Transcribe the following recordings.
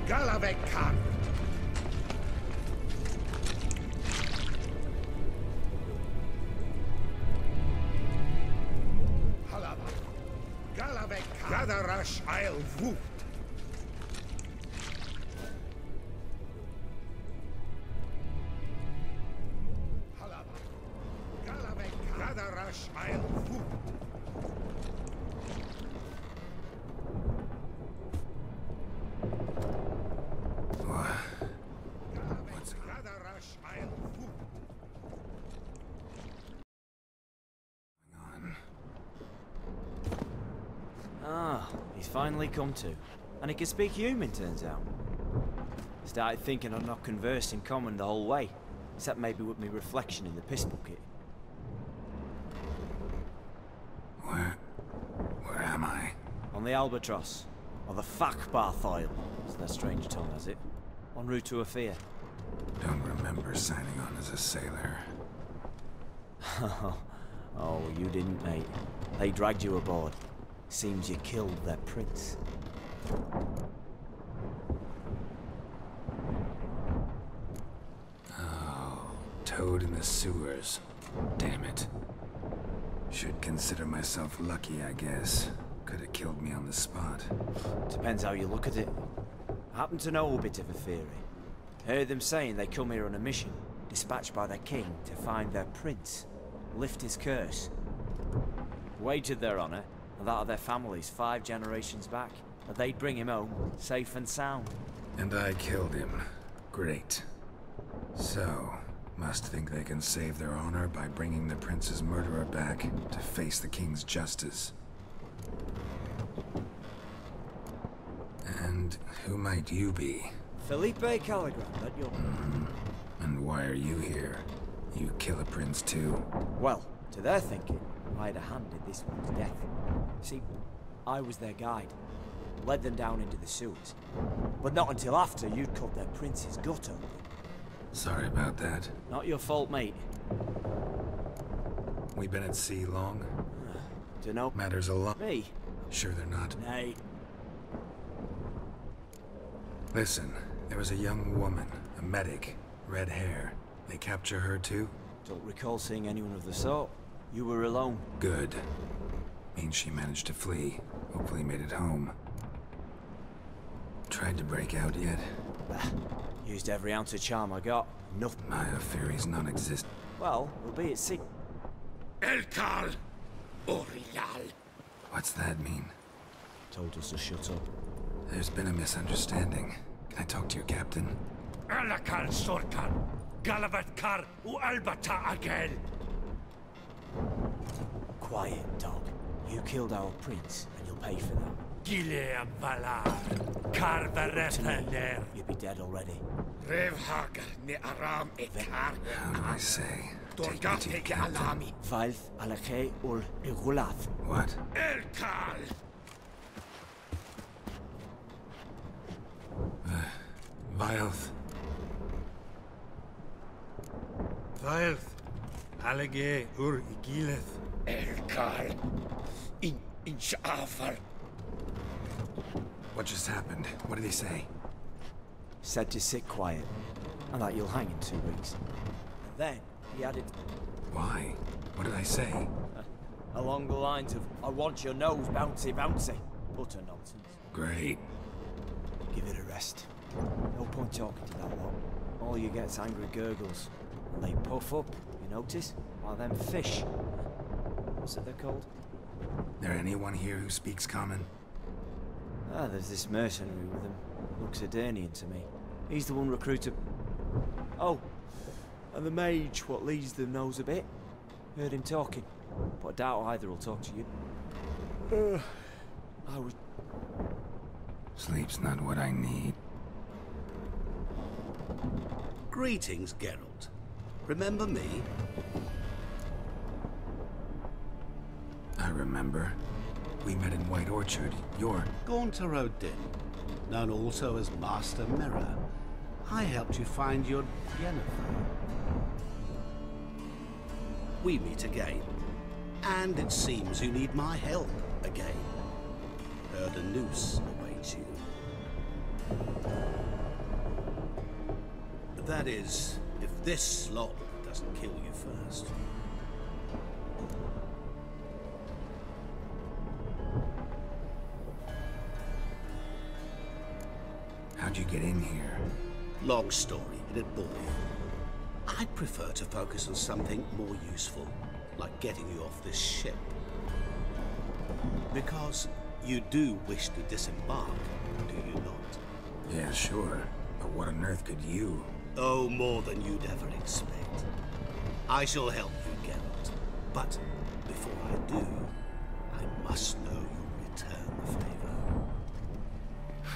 Galavekar. Halava. Galavekar. Gadarash I'll Vu. Halava. Galavekar. Gadarash I'll Vu. Ah, he's finally come to. And he can speak human, turns out. Started thinking I'd not conversed in common the whole way, except maybe with me reflection in the piss bucket. Where am I? On the Albatross, or the Fakbarthoil, as their strange tongue has it, en route to Afia. Don't remember signing on as a sailor. Oh, you didn't, mate. They dragged you aboard. Seems you killed their prince. Oh, toad in the sewers. Damn it. Should consider myself lucky, I guess. Could have killed me on the spot. Depends how you look at it. I happen to know a bit of a theory. Heard them saying they come here on a mission, dispatched by their king to find their prince, lift his curse. Wagered their honor, and that of their families 5 generations back, that they'd bring him home, safe and sound. And I killed him. Great. So, must think they can save their honor by bringing the prince's murderer back to face the king's justice. And who might you be? Felipe Caligram, at your... And why are you here? You kill a prince too? Well, to their thinking, I had a hand in this one's death. See, I was their guide, led them down into the sewers. But not until after you'd cut their prince's gut open. Sorry about that. Not your fault, mate. We been at sea long? Dunno. Matters a lot. Me? Sure they're not. Nay. Listen, there was a young woman, a medic, red hair. They capture her too? Don't recall seeing anyone of the sort. You were alone. Good. Means she managed to flee. Hopefully made it home. Tried to break out yet? Used every ounce of charm I got. Nothing. Maya theories non-existent. Well, we'll be at sea. Elkal. Orial. What's that mean? Told us to shut up. There's been a misunderstanding. Can I talk to your captain? Alakal Sorkan. Galavatkar u Albata Agel. Quiet, dog. You killed our prince, and you'll pay for that. Gileam Valar. Karvarethaner. You'd be dead already. Revhagar ne Aram Ekar. How do I say? Take me to Dorgate your captain. Alami. Valth Alakhe ul Igulath. What? Elkal. Vilth. Vilth. Alage ur Igileth. Elkal. In Shafar. What just happened? What did he say? Said to sit quiet, and that you'll hang in 2 weeks. And then he added, Why? What did I say? along the lines of, I want your nose bouncy bouncy. Utter nonsense. Great. Give it a rest. No point talking to that lot. All you get's angry gurgles. And they puff up, you notice? While them fish. What's it they're called? There anyone here who speaks common? Ah, there's this mercenary with him. Looks Adernian to me. He's the one recruited... Oh, and the mage what leads them knows a bit. Heard him talking. But I doubt either will talk to you. I was... Sleep's not what I need. Greetings, Geralt. Remember me? I remember. We met in White Orchard. You're... Gaunter Odin, known also as Master Mirror. I helped you find your Yennefer. We meet again. And it seems you need my help again. Heard a noose awaits you. That is, if this slop doesn't kill you first. How'd you get in here? Long story, it'd bore you. I prefer to focus on something more useful, like getting you off this ship. Because you do wish to disembark, do you not? Yeah, sure. But what on earth could you? Oh, more than you'd ever expect. I shall help you, Geralt. But before I do, I must know you'll return the favor.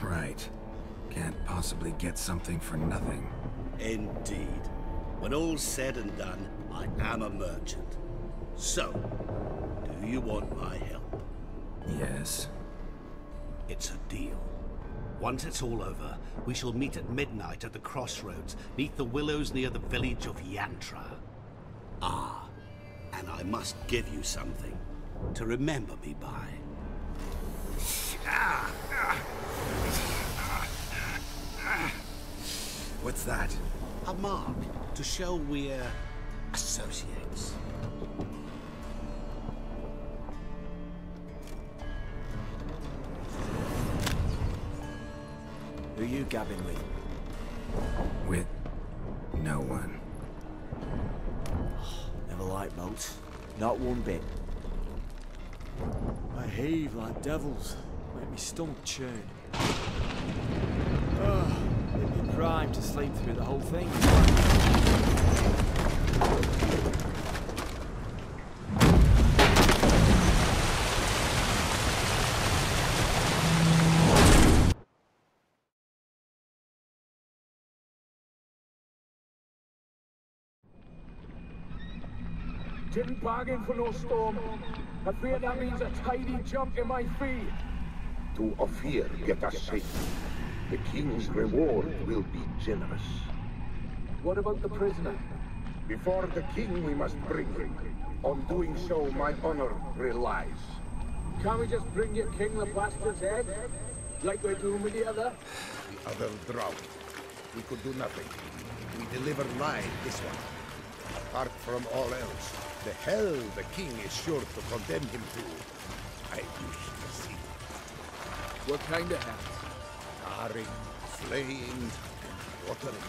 Right. Can't possibly get something for nothing. Indeed. When all's said and done, I am a merchant. So, do you want my help? Yes. It's a deal. Once it's all over, we shall meet at midnight at the crossroads, neath the willows near the village of Yantra. Ah, and I must give you something to remember me by. What's that? A mark to show we're associates. Who you gabbing with? With no one. Never liked boats. Not one bit. I heave like devils. Make me stomach churn. It'd be prime to sleep through the whole thing. Didn't bargain for no storm. I fear that means a tidy jump in my fee. To Ophir get us safe. The king's reward will be generous. What about the prisoner? Before the king we must bring him. On doing so, my honor relies. Can't we just bring your king the bastard's head? Like we're doing with the other? The other drowned. We could do nothing. We deliver live this one. Apart from all else, the hell the king is sure to condemn him to. I wish to see. What kind of hell? Tarring, flaying, and watering.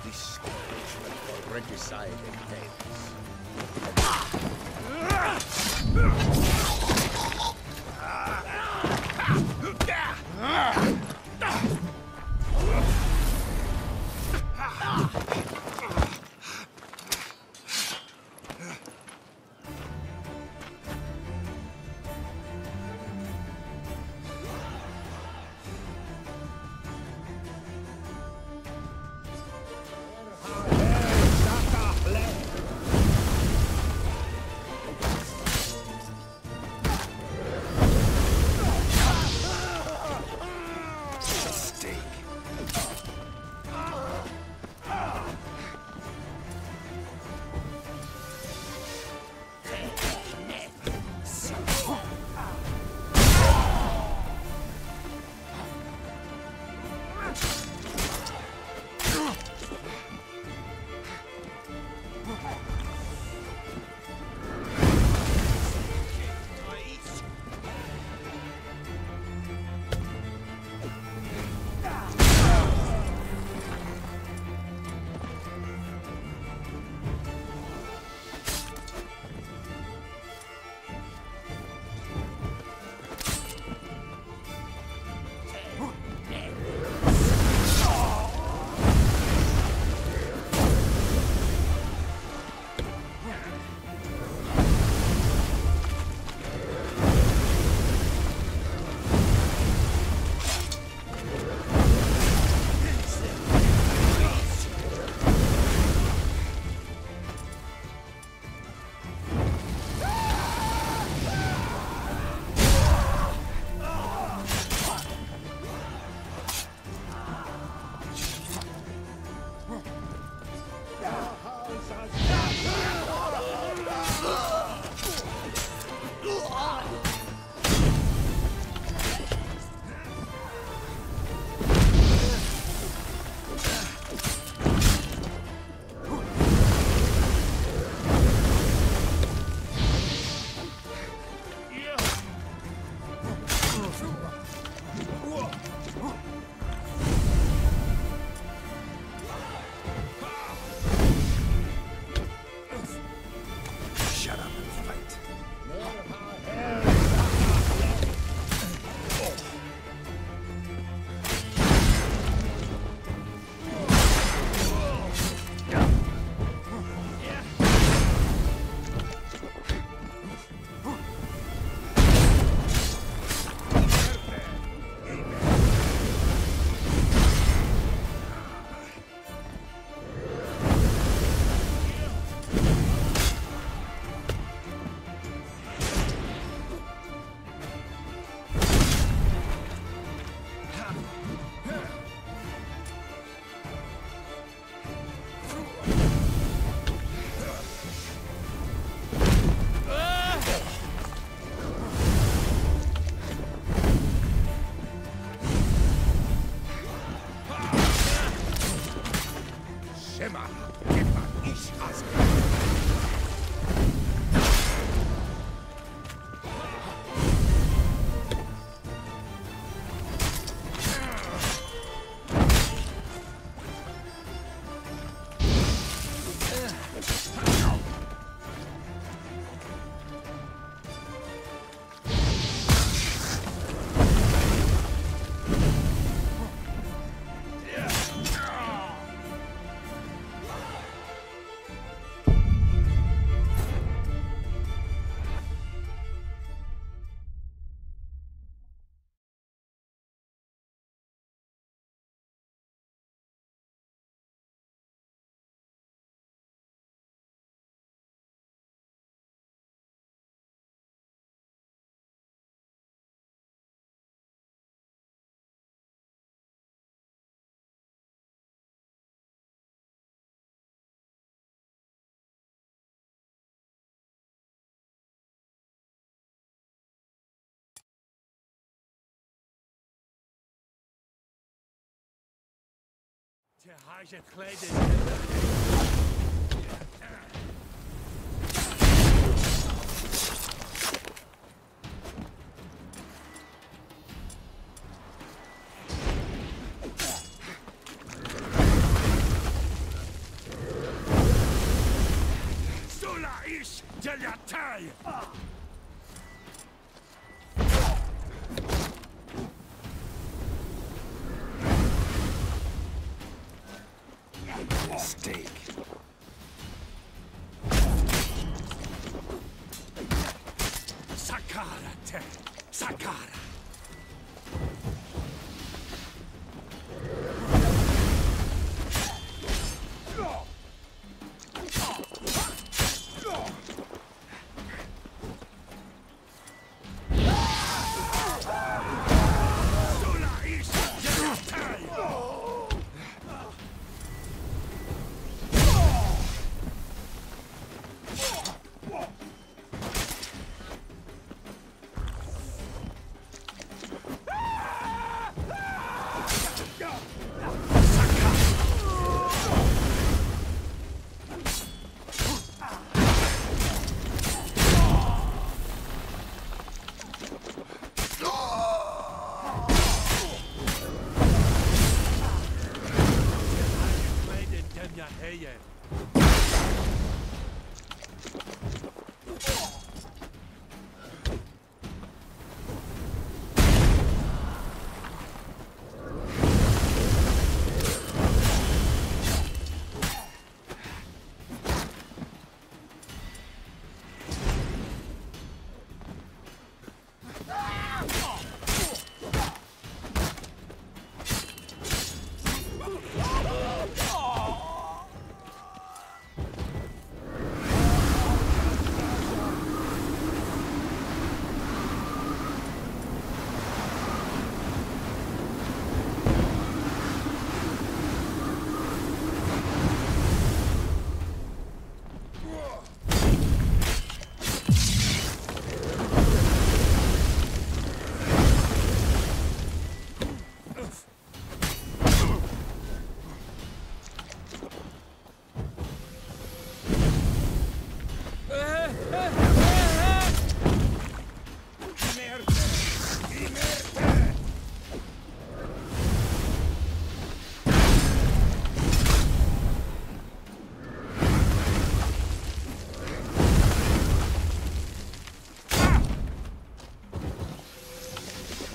Discouragement for regicide and Shema, Kepa, Ish, Aska. Mistake. Sakara te, Sakara.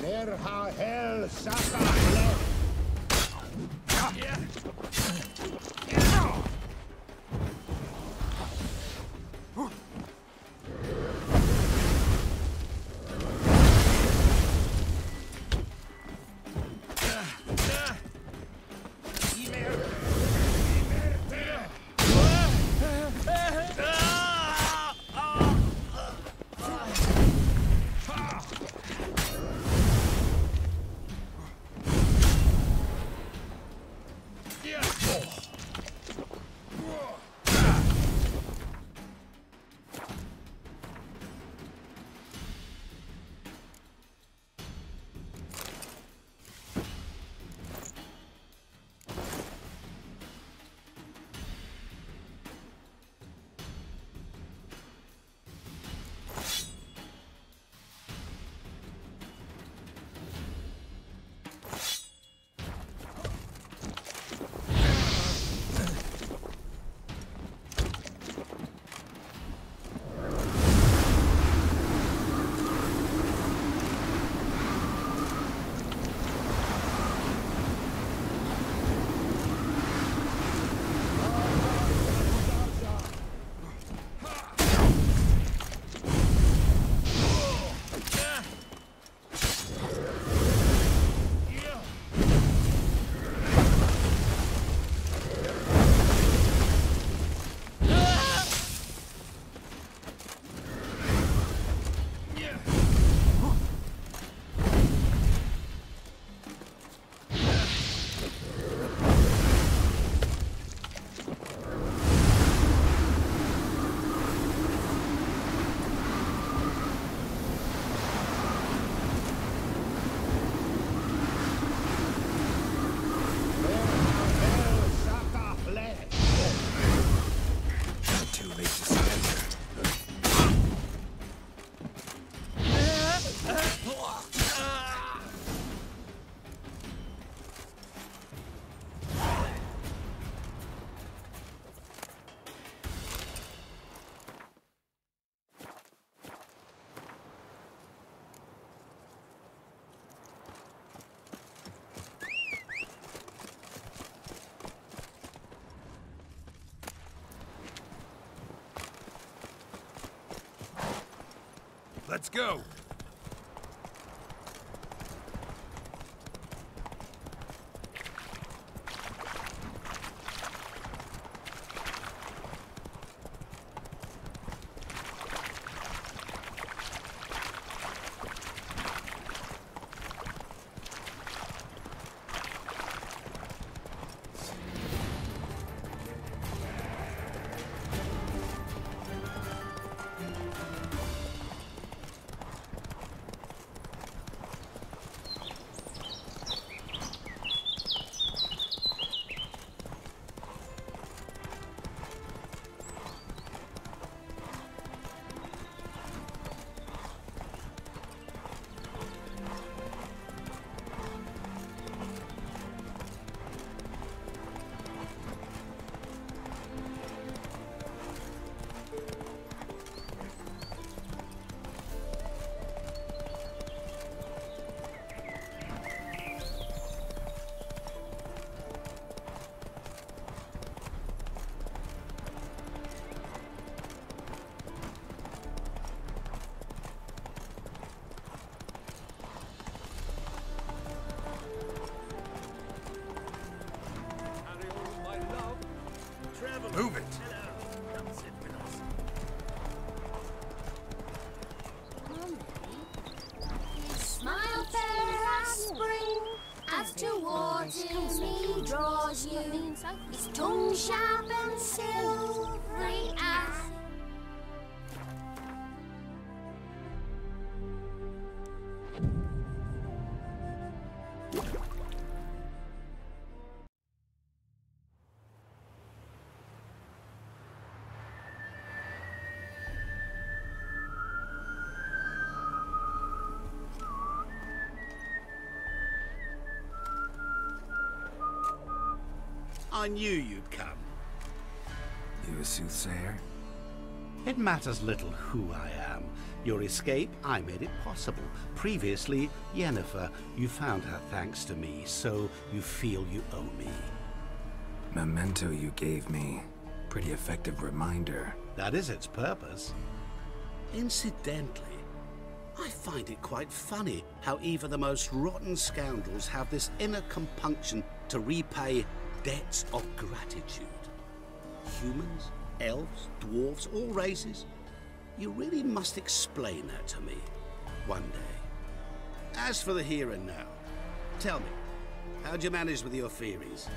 Nerha hel Saka. Let's go! Move it! Smile fair as spring, as towards me draws you. His tongue sharp and silvery as I knew you'd come. You a soothsayer? It matters little who I am. Your escape, I made it possible. Previously, Yennefer, you found her thanks to me, so you feel you owe me. Memento you gave me. Pretty effective reminder. That is its purpose. Incidentally, I find it quite funny how even the most rotten scoundrels have this inner compunction to repay debts of gratitude. Humans, elves, dwarves, all races. You really must explain that to me one day. As for the here and now, tell me, how'd you manage with your theories?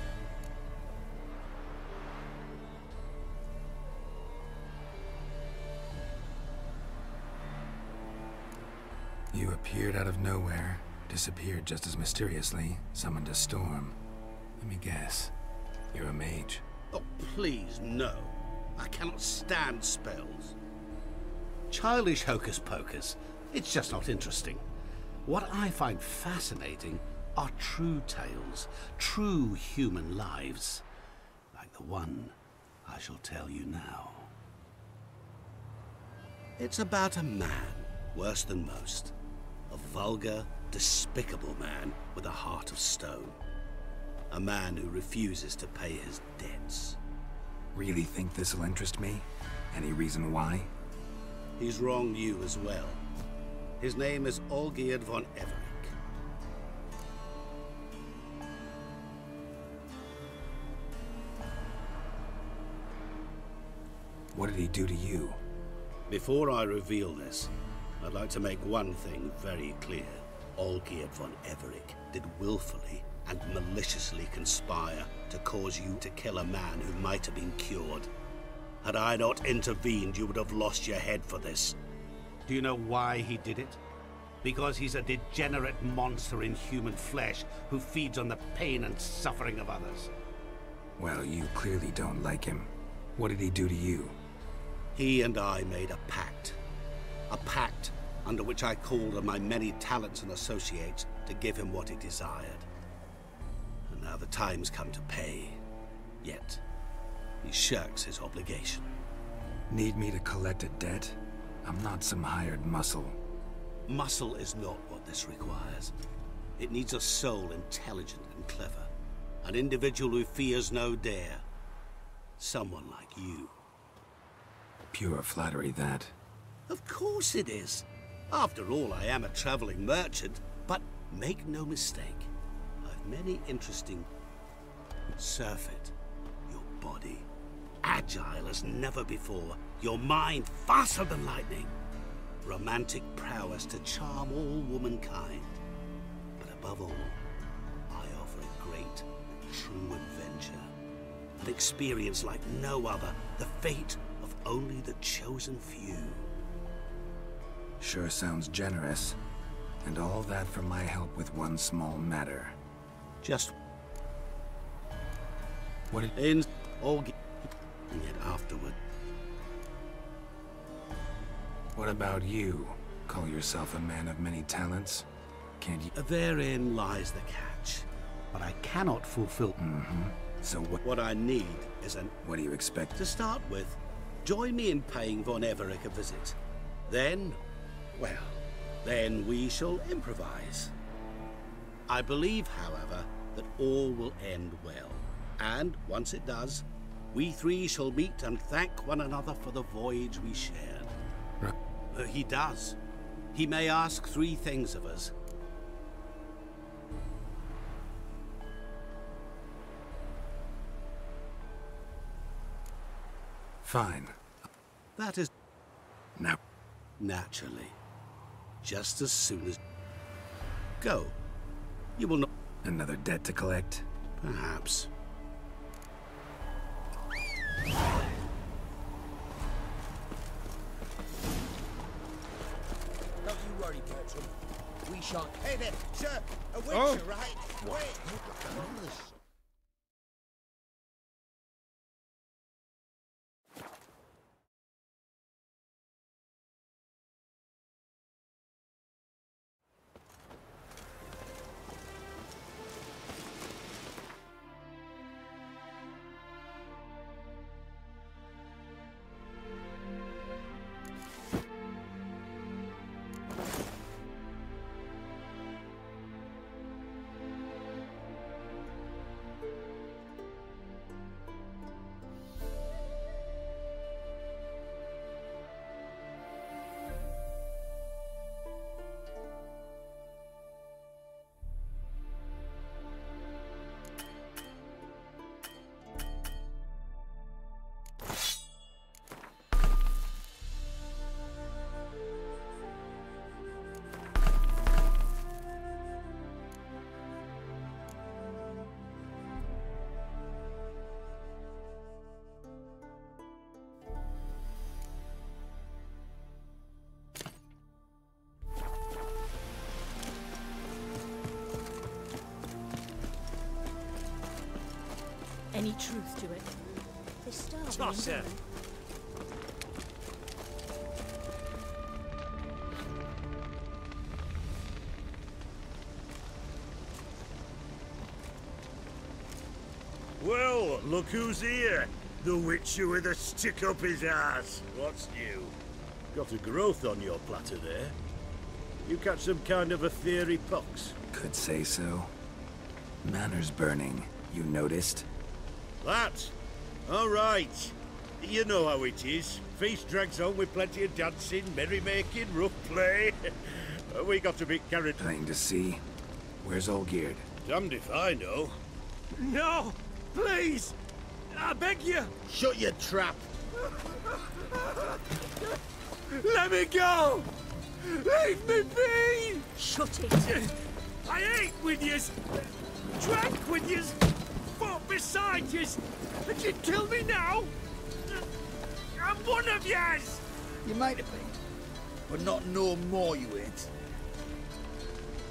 You appeared out of nowhere, disappeared just as mysteriously, summoned a storm. Let me guess. You're a mage. Oh, please, no. I cannot stand spells. Childish hocus pocus. It's just not interesting. What I find fascinating are true tales, true human lives, like the one I shall tell you now. It's about a man, worse than most. A vulgar, despicable man with a heart of stone. A man who refuses to pay his debts. Really think this'll interest me? Any reason why? He's wronged you as well. His name is Olgierd von EVEREC. What did he do to you? Before I reveal this, I'd like to make one thing very clear. Olgierd von EVEREC did willfully and maliciously conspire to cause you to kill a man who might have been cured. Had I not intervened, you would have lost your head for this. Do you know why he did it? Because he's a degenerate monster in human flesh who feeds on the pain and suffering of others. Well, you clearly don't like him. What did he do to you? He and I made a pact. A pact under which I called on my many talents and associates to give him what he desired. And now the time's come to pay. Yet, he shirks his obligation. Need me to collect a debt? I'm not some hired muscle. Muscle is not what this requires. It needs a soul intelligent and clever. An individual who fears no dare. Someone like you. Pure flattery, that. Of course it is. After all, I am a traveling merchant, but make no mistake, I've many interesting... Surf it. Your body, agile as never before. Your mind, faster than lightning. Romantic prowess to charm all womankind. But above all, I offer a great, true adventure. An experience like no other. The fate of only the chosen few. Sure sounds generous. And all that for my help with one small matter. Just... What in all... And yet afterward... What about you? Call yourself a man of many talents? Can't you... Therein lies the catch. But I cannot fulfill... So What I need is an... what do you expect? To start with, join me in paying Von EVEREC a visit. Then, well, then we shall improvise. I believe, however, that all will end well. And once it does, we three shall meet and thank one another for the voyage we shared. He does. He may ask 3 things of us. Fine. That is... Now, naturally. Just as soon as... Go. You will not... another debt to collect? Perhaps. Don't you worry, Bertram. We shan't... Hey there, sir! A witcher, right? Wait! Any truth to it? They're starving. Toss it. Well, look who's here. The Witcher with a stick up his ass. What's new? Got a growth on your platter there. You catch some kind of a theory pox? Could say so. Manor's burning. You noticed? That? All right. You know how it is. Feast drags on with plenty of dancing, merrymaking, rough play. We got a bit carried... Plain to see. Where's Olgierd? Damned if I know. No! Please! I beg you! Shut your trap! Let me go! Leave me be! Shut it! I ate with yous! Drank with yous! Fought beside yous! And you kill me now? I'm one of yous! You might have been, but not no more you ain't.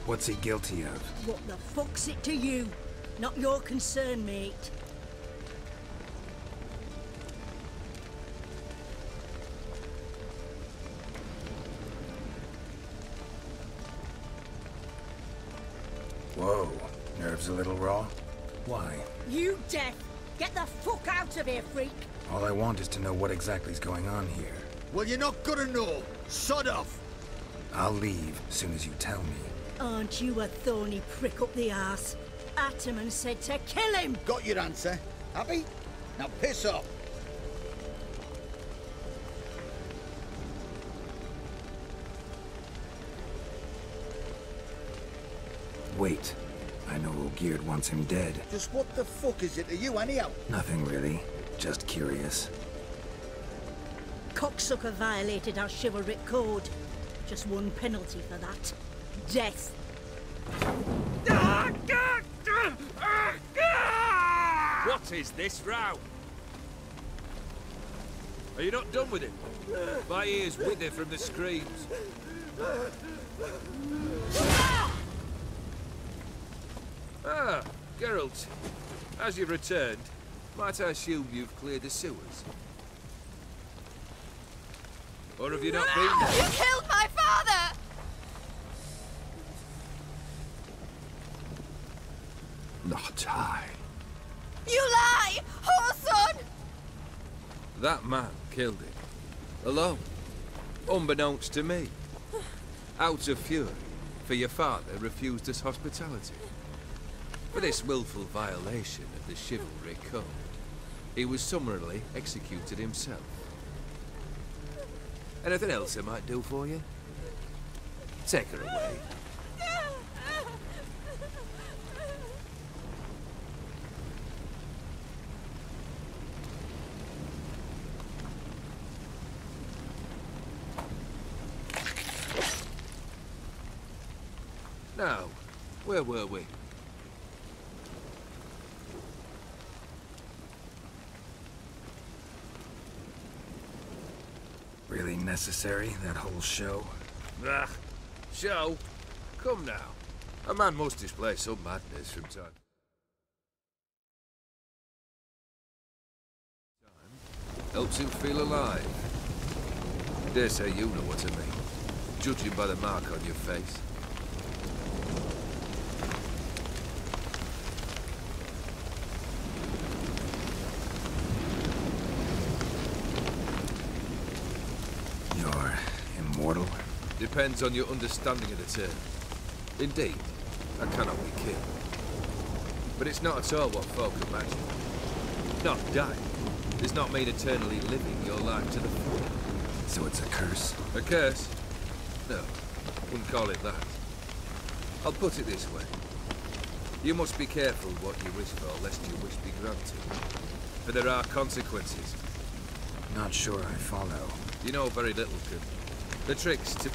What's he guilty of? What the fuck's it to you? Not your concern, mate. Whoa. Nerves a little raw? Why? You deaf! Get the fuck out of here, freak! All I want is to know what exactly's going on here. Well, you're not gonna know. Sod off! I'll leave as soon as you tell me. Aren't you a thorny prick up the arse? Ataman said to kill him! Got your answer. Happy? Now piss off! Wait. I know Olgierd wants him dead. Just what the fuck is it to you, anyhow? Nothing really. Just curious. Cocksucker violated our chivalric code. Just one penalty for that. Death. What is this row? Are you not done with him? My ears wither from the screams. Ah, Geralt. As you've returned, might I assume you've cleared the sewers? Or have you not been there? You killed my father! Not I. You lie! Whoreson! That man killed him. Alone. Unbeknownst to me. Out of fury, for your father refused us hospitality. For this willful violation of the chivalry code, he was summarily executed himself. Anything else I might do for you? Take her away. Now, where were we? Really necessary, that whole show? Ah, show? Come now. A man must display some madness from time. Helps him feel alive. Dare say you know what I mean, judging by the mark on your face. You're immortal? Depends on your understanding of the term. Indeed, I cannot be killed. But it's not at all what folk imagine. Not dying does not mean eternally living your life to the full. So it's a curse? A curse? No, wouldn't call it that. I'll put it this way. You must be careful what you wish for, lest your wish be granted. For there are consequences. Not sure I follow. You know very little, Kim. The trick's to...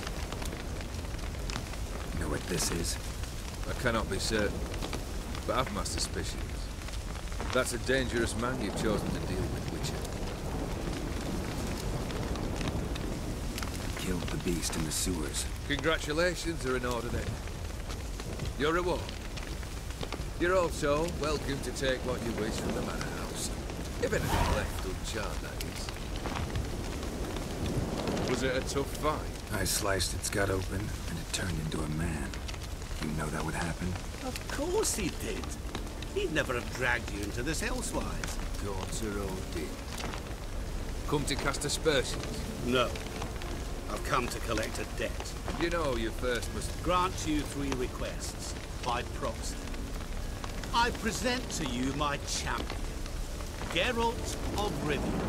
You know what this is? I cannot be certain, but I've my suspicions. That's a dangerous man you've chosen to deal with, Witcher. Killed the beast in the sewers. Congratulations are in order then. Your reward. You're also welcome to take what you wish from the manor house. If anything left uncharted, that is. Was it a tough fight? I sliced its gut open, and it turned into a man. You know that would happen? Of course he did. He'd never have dragged you into this elsewise. Gods are all dead. Come to cast aspersions? No. I've come to collect a debt. You know you first must... Grant you 3 requests, by proxy. I present to you my champion, Geralt of Rivia.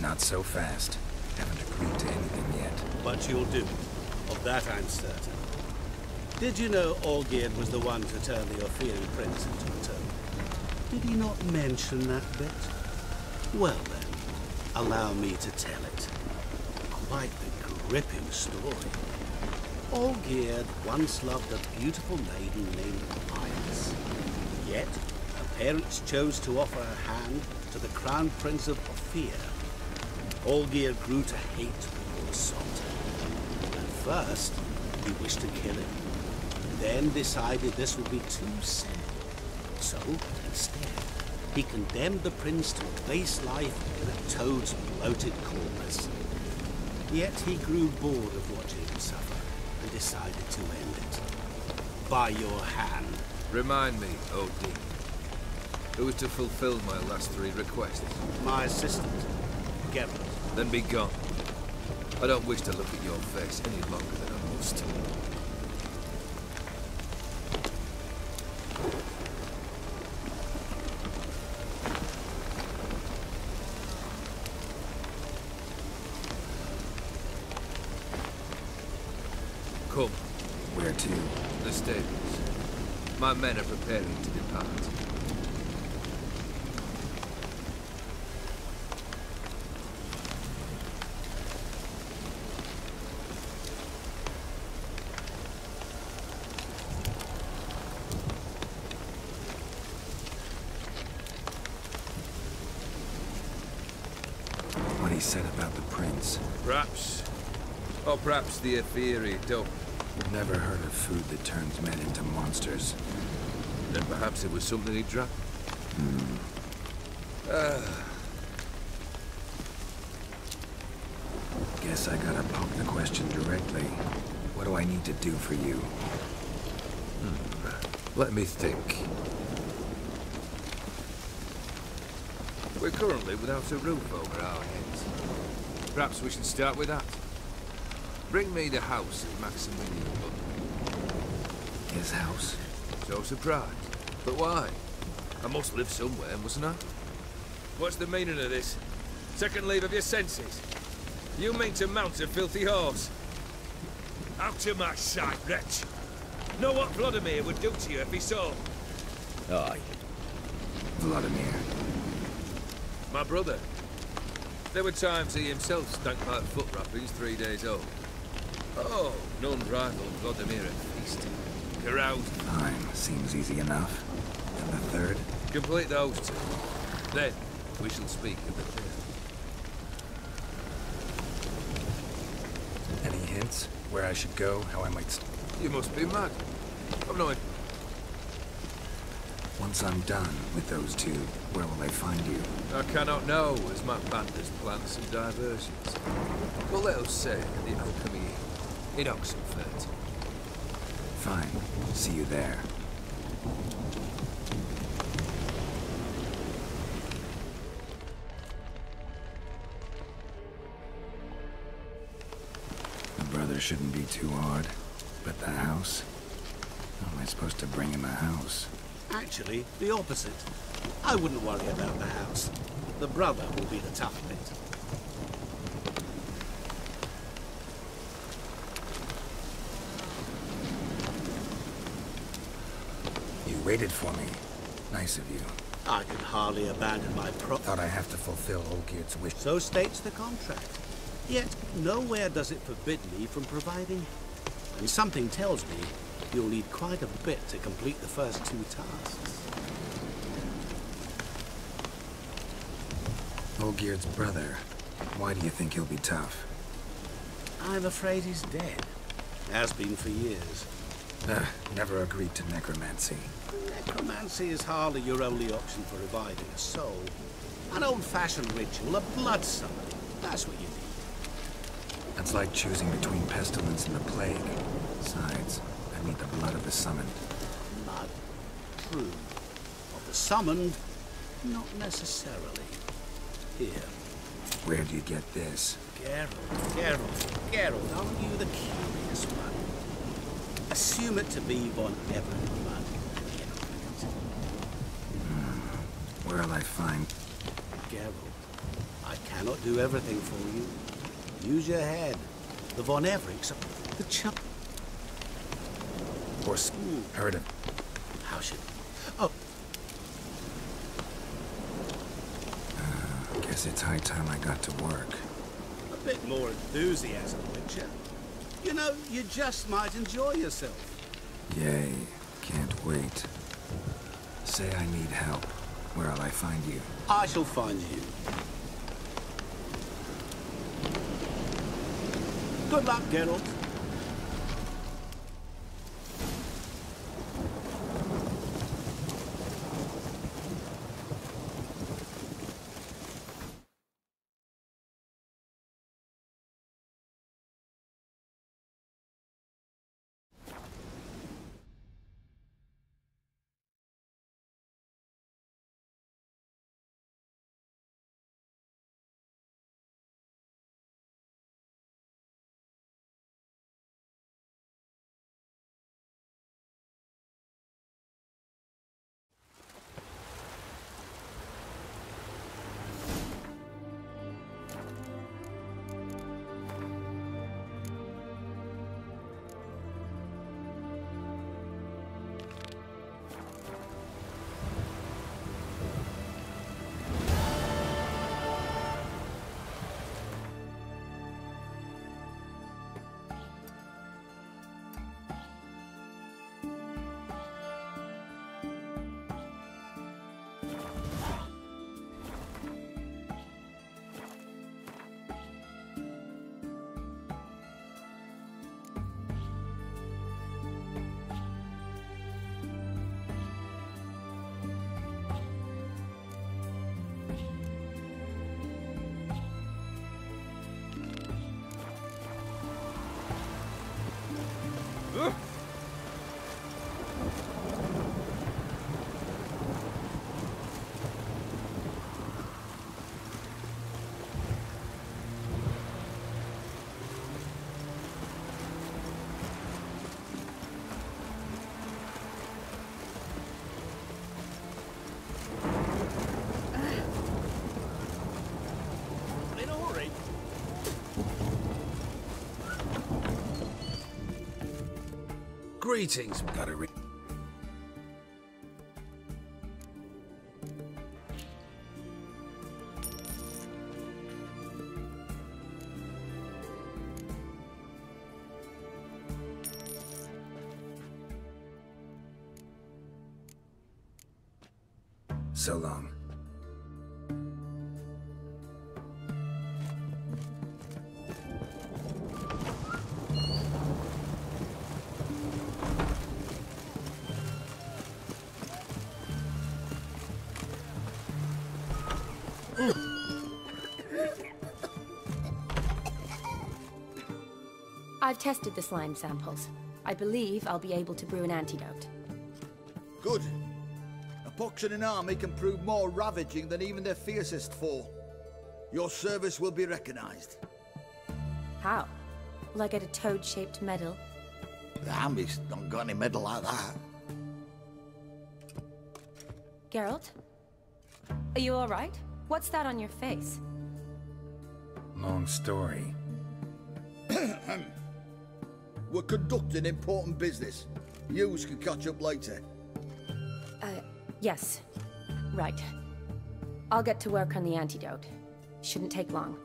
Not so fast. Haven't agreed to anything yet. But you'll do. Of that I'm certain. Did you know Olgierd was the one to turn the Ophian prince into a toad? Did he not mention that bit? Well then, allow me to tell it. Quite the gripping story. Olgierd once loved a beautiful maiden named Iris. Yet, her parents chose to offer her hand to the crown prince of Ophir. Olgierd grew to hate the poor sot. At first, he wished to kill him, then decided this would be too simple. So, instead, he condemned the prince to a base life in a toad's bloated corpus. Yet he grew bored of watching him suffer and decided to end it. By your hand. Remind me, O.D. Who is to fulfill my last 3 requests? My assistant, Geralt. Then be gone. I don't wish to look at your face any longer than I must. Come, Where to? the stables. My men are preparing to depart. What he said about the prince. Perhaps. Or perhaps the Aetheri don't. Never heard of food that turns men into monsters. Then perhaps it was something he drank. Guess I gotta poke the question directly. What do I need to do for you? Let me think. We're currently without a roof over our heads. Perhaps we should start with that. Bring me the house of Maximilian Butler. His house? So surprised. But why? I must live somewhere, mustn't I? What's the meaning of this? Second leave of your senses? You mean to mount a filthy horse? Out of my sight, wretch! Know what VLODIMIR would do to you if he saw? Aye. Vladimir. My brother. There were times he himself stank like foot wrappings 3 days old. Oh, none rivaled VLODIMIR at feasting. Caroused. Fine, seems easy enough. And the third? Complete those two. Then, we shall speak of the third. Any hints? Where I should go? How I might... You must be mad. I'm not... Once I'm done with those two, where will I find you? I cannot know, as my banders plan some diversions. But let us say the Alchemy in Oxenfurt. Fine. See you there. The brother shouldn't be too hard. But the house? How am I supposed to bring him a house? Actually, the opposite. I wouldn't worry about the house. The brother will be the tough bit. You waited for me. Nice of you. I could hardly abandon my Thought I have to fulfill Olgierd's wish. So states the contract. Yet, nowhere does it forbid me from providing. And something tells me you'll need quite a bit to complete the first 2 tasks. Olgierd's brother. Why do you think he'll be tough? I'm afraid he's dead. Has been for years. Never agreed to necromancy. Necromancy is hardly your only option for reviving a soul. An old-fashioned ritual, a blood summon. That's what you need. That's like choosing between pestilence and the plague. Besides, I need the blood of the summoned. Blood. True. Of the summoned, not necessarily. Here. Where do you get this? Geralt, aren't you the curious one? Assume it to be von EVEREC blood. Where'll I find... Geralt, I cannot do everything for you. Use your head. The von EVERECs are the chump. Horse. Heard of... How should... Oh. Guess it's high time I got to work. A bit more enthusiasm, Witcher. You know, you just might enjoy yourself. Yay. Can't wait. Say I need help. Where'll I find you? I shall find you. Good luck, Geralt. Greetings. Gotta read. So long. I've tested the slime samples. I believe I'll be able to brew an antidote. Good. A pox in an army can prove more ravaging than even their fiercest foe. Your service will be recognized. How? Will I get a toad-shaped medal? The army's not got any medal like that. Geralt? Are you alright? What's that on your face? Long story. We're conducting important business. Yous can catch up later. Yes. Right. I'll get to work on the antidote. Shouldn't take long.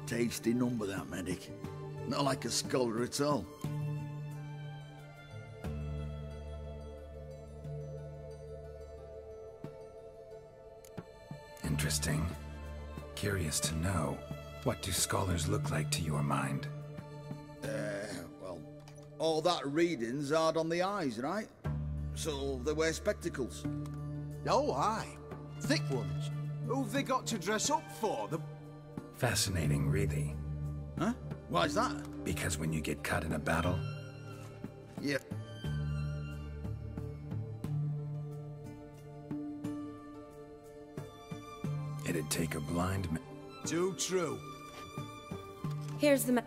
Tasty number, that medic. Not like a scholar at all. Interesting. Curious to know, what do scholars look like to your mind? Well, all that reading's hard on the eyes, right? So they wear spectacles. Oh, aye. Thick ones. Who've they got to dress up for? Fascinating, really. Huh? Why's that? Because when you get caught in a battle... Yeah. It'd take a blind man... Too true. Here's the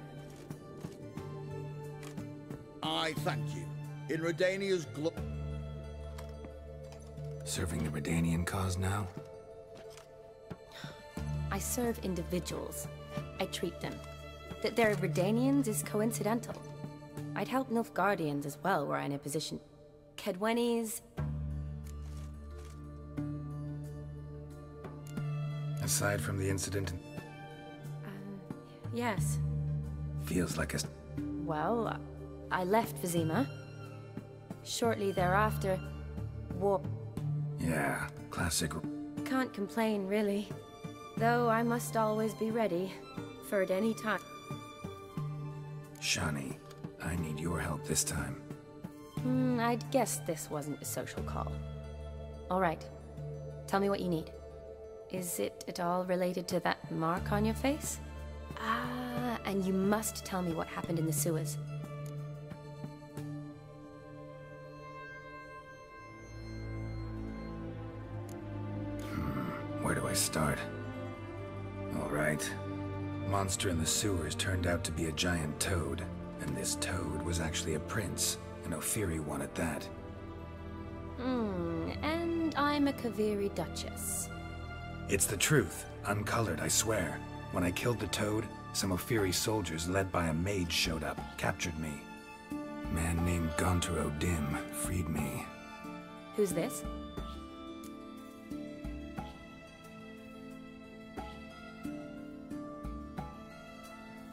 I thank you. In Redania's Serving the Redanian cause now? I serve individuals. I treat them. That they're Redanians is coincidental. I'd help Nilfgaardians as well were I in a position. Kedwenis... Aside from the incident... yes. Feels like a... Well, I left Vizima. Shortly thereafter, war... Yeah, classic... Can't complain, really. Though I must always be ready. For at any time. Shani, I need your help this time. I'd guess this wasn't a social call. Alright. Tell me what you need. Is it at all related to that mark on your face? Ah, and you must tell me what happened in the sewers. Where do I start? Alright. Monster in the sewers turned out to be a giant toad, and this toad was actually a prince, an Ophiri one at that. And I'm a Kaviri Duchess. It's the truth, uncolored, I swear. When I killed the toad, some Ophiri soldiers led by a mage showed up, captured me. A man named Gontaro Dim freed me. Who's this?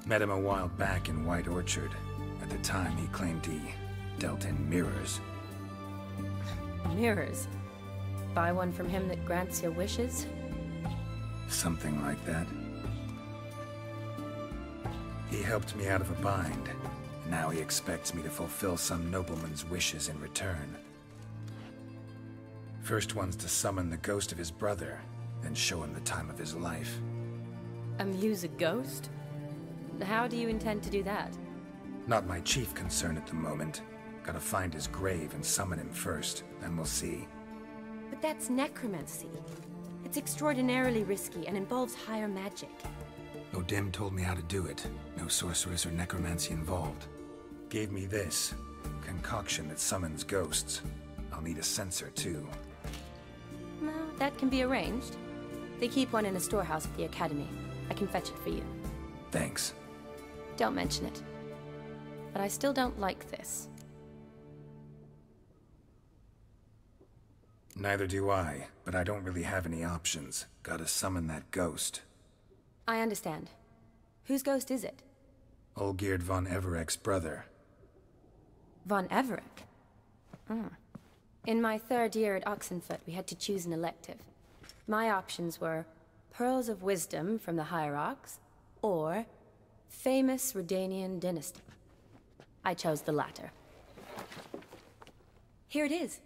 Met him a while back in White Orchard. At the time, he claimed he dealt in mirrors. Mirrors? Buy one from him that grants your wishes? Something like that. He helped me out of a bind. Now he expects me to fulfill some nobleman's wishes in return. First one's to summon the ghost of his brother, then show him the time of his life. Amuse a ghost? How do you intend to do that? Not my chief concern at the moment. Gotta find his grave and summon him first, then we'll see. But that's necromancy. It's extraordinarily risky and involves higher magic. Odim told me how to do it. No sorceress or necromancy involved. Gave me this. Concoction that summons ghosts. I'll need a censer, too. No, that can be arranged. They keep one in a storehouse at the academy. I can fetch it for you. Thanks. Don't mention it. But I still don't like this. Neither do I, but I don't really have any options. Gotta summon that ghost. I understand. Whose ghost is it? Olgierd von EVEREC's brother. Von EVEREC? In my 3rd year at Oxenfoot, we had to choose an elective. My options were Pearls of Wisdom from the Hierarchs, or Famous Redanian Dynasty. I chose the latter. Here it is.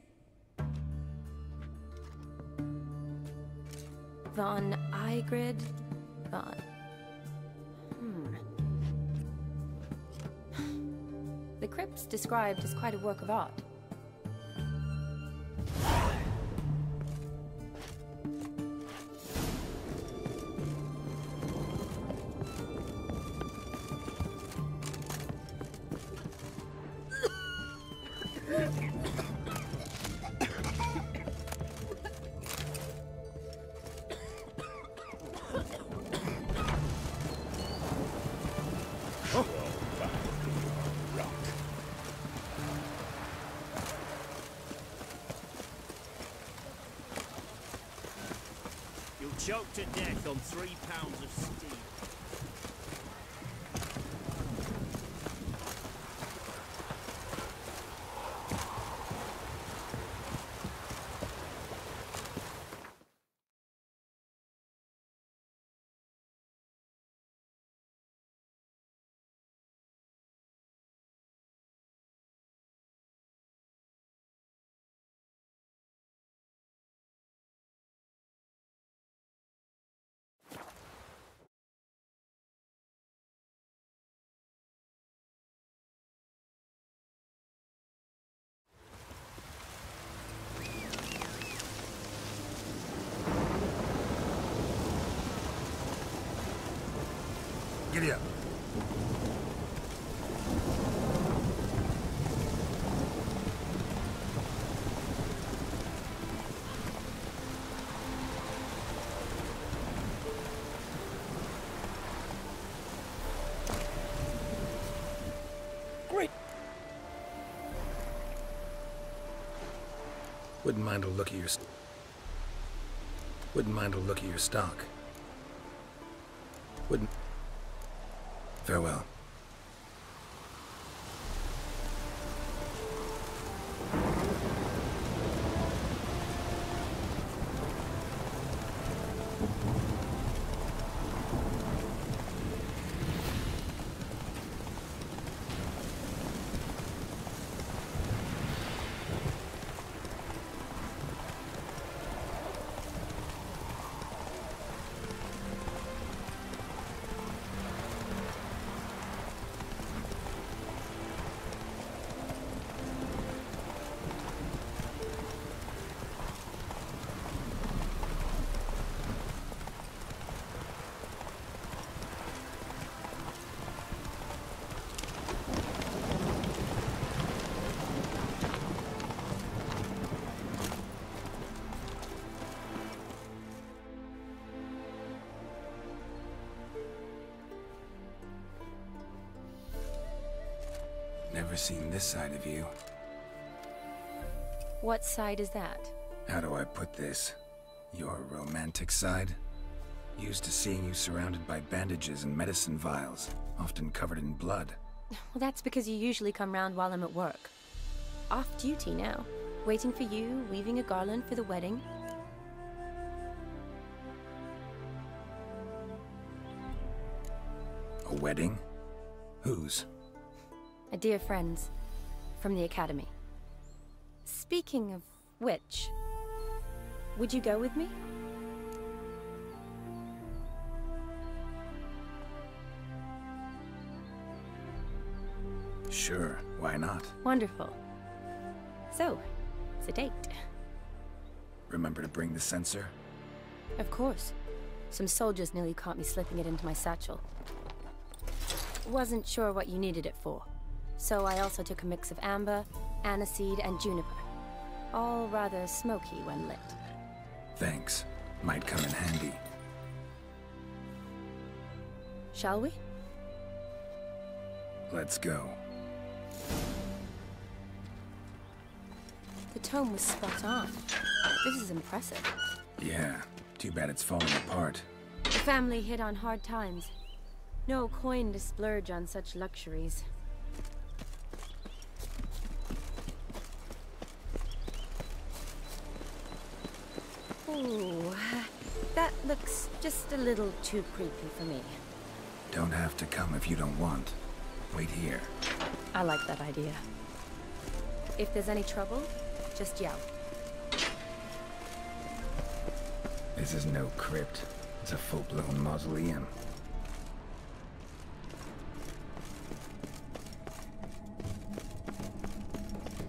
Von Igrid, von... The crypt's described as quite a work of art. Choked to death on 3 pounds of steel. Giddy up. Great. Wouldn't mind a look at your stock. Wouldn't. Farewell. Never seen this side of you. What side is that? How do I put this? Your romantic side? Used to seeing you surrounded by bandages and medicine vials, often covered in blood. Well, that's because you usually come round while I'm at work. Off duty now. Waiting for you, weaving a garland for the wedding. A wedding? Whose? A dear friend's. From the academy. Speaking of which, would you go with me? Sure, why not? Wonderful. So, it's a date. Remember to bring the sensor? Of course. Some soldiers nearly caught me slipping it into my satchel. Wasn't sure what you needed it for. So I also took a mix of amber, aniseed, and juniper. All rather smoky when lit. Thanks. Might come in handy. Shall we? Let's go. The tome was spot on. This is impressive. Yeah, too bad it's falling apart. The family hit on hard times. No coin to splurge on such luxuries. Ooh, that looks just a little too creepy for me. Don't have to come if you don't want. Wait here. I like that idea. If there's any trouble, just yell. This is no crypt. It's a full-blown mausoleum.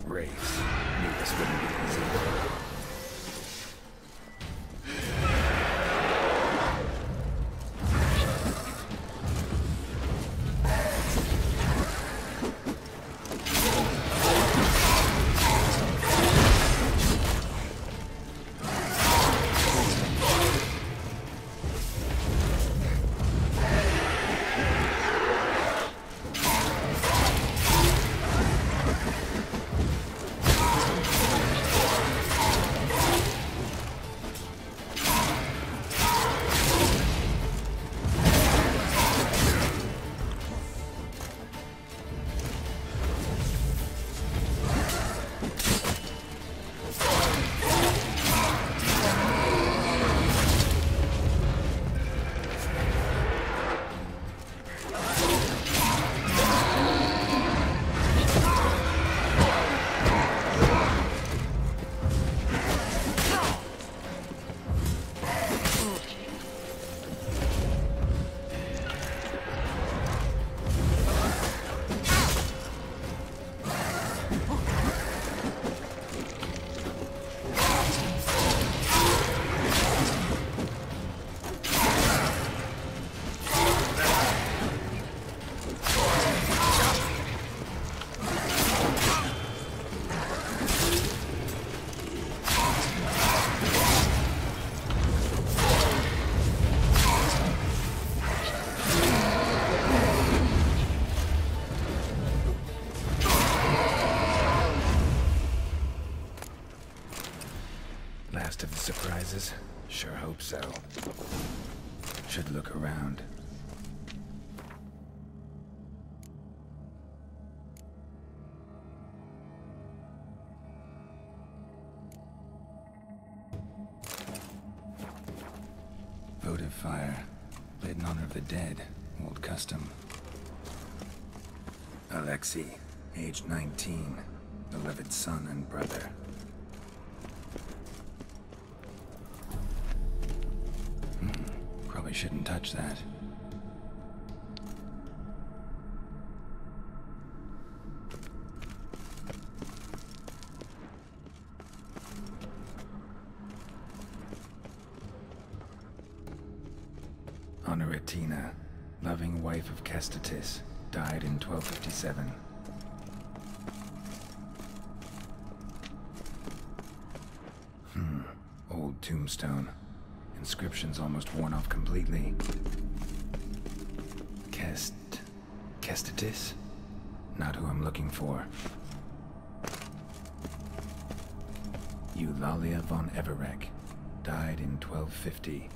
Race. Knew this wouldn't be easy. Last of the surprises? Sure hope so. Should look around. Votive fire. Lit in honor of the dead. Old custom. Alexei, age 19. Beloved son and brother. Probably shouldn't touch that. Honoratina, loving wife of Kestatis, died in 1257. Old tombstone. Inscription's almost worn off completely. Kestatis? Not who I'm looking for. Eulalia von EVEREC, died in 1250.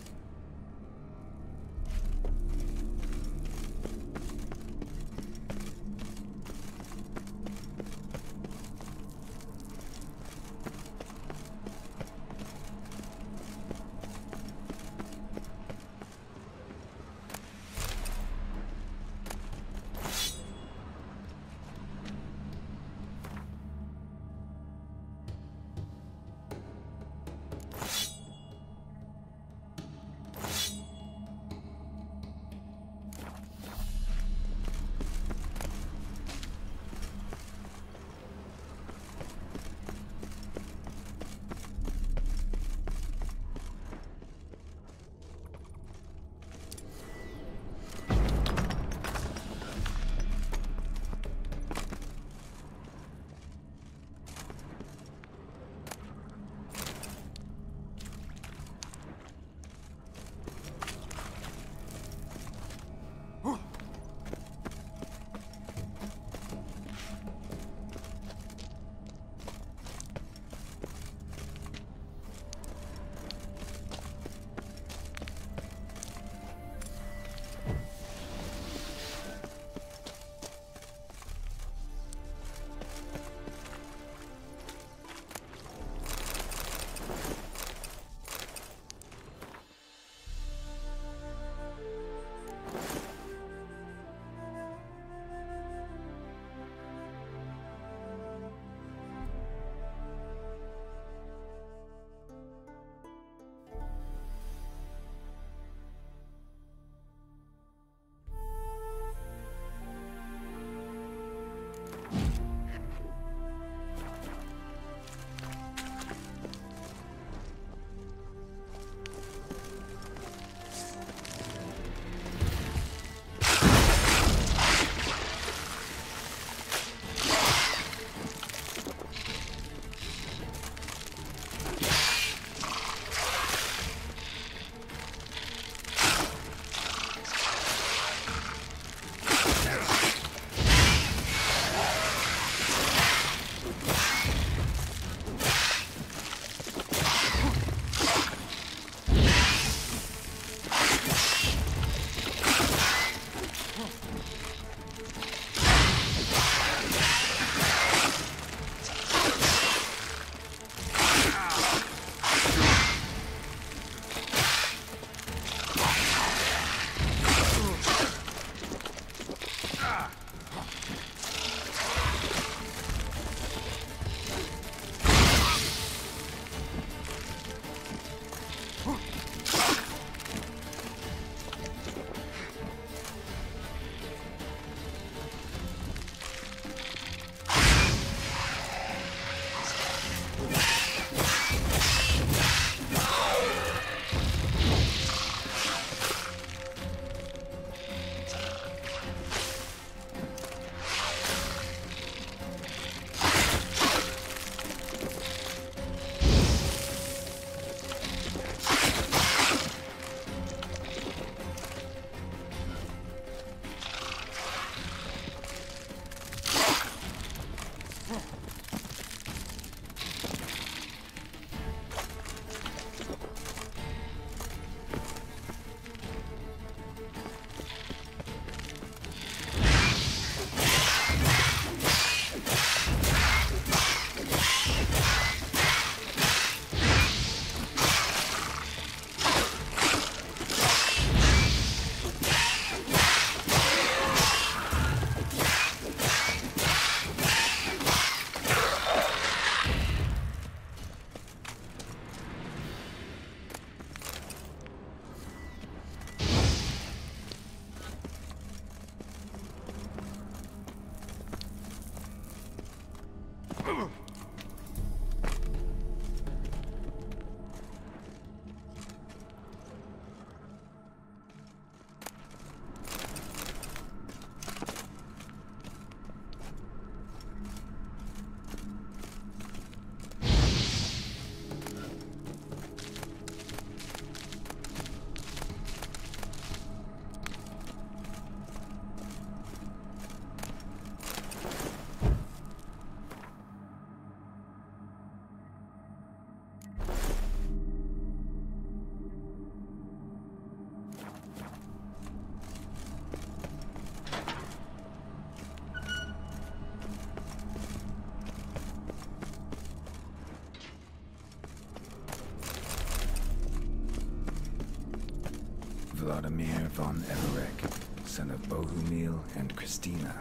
VLODIMIR von EVEREC, son of Bohumil and Christina.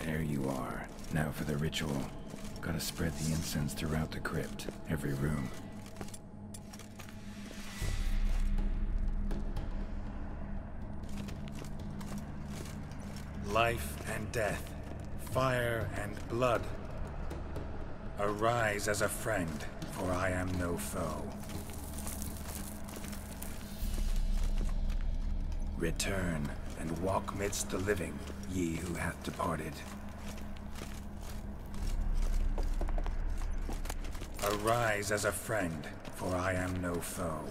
There you are. Now for the ritual. Gotta spread the incense throughout the crypt, every room. Life and death, fire and blood. Arise as a friend, for I am no foe. Return and walk midst the living, ye who hath departed. Arise as a friend, for I am no foe.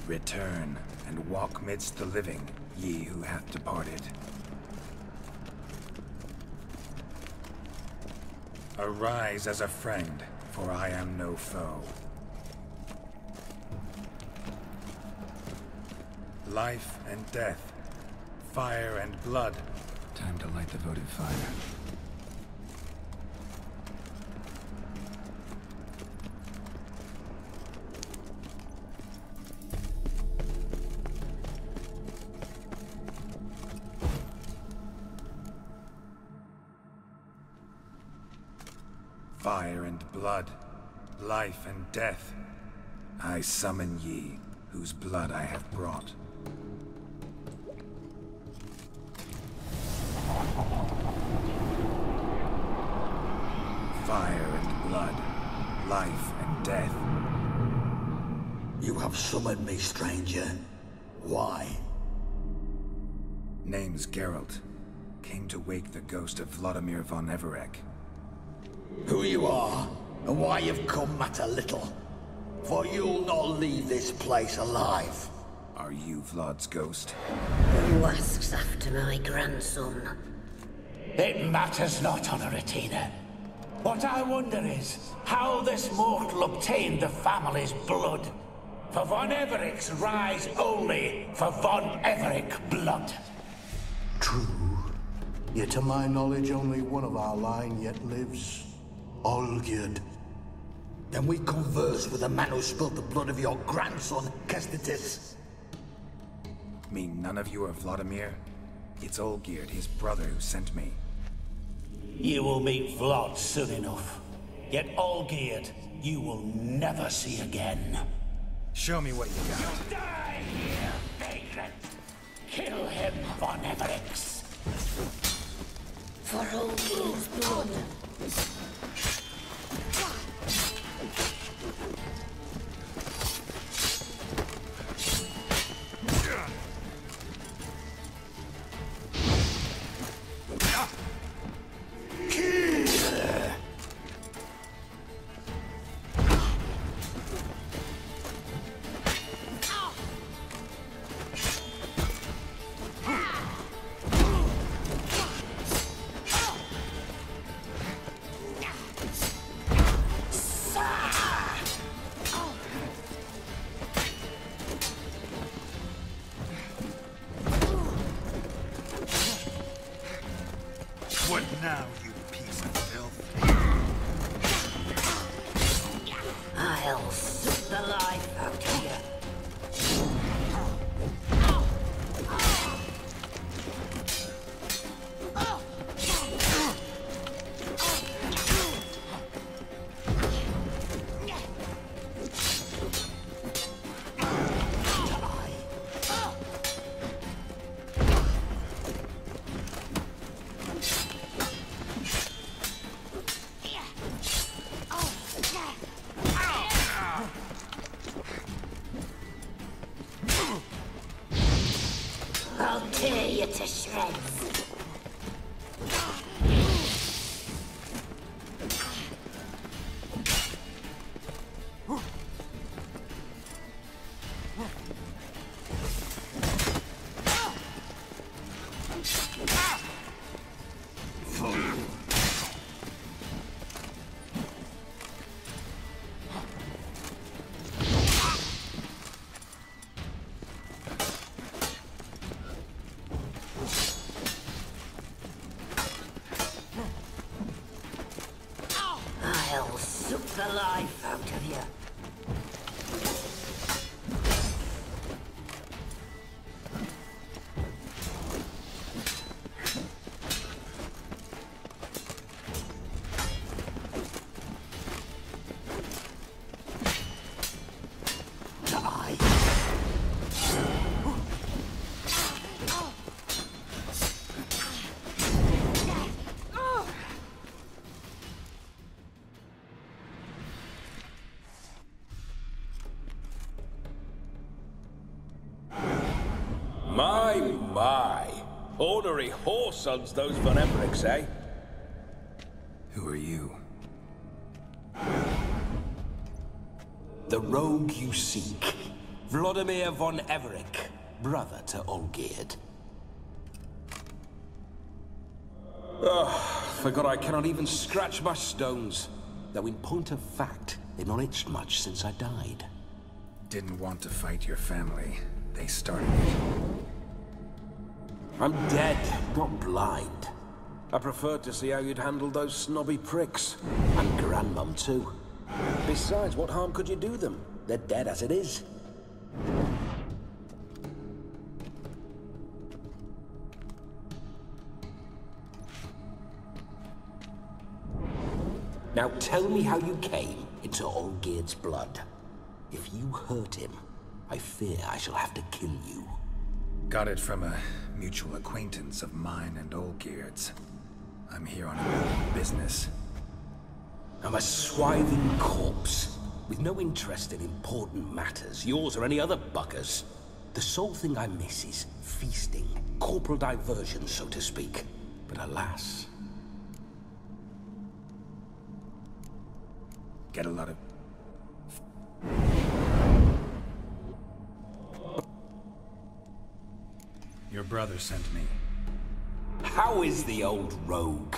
Return and walk midst the living, ye who hath departed. Arise as a friend, for I am no foe. Life and death, fire and blood. Time to light the votive fire. Fire and blood, life and death. I summon ye, whose blood I have brought. Fire and blood, life and death. You have summoned me, stranger. Why? Name's Geralt. Came to wake the ghost of VLODIMIR von EVEREC. Who you are, and why you've come matter little. For you'll not leave this place alive. Are you Vlad's ghost? Who asks after my grandson? It matters not, Honoratina. What I wonder is how this mortal obtained the family's blood. For von Everec's rise only for von Everec blood. True. Yet to my knowledge, only one of our line yet lives. Olgierd. Then we converse with the man who spilled the blood of your grandson, Kestitis. Mean none of you are Vladimir? It's Olgierd, his brother, who sent me. You will meet Vlad soon enough. Yet Olgierd, you will never see again. Show me what you got. You'll die here, vagrant. Kill him, von Everex. For Olgierd's blood. What now, you piece of filth? I'll suck the life out of you. I'll tear you to shreds. I'll suck the life out of you. My. Ornery whoresons, those von Everecs, eh? Who are you? The rogue you seek. VLODIMIR von EVEREC, brother to Olgierd. Forgot I cannot even scratch my stones. Though in point of fact, they've not itched much since I died. Didn't want to fight your family. They started it. I'm dead, not blind. I preferred to see how you'd handle those snobby pricks. And Grandmum, too. Besides, what harm could you do them? They're dead as it is. Now tell me how you came into Olgierd's blood. If you hurt him, I fear I shall have to kill you. Got it from a mutual acquaintance of mine and Olgierd's. I'm here on a business. I'm a swiving corpse, with no interest in important matters, yours or any other buggers. The sole thing I miss is feasting, corporal diversion, so to speak. But alas... Get a lot of... Your brother sent me. How is the old rogue?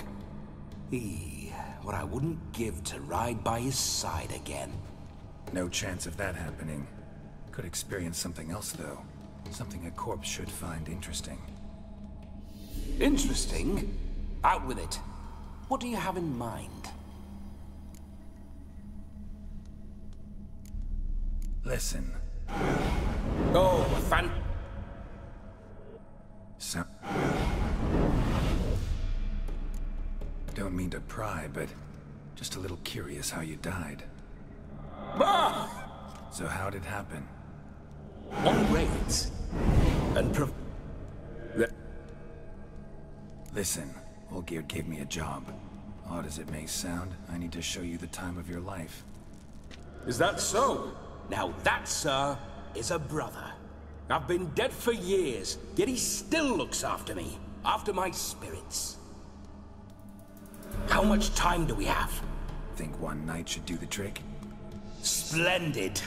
What I wouldn't give to ride by his side again. No chance of that happening. Could experience something else, though. Something a corpse should find interesting. Interesting? Out with it. What do you have in mind? Listen. Oh, So... Don't mean to pry, but Just a little curious how you died. Ah! So how'd it happen? On raids. And Listen, Olgierd gave me a job. Odd as it may sound, I need to show you the time of your life. Is that so? Now that, sir, is a brother. I've been dead for years, yet he still looks after me, after my spirits. How much time do we have? Think one night should do the trick? Splendid.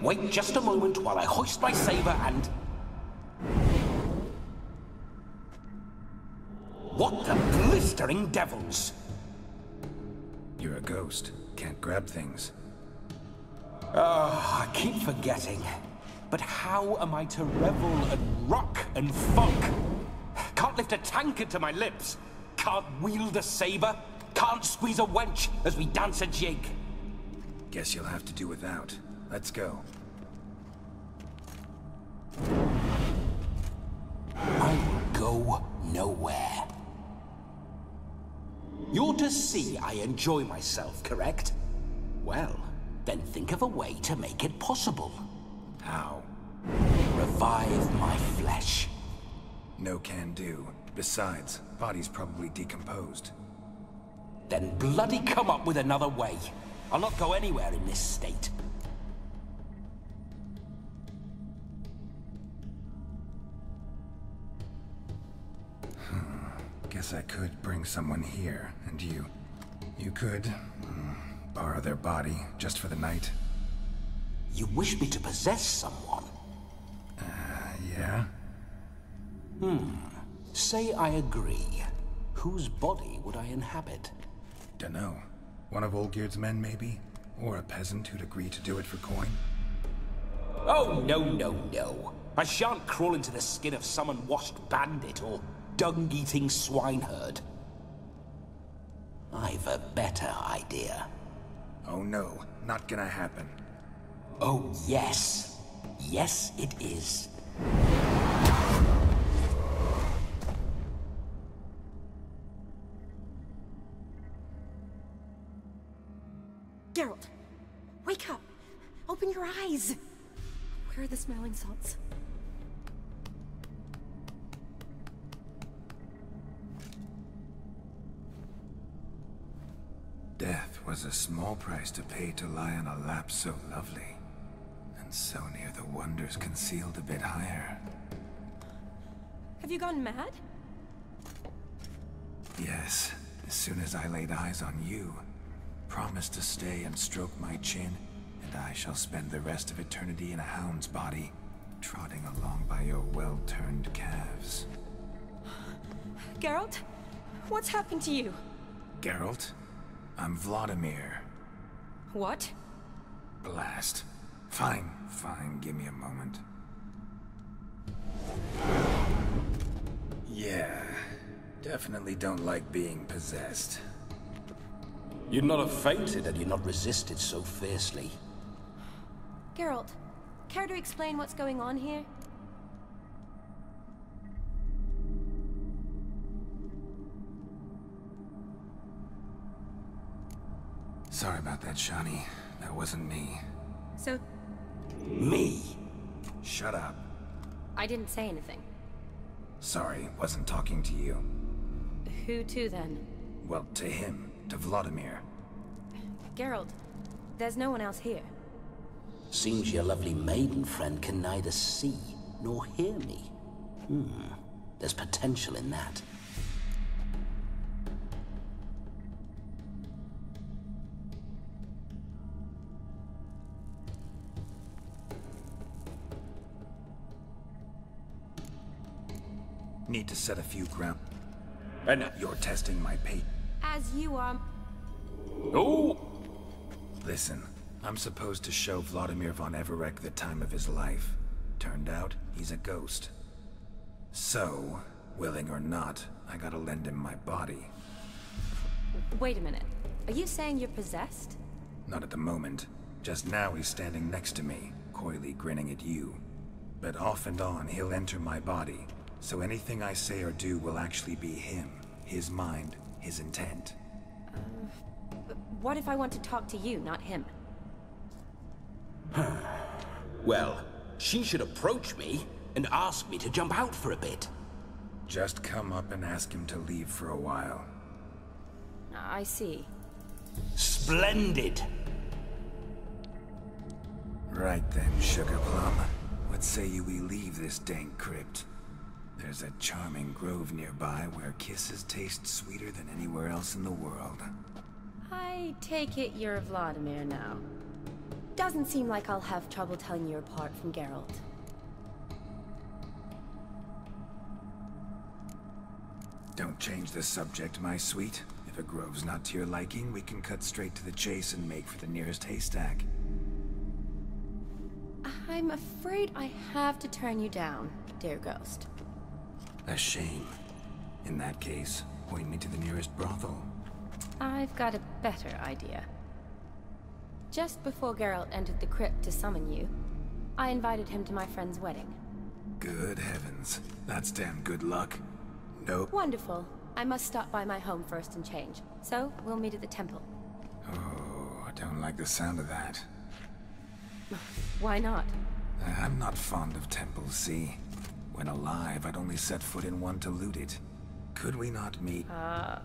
Wait just a moment while I hoist my saber and... What the blistering devils? You're a ghost. Can't grab things. I keep forgetting. But how am I to revel and rock and funk? Can't lift a tankard to my lips. Can't wield a saber. Can't squeeze a wench as we dance a jig. Guess you'll have to do without. Let's go. I will go nowhere. You're to see I enjoy myself, correct? Well, then think of a way to make it possible. How? Revive my flesh. No can do. Besides, body's probably decomposed. Then bloody come up with another way. I'll not go anywhere in this state. Guess I could bring someone here, and you could borrow their body just for the night. You wish me to possess someone? Yeah? Say I agree. Whose body would I inhabit? Dunno. One of Olgierd's men, maybe? Or a peasant who'd agree to do it for coin? Oh, no. I shan't crawl into the skin of some unwashed bandit or dung-eating swineherd. I've a better idea. Oh no, not gonna happen. Oh, yes. Yes, it is. Geralt, wake up! Open your eyes! Where are the smelling salts? Death was a small price to pay to lie on a lap so lovely, and so near the wonders concealed a bit higher. Have you gone mad? Yes, as soon as I laid eyes on you, promised to stay and stroke my chin, and I shall spend the rest of eternity in a hound's body, trotting along by your well-turned calves. Geralt, what's happened to you? Geralt? I'm Vladimir. What? Blast. Fine, give me a moment. Yeah, definitely don't like being possessed. You'd not have fainted had you not resisted so fiercely. Geralt, care to explain what's going on here? Sorry about that, Shani. That wasn't me. So... Me? Shut up. I didn't say anything. Sorry, wasn't talking to you. Who to, then? Well, to him. To Vladimir. Geralt, there's no one else here. Seems your lovely maiden friend can neither see nor hear me. There's potential in that. Need to set a few ground. And you're testing my patience. As you are... Oh! Listen, I'm supposed to show Vladimir von EVEREC the time of his life. Turned out, he's a ghost. So, willing or not, I gotta lend him my body. Wait a minute. Are you saying you're possessed? Not at the moment. Just now he's standing next to me, coyly grinning at you. But off and on, he'll enter my body. So anything I say or do will actually be him. His mind, his intent. What if I want to talk to you, not him? Well, she should approach me and ask me to jump out for a bit. Just come up and ask him to leave for a while. I see. Splendid! Right then, Sugar Plum. What say you we leave this dank crypt? There's a charming grove nearby where kisses taste sweeter than anywhere else in the world. I take it you're Vladimir now. Doesn't seem like I'll have trouble telling you apart from Geralt. Don't change the subject, my sweet. If a grove's not to your liking, we can cut straight to the chase and make for the nearest haystack. I'm afraid I have to turn you down, dear ghost. A shame. In that case, point me to the nearest brothel. I've got a better idea. Just before Geralt entered the crypt to summon you, I invited him to my friend's wedding. Good heavens. That's damn good luck. Nope. Wonderful. I must stop by my home first and change. So, we'll meet at the temple. Oh, I don't like the sound of that. Why not? I'm not fond of temples, see? When alive, I'd only set foot in one to loot it. Could we not meet? I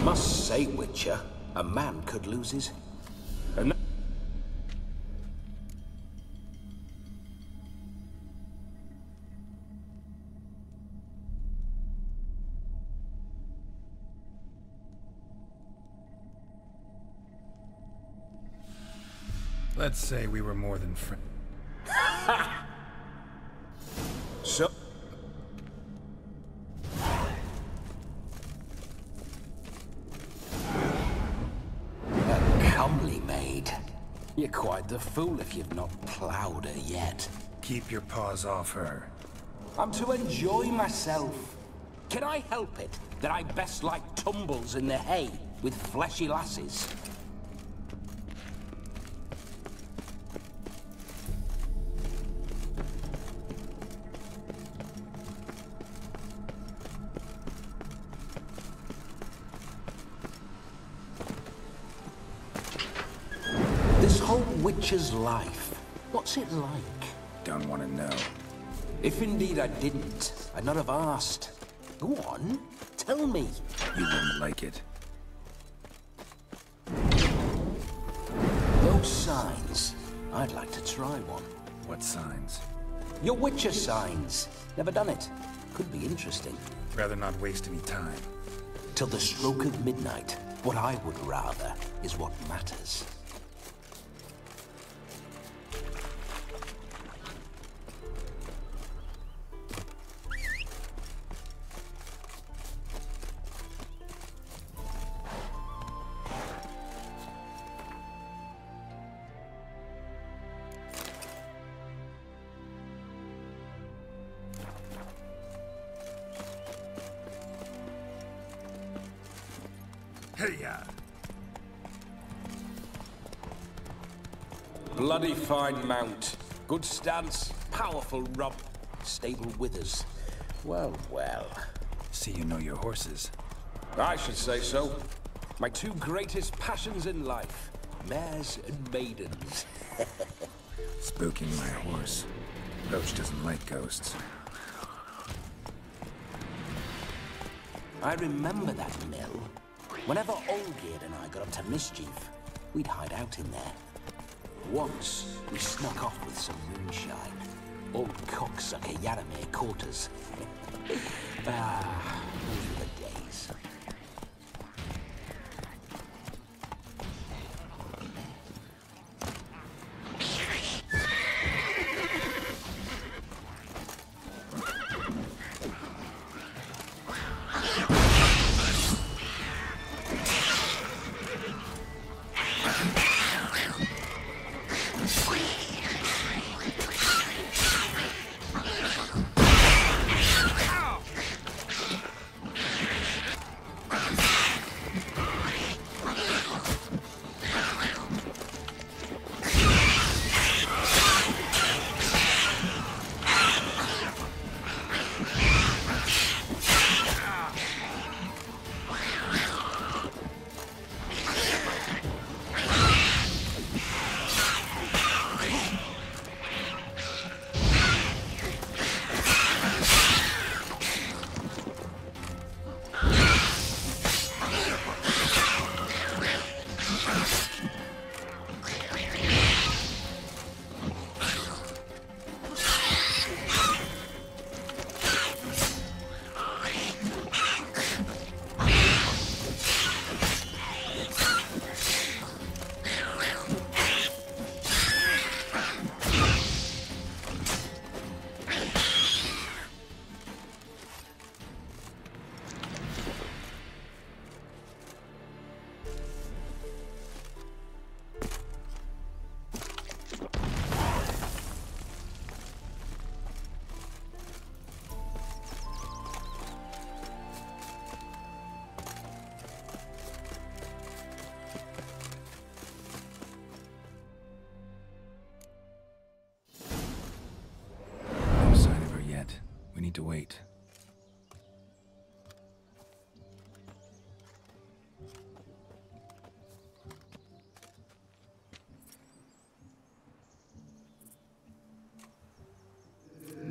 must say, Witcher, a man could lose his... Let's say we were more than friends. So... A comely maid. You're quite the fool if you've not ploughed her yet. Keep your paws off her. I'm to enjoy myself. Can I help it that I best like tumbles in the hay with fleshy lasses? Witcher's life. What's it like? Don't want to know. If indeed I didn't, I'd not have asked. Go on, tell me. You wouldn't like it. Those signs. I'd like to try one. What signs? Your Witcher signs. Never done it. Could be interesting. Rather not waste any time. Till the stroke of midnight. What I would rather is what matters. Bloody fine mount. Good stance, powerful rump, stable withers. Well, well. See you know your horses. I should say so. My two greatest passions in life. Mares and maidens. Spooking my horse. Roach doesn't like ghosts. I remember that mill. Whenever Olgierd and I got up to mischief, we'd hide out in there. Once, we snuck off with some moonshine. Old cocksucker Yaramir caught us. Those were the days.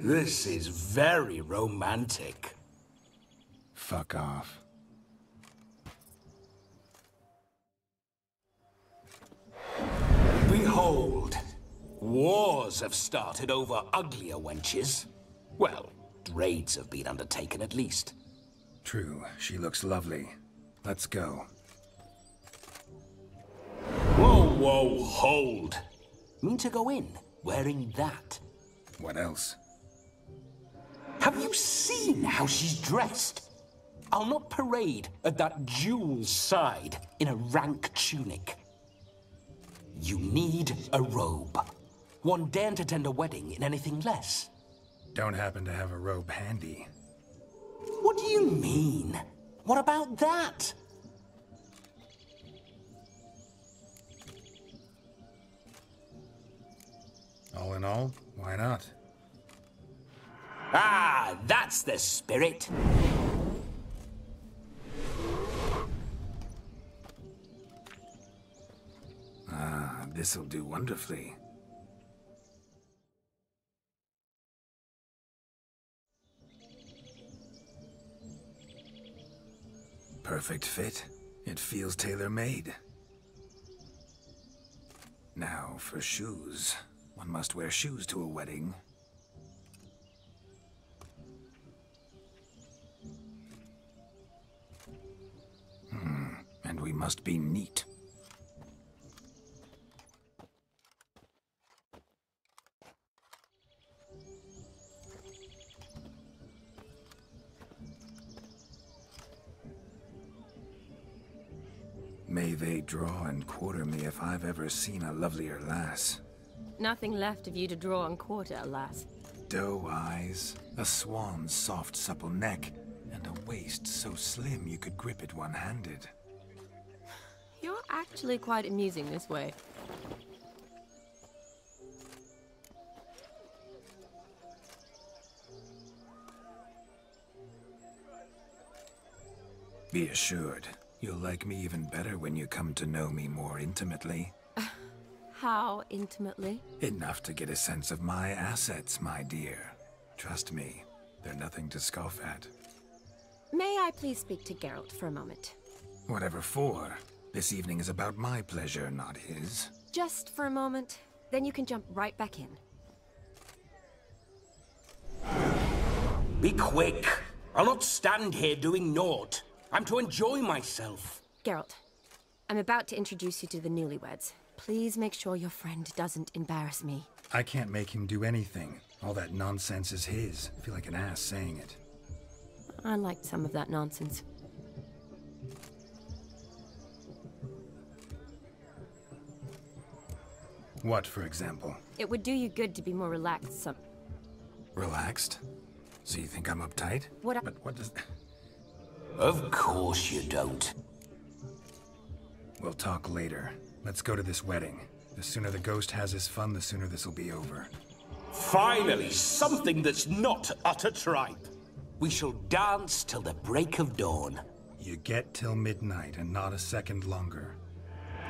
This is very romantic. Fuck off. Behold, wars have started over uglier wenches. Well, raids have been undertaken at least. True, she looks lovely. Let's go. Whoa, whoa, hold. Mean to go in, wearing that? What else? Have you seen how she's dressed? I'll not parade at that jewel's side in a rank tunic. You need a robe. One daren't attend a wedding in anything less. Don't happen to have a robe handy. What do you mean? What about that? All in all, why not? Ah, that's the spirit. Ah, this'll do wonderfully. Perfect fit. It feels tailor-made. Now for shoes. One must wear shoes to a wedding. And we must be neat. May they draw and quarter me if I've ever seen a lovelier lass. Nothing left of you to draw and quarter, alas. Doe eyes, a swan's soft supple neck, and a waist so slim you could grip it one-handed. You're actually quite amusing this way. Be assured, you'll like me even better when you come to know me more intimately. How intimately? Enough to get a sense of my assets, my dear. Trust me, they're nothing to scoff at. May I please speak to Geralt for a moment? Whatever for. This evening is about my pleasure, not his. Just for a moment, then you can jump right back in. Be quick. I'll not stand here doing naught. I'm to enjoy myself. Geralt, I'm about to introduce you to the newlyweds. Please make sure your friend doesn't embarrass me. I can't make him do anything. All that nonsense is his. I feel like an ass saying it. I liked some of that nonsense. What, for example? It would do you good to be more relaxed Relaxed? So you think I'm uptight? But what does... Of course you don't. We'll talk later. Let's go to this wedding. The sooner the ghost has his fun, the sooner this'll be over. Finally, something that's not utter tripe. We shall dance till the break of dawn. You get till midnight and not a second longer.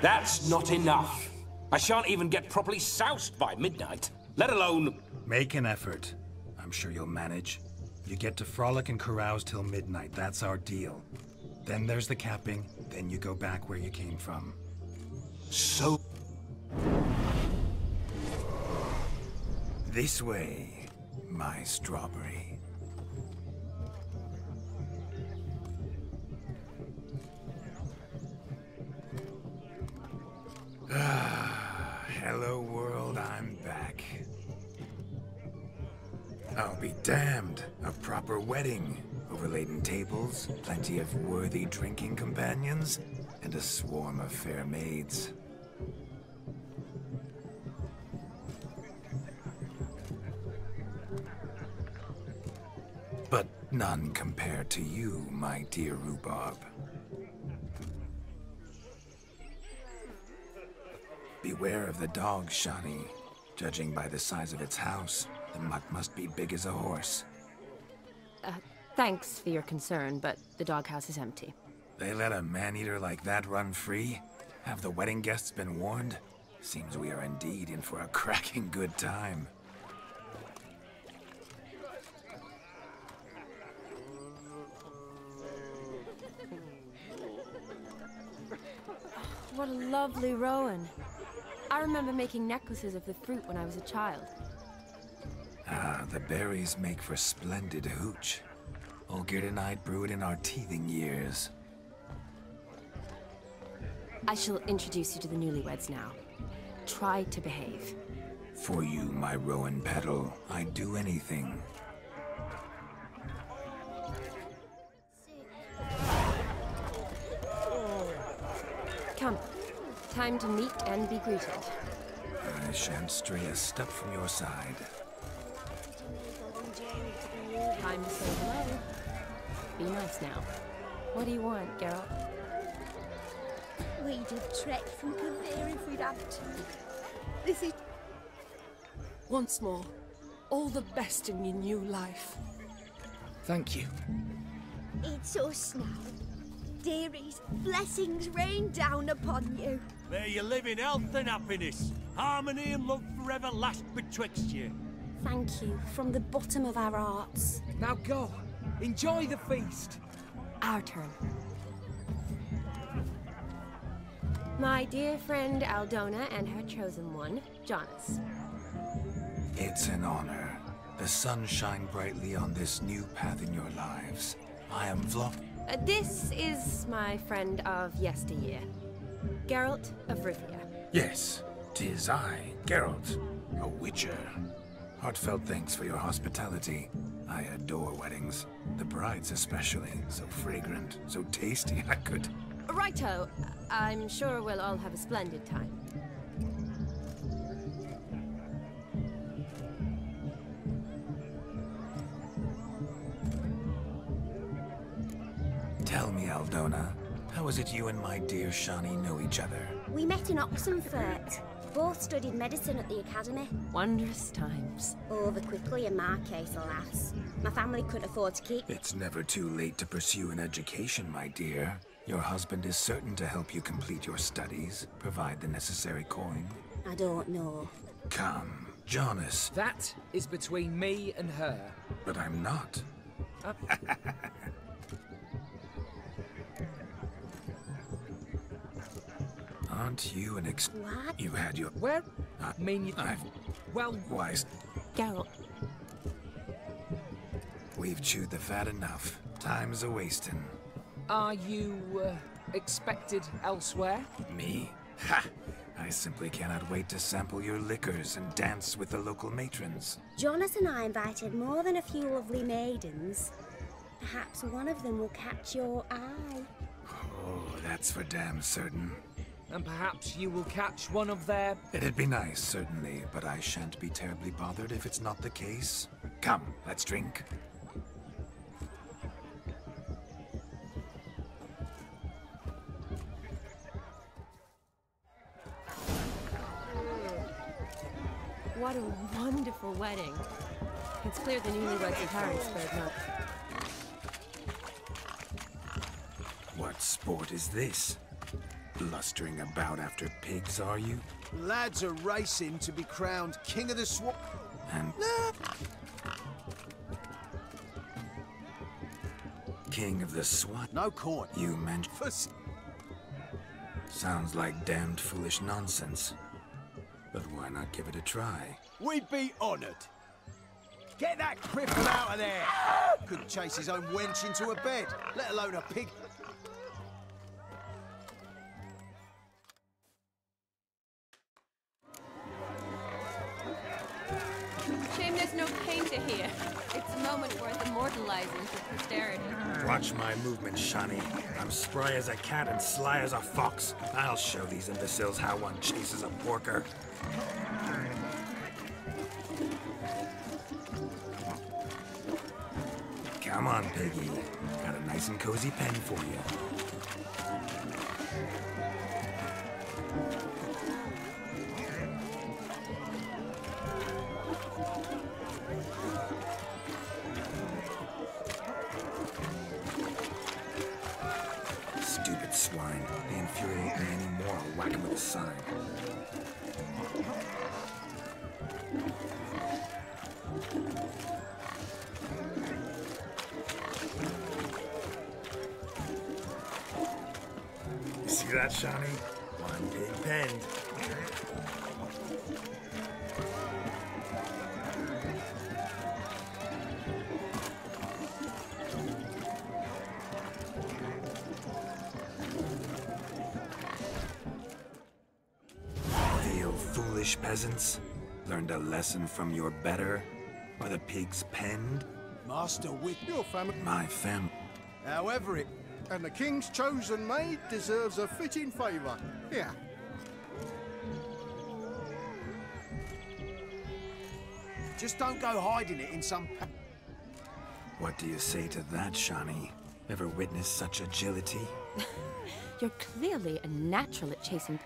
That's not enough. I shan't even get properly soused by midnight, let alone... Make an effort. I'm sure you'll manage. You get to frolic and carouse till midnight, that's our deal. Then there's the capping, then you go back where you came from. So... This way, my strawberry. Hello world, I'm back. I'll be damned. A proper wedding. Overladen tables, plenty of worthy drinking companions, and a swarm of fair maids. But none compared to you, my dear rhubarb. Beware of the dog, Shani. Judging by the size of its house, the mutt must be big as a horse. Thanks for your concern, but the doghouse is empty. They let a man-eater like that run free? Have the wedding guests been warned? Seems we are indeed in for a cracking good time. What a lovely rowan. I remember making necklaces of the fruit when I was a child. Ah, the berries make for splendid hooch. Olgierd and I brewed in our teething years. I shall introduce you to the newlyweds now. Try to behave. For you, my rowan petal, I'd do anything. Come. Time to meet and be greeted. I shan't stray a step from your side. Time to say hello. Be nice now. What do you want, Geralt? We'd have trekked from Kavir if we'd had to. This is... Once more, all the best in your new life. Thank you. It's us now. Dearies, blessings rain down upon you. May you live in health and happiness. Harmony and love forever last betwixt you. Thank you from the bottom of our hearts. Now go. Enjoy the feast. Our turn. My dear friend Aldona and her chosen one, Jonas. It's an honor. The sun shine brightly on this new path in your lives. I am This is my friend of yesteryear, Geralt of Rivia. Yes, 'tis I, Geralt, a witcher. Heartfelt thanks for your hospitality. I adore weddings. The brides especially. So fragrant, so tasty, I could... Righto. I'm sure we'll all have a splendid time. Tell me, Aldona, how is it you and my dear Shani know each other? We met in Oxenfurt. Both studied medicine at the academy. Wondrous times. Over quickly in my case, alas. My family couldn't afford to keep... It's never too late to pursue an education, my dear. Your husband is certain to help you complete your studies, provide the necessary coin. I don't know. Come, Jonas. That is between me and her. But I'm not. Aren't you an What? You had your... Where? Well... Why... Geralt. We've chewed the fat enough. Time's a-wasting. Are you, expected elsewhere? Me? Ha! I simply cannot wait to sample your liquors and dance with the local matrons. Jonas and I invited more than a few lovely maidens. Perhaps one of them will catch your eye. Oh, that's for damn certain. And perhaps you will catch one of their... It'd be nice, certainly, but I shan't be terribly bothered if it's not the case. Come, let's drink. What a wonderful wedding. It's clear the newlyweds in Paris spared not. What sport is this? Blustering about after pigs, are you? Lads are racing to be crowned King of the Swamp. And... King of the Swat? No court. You mentioned... Sounds like damned foolish nonsense. But why not give it a try? We'd be honoured. Get that cripple out of there! Couldn't chase his own wench into a bed, let alone a pig. Shame there's no painter here. It's a moment worth immortalizing for posterity. Watch my movement, Shani. I'm spry as a cat and sly as a fox. I'll show these imbeciles how one chases a porker. Come on, Piggy. Got a nice and cozy pen for you. Stupid swine. They infuriate me anymore. I'll whack him with a sign. See that, Shani? I'm being penned. Feel foolish peasants? Learned a lesson from your better? Or the pigs penned? Master with your family. My fam. However it... And the king's chosen maid deserves a fitting favour. Here. Just don't go hiding it in some... What do you say to that, Shani? Ever witnessed such agility? You're clearly a natural at chasing...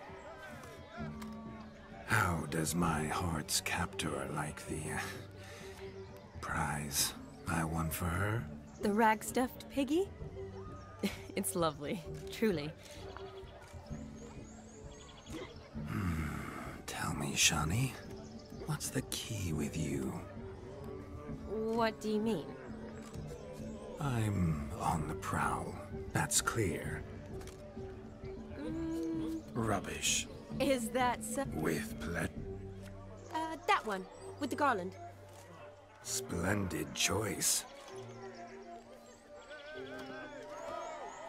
How does my heart's captor like the... prize I won for her? The rag-stuffed piggy? It's lovely, truly. Tell me, Shani, what's the key with you? What do you mean? I'm on the prowl. That's clear. Rubbish. Is that so? With pleasure. That one, with the garland. Splendid choice.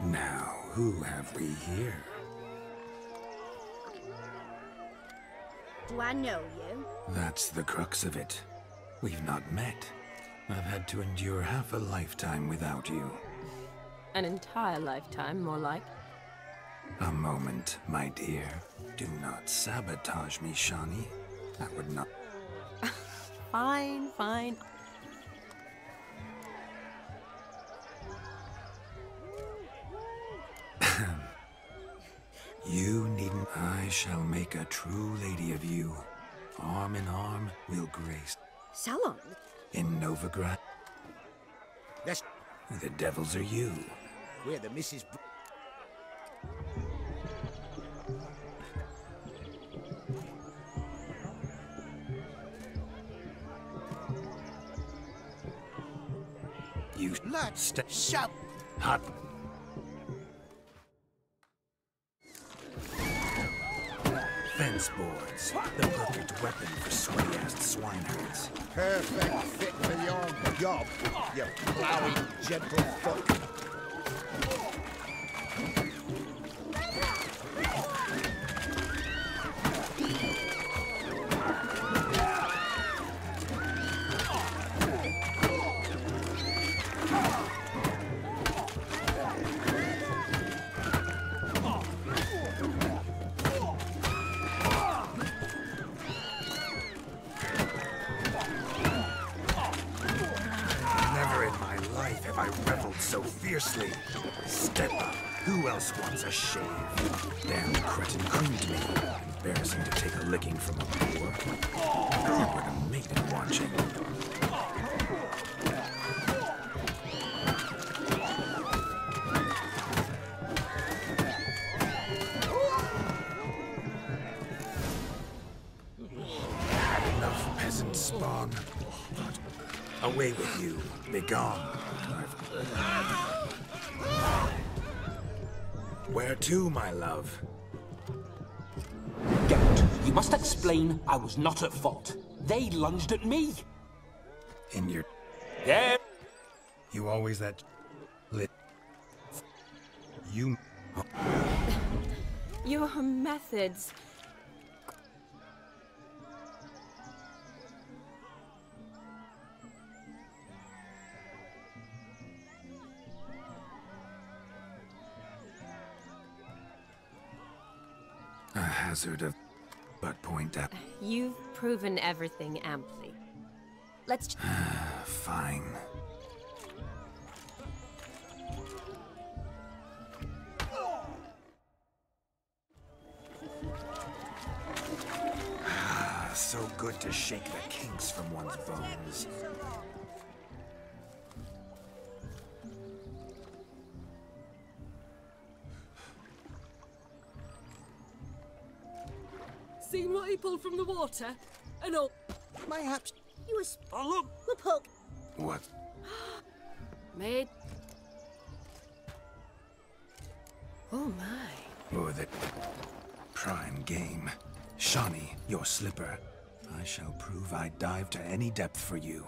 Now, who have we here? Do I know you? That's the crux of it. We've not met. I've had to endure half a lifetime without you. An entire lifetime, more like. A moment, my dear. Do not sabotage me, Shani. That would not... Fine, fine. You needn't. I shall make a true lady of you. Arm in arm, we'll grace. Salon? In Novigrad. That's... The devils are you. We're the Mrs... You... Lads, shut... Hot. Fence boards. The perfect weapon for sweaty-assed swineherds. Perfect fit for your job, you plowing gentle fuck. So fiercely. Step up. Who else wants a shave? Damn cretin groomed me. Embarrassing to take a licking from a boor. Who would have made it watching? Enough peasant spawn. Away with you. Begone. Where to, my love? Geralt, you must explain I was not at fault. They lunged at me. In your... Yeah. You always that... lit... You... Your methods... A hazard of... but point out... You've proven everything amply. Let's... Fine. So good to shake the kinks from one's bones. Seen what he pulled from the water? And all... Mayhaps you was... Oh, look! Look, Hook. What? Maid. Oh, my. Oh, the... Prime game. Shawnee, your slipper. I shall prove I'd dive to any depth for you.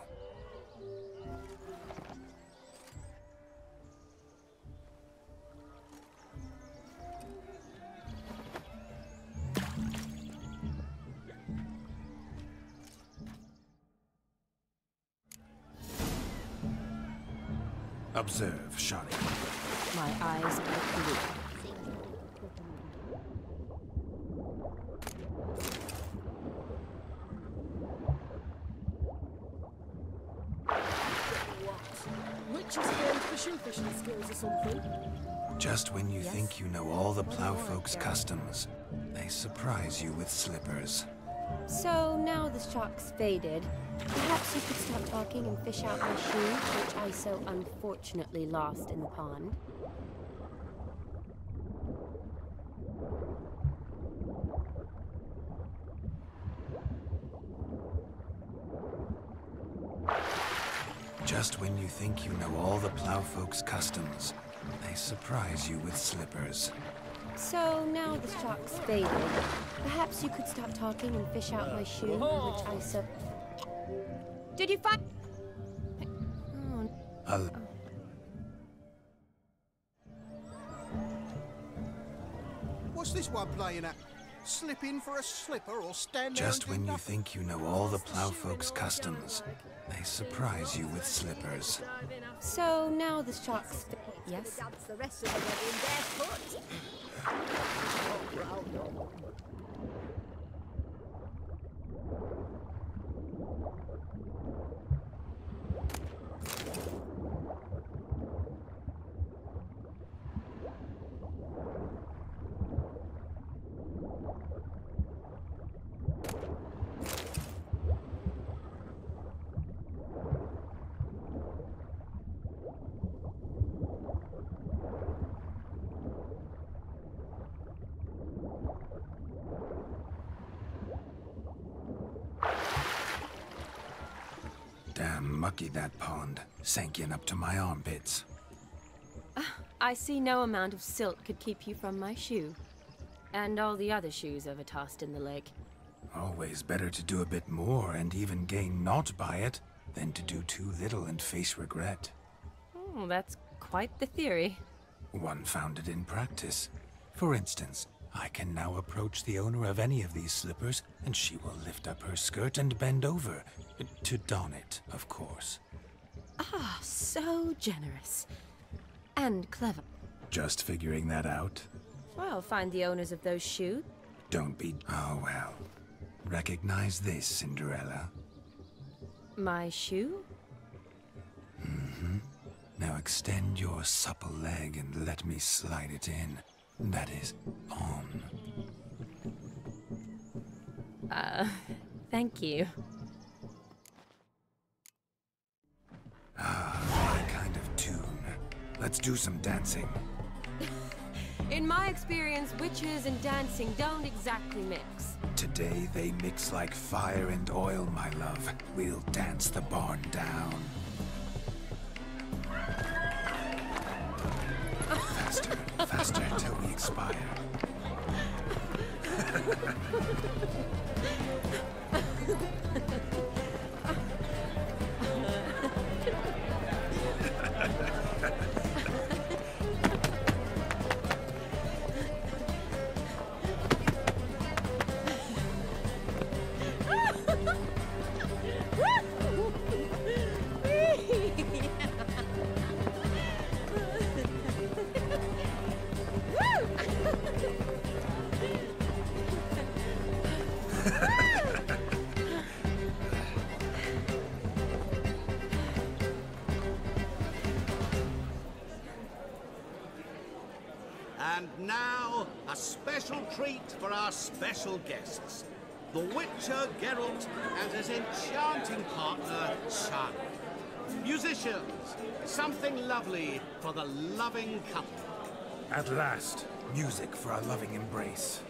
Observe, Shawnee. My eyes are blue. Witches learned fishing skills or something. Just when you think you know all the plowfolk's customs, they surprise you with slippers. So now the shock's faded. Perhaps you could stop talking and fish out my shoe, which I so unfortunately lost in the pond. Just when you think you know all the plowfolk's customs, they surprise you with slippers. So now the shock's faded. Perhaps you could stop talking and fish out my shoe, which I so... Did you find... Oh. What's this one playing at? Slip in for a slipper or stand there Just and when do you nothing? think you know all the plowfolk's customs, they surprise you with slippers. So now the shock's... Yes? That's the rest of the wedding barefoot. Damn mucky that pond, sank in up to my armpits. I see no amount of silt could keep you from my shoe. And all the other shoes ever tossed in the lake. Always better to do a bit more and even gain naught by it, than to do too little and face regret. Oh, that's quite the theory. One founded in practice. For instance, I can now approach the owner of any of these slippers, and she will lift up her skirt and bend over. To don it, of course. Ah, so generous. And clever. Just figuring that out? Well, find the owners of those shoes. Don't be... Oh, well. Recognize this, Cinderella. My shoe? Mm-hmm. Now extend your supple leg and let me slide it in. That is, on. Thank you. Ah, my kind of tune. Let's do some dancing. In my experience, witches and dancing don't exactly mix. Today they mix like fire and oil, my love. We'll dance the barn down. Faster, faster till we expire. And now, a special treat for our special guests. The Witcher Geralt and his enchanting partner, Shan. Musicians, something lovely for the loving couple. At last, music for a loving embrace.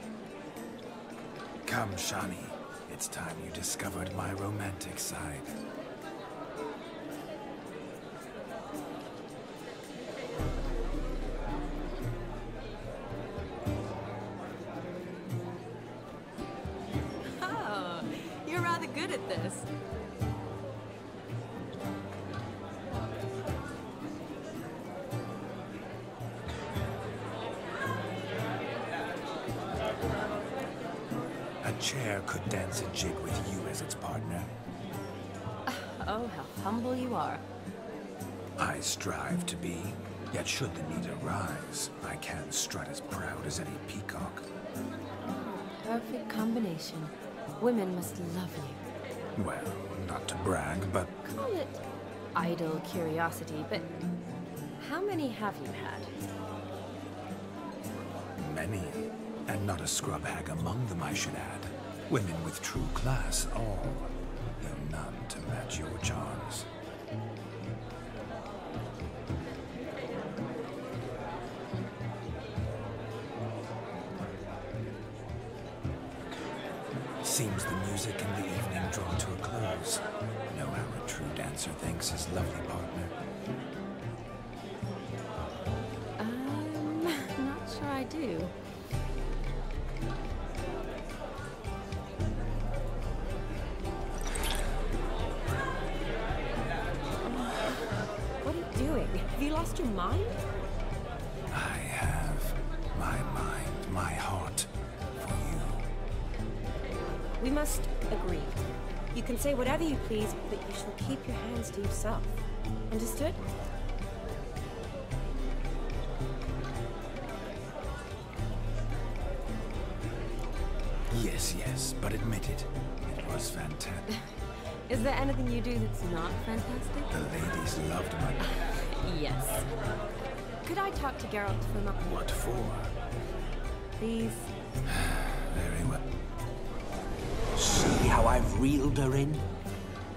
Come, Shani. It's time you discovered my romantic side. good at this. A chair could dance a jig with you as its partner. Oh, how humble you are. I strive to be, yet should the need arise, I can strut as proud as any peacock. Perfect combination. Women must love you. Well, not to brag, but Call it idle curiosity, but how many have you had? many. And not a scrub hag among them, I should add. Women with true class, all. Though none to match your charms. Seems the music in the evening draw to a close. Know how a true dancer thanks his lovely partner. Not sure I do. What are you doing? Have you lost your mind? I have my mind, my heart for you. We must agree. You can say whatever you please, but you shall keep your hands to yourself. Understood? Yes, yes, but admit it. It was fantastic. Is there anything you do that's not fantastic? The ladies loved my... Yes. Could I talk to Geralt for a moment? What for? Please. Very well. See how I've reeled her in?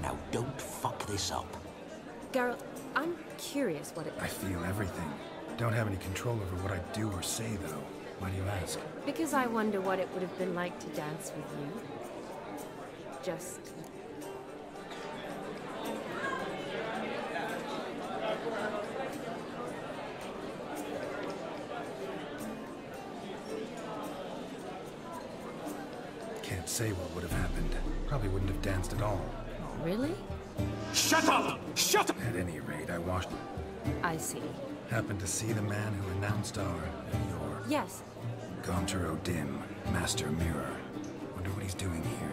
Now don't fuck this up. Geralt, I'm curious what it... I feel everything. Don't have any control over what I do or say, though. Why do you ask? Because I wonder what it would have been like to dance with you. Just... Can't say what would have happened. Probably wouldn't have danced at all. Really? Shut up! Shut up! At any rate, I watched... I see. Happened to see the man who announced your... Yes. Gaunter Dim, Master Mirror. Wonder what he's doing here.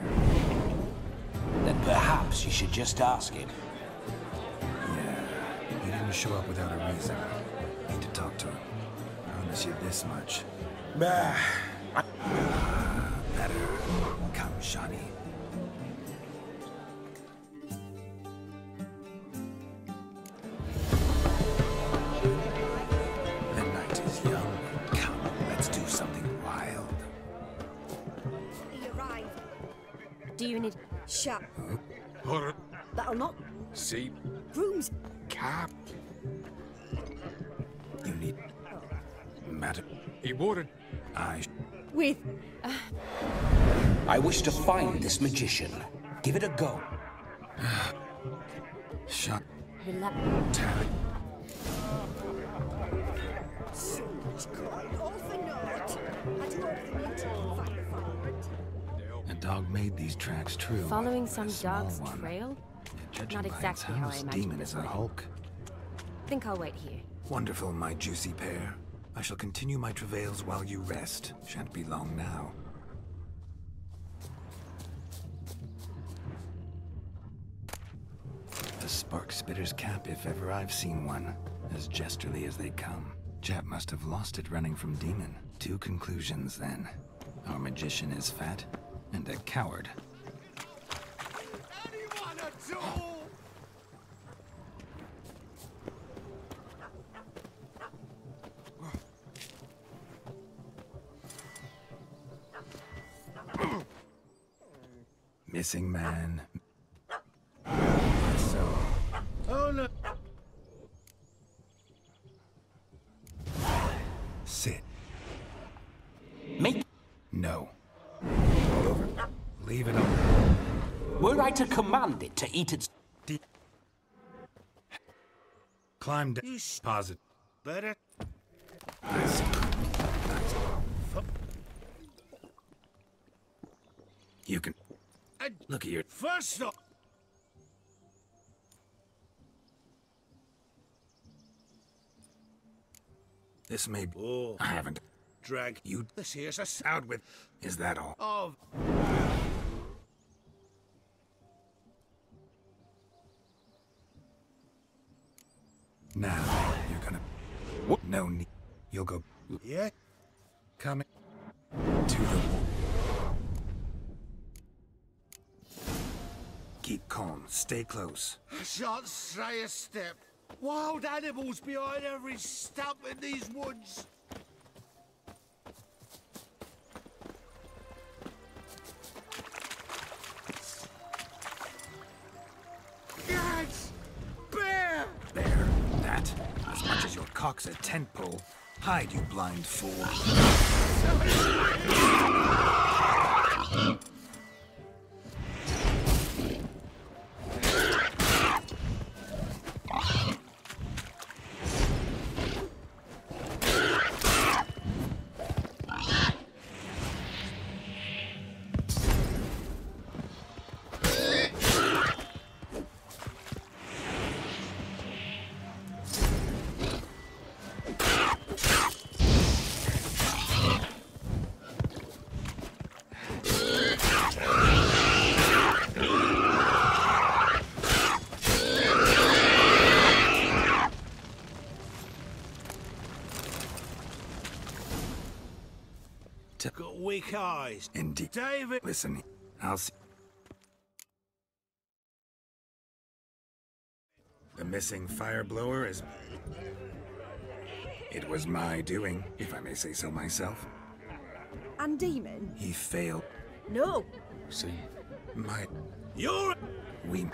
Then perhaps you should just ask him. Yeah, he didn't show up without a reason. Need to talk to him. Promise you this much. Better. Come, Shani. The night is young. Come, let's do something wild. He arrived. Do you need... Shut. Horror. That'll not... See. Rooms. Cap. You need... Madam. He wouldn't. With... I wish to find this magician. Give it a go. Shut. Relax. Tag. Somebody's crying off a note. I do hope the meeting will find the find. A dog made these tracks true. Following but some a small dog's one. trail? Judging Not by exactly its how I house, imagined Demon it is a would. hulk. Think I'll wait here. Wonderful, my juicy pair. I shall continue my travails while you rest. Shan't be long now. A spark spitter's cap, if ever I've seen one. As jesterly as they come. Chap must have lost it running from Demon. Two conclusions, then. Our magician is fat, and a coward. Anyone at all? Missing man. So... Oh no. Sit. Make... No. All over. Leave it on. Were I to command it to eat its... Climb down. Pause it. Better. Nice. You can... Look at your... First off... This may be... Oh. I haven't... Drag. You... This here's a out with... Is that all? of... Now, you're gonna... What? No need. You'll go... Yeah? Coming... To the... Keep calm. Stay close. I shan't stray a step. Wild animals behind every stump in these woods. Gads! Bear! Bear, that, as much as your cock's a tent pole. Hide, you blind fool. Got weak eyes. Indeed. David! Listen, I'll see. The missing fire blower is... It was my doing, if I may say so myself. And Demon? He failed. No. See? My... You're... We...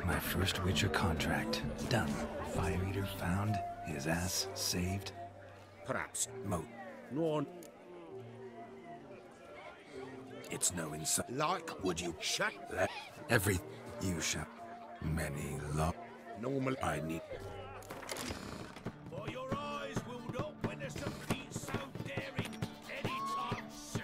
My first Witcher contract. Done. Fire Eater found. His ass saved. Perhaps. Moat. No. It's no insult. Like, would you shut that? Every... You shall... Many love. Normal. I need... For your eyes will not witness a feat so daring anytime soon.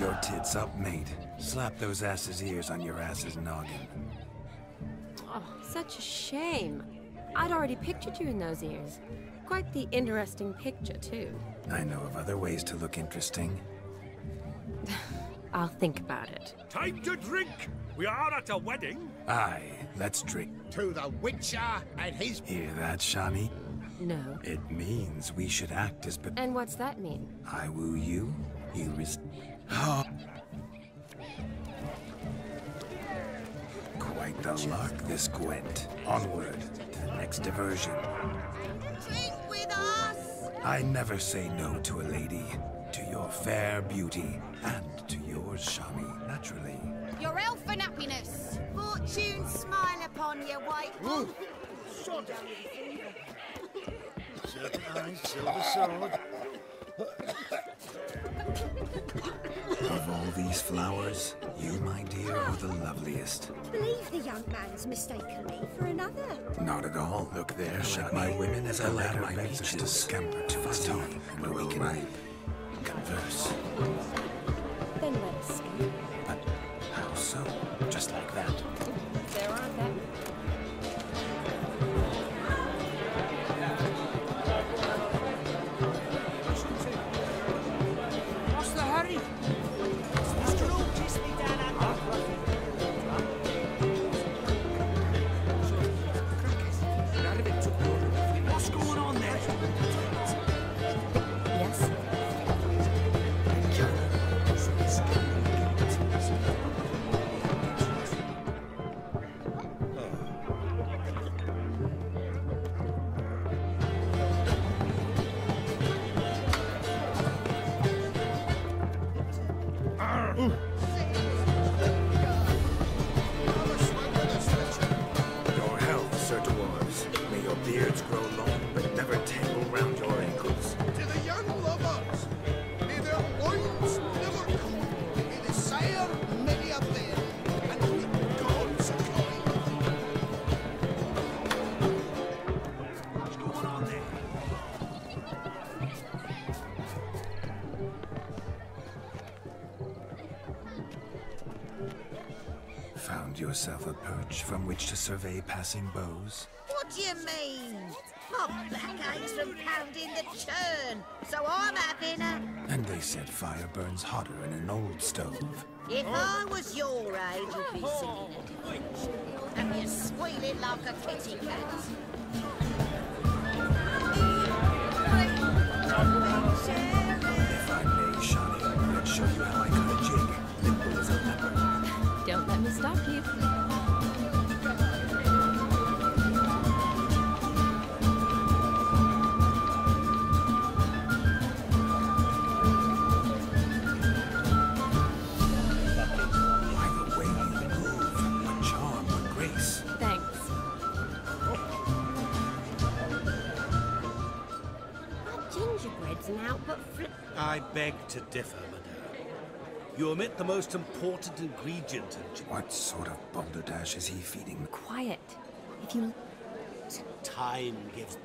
Your tits up, mate. Slap those asses' ears on your ass's noggin. Oh, such a shame. I'd already pictured you in those ears. Quite the interesting picture, too. I know of other ways to look interesting. I'll think about it. Time to drink! We are at a wedding. Aye, let's drink. To the Witcher and his... Hear that, Shani? No. It means we should act as... And what's that mean? I woo you, you Oh. Quite the lark, this Gwent. Onward to the next diversion. Drink with us! I never say no to a lady. To your fair beauty, and to yours, Shami, naturally. Your elfin happiness! Fortune smile upon you, white wolf! Surprise, silver sword. Of all these flowers, you, my dear, are the loveliest. Believe the young man's mistaken me for another. Not at all. Look there, Shani. My women as I ladder my reaches to scamper to us time where we can converse. Then let us go. But how so? Just like that? There aren't that. What's the hurry? What's going on there? Yes? Your health, Sir Dwarves. May your beards grow long, but never tangle round your ankles. To the young lovers, may their loins never cool. May the sire many of them, and may God supply. What's going on there? Found yourself a perch from which to survey passing bows? What do you mean? My back aches from pounding the churn, so I'm having a... And they said fire burns hotter in an old stove. If I was your age, you'd be singing a different. And you're squealing like a kitty cat. If I may, Shani, let's show you how I cut a jig. Nimble as a leopard. Don't let me stop you. By the way you move, what charm, what grace. Thanks. That gingerbread's an out but flip. I beg to differ, madame. You omit the most important ingredient in What sort of balderdash is he feeding? Quiet. If you... time gives.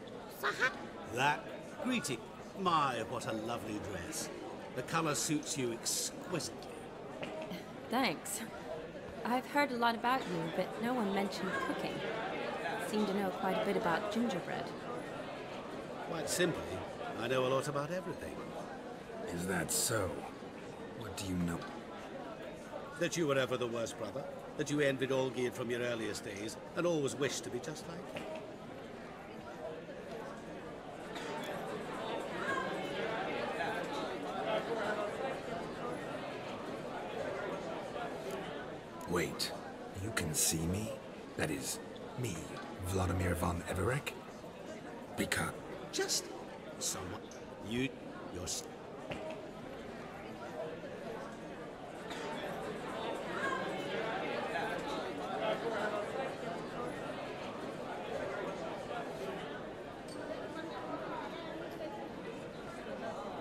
That greeting. My, what a lovely dress. The color suits you exquisitely. Thanks. I've heard a lot about you, but no one mentioned cooking. Seem to know quite a bit about gingerbread. Quite simply, I know a lot about everything. Is that so? What do you know? That you were ever the worst brother. That you envied Olgierd from your earliest days, and always wished to be just like him. Wait, you can see me? That is, me, Vladimir von EVEREC? Because... Just someone. You're...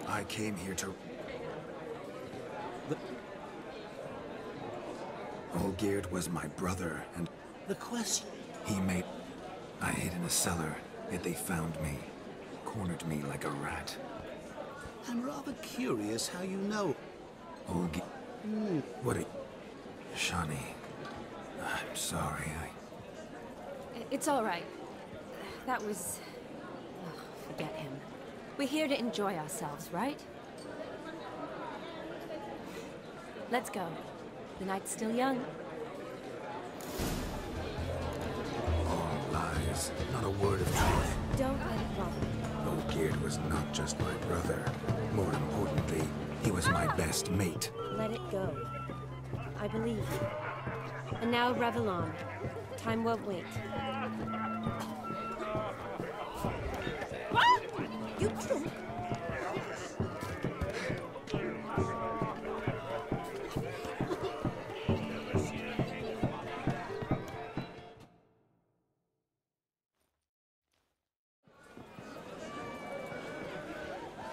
I came here to... Olgierd was my brother, and... The question... He made... I hid in a cellar, yet they found me. Cornered me like a rat. I'm rather curious how you know. What are you... Shani, I'm sorry, It's all right. That was... Oh, forget him. We're here to enjoy ourselves, right? Let's go. The night's still young. All lies, not a word of truth. Don't let it bother you. Olgierd was not just my brother. More importantly, he was my best mate. Let it go. I believe you. And now revel on. Time won't wait. You drunk?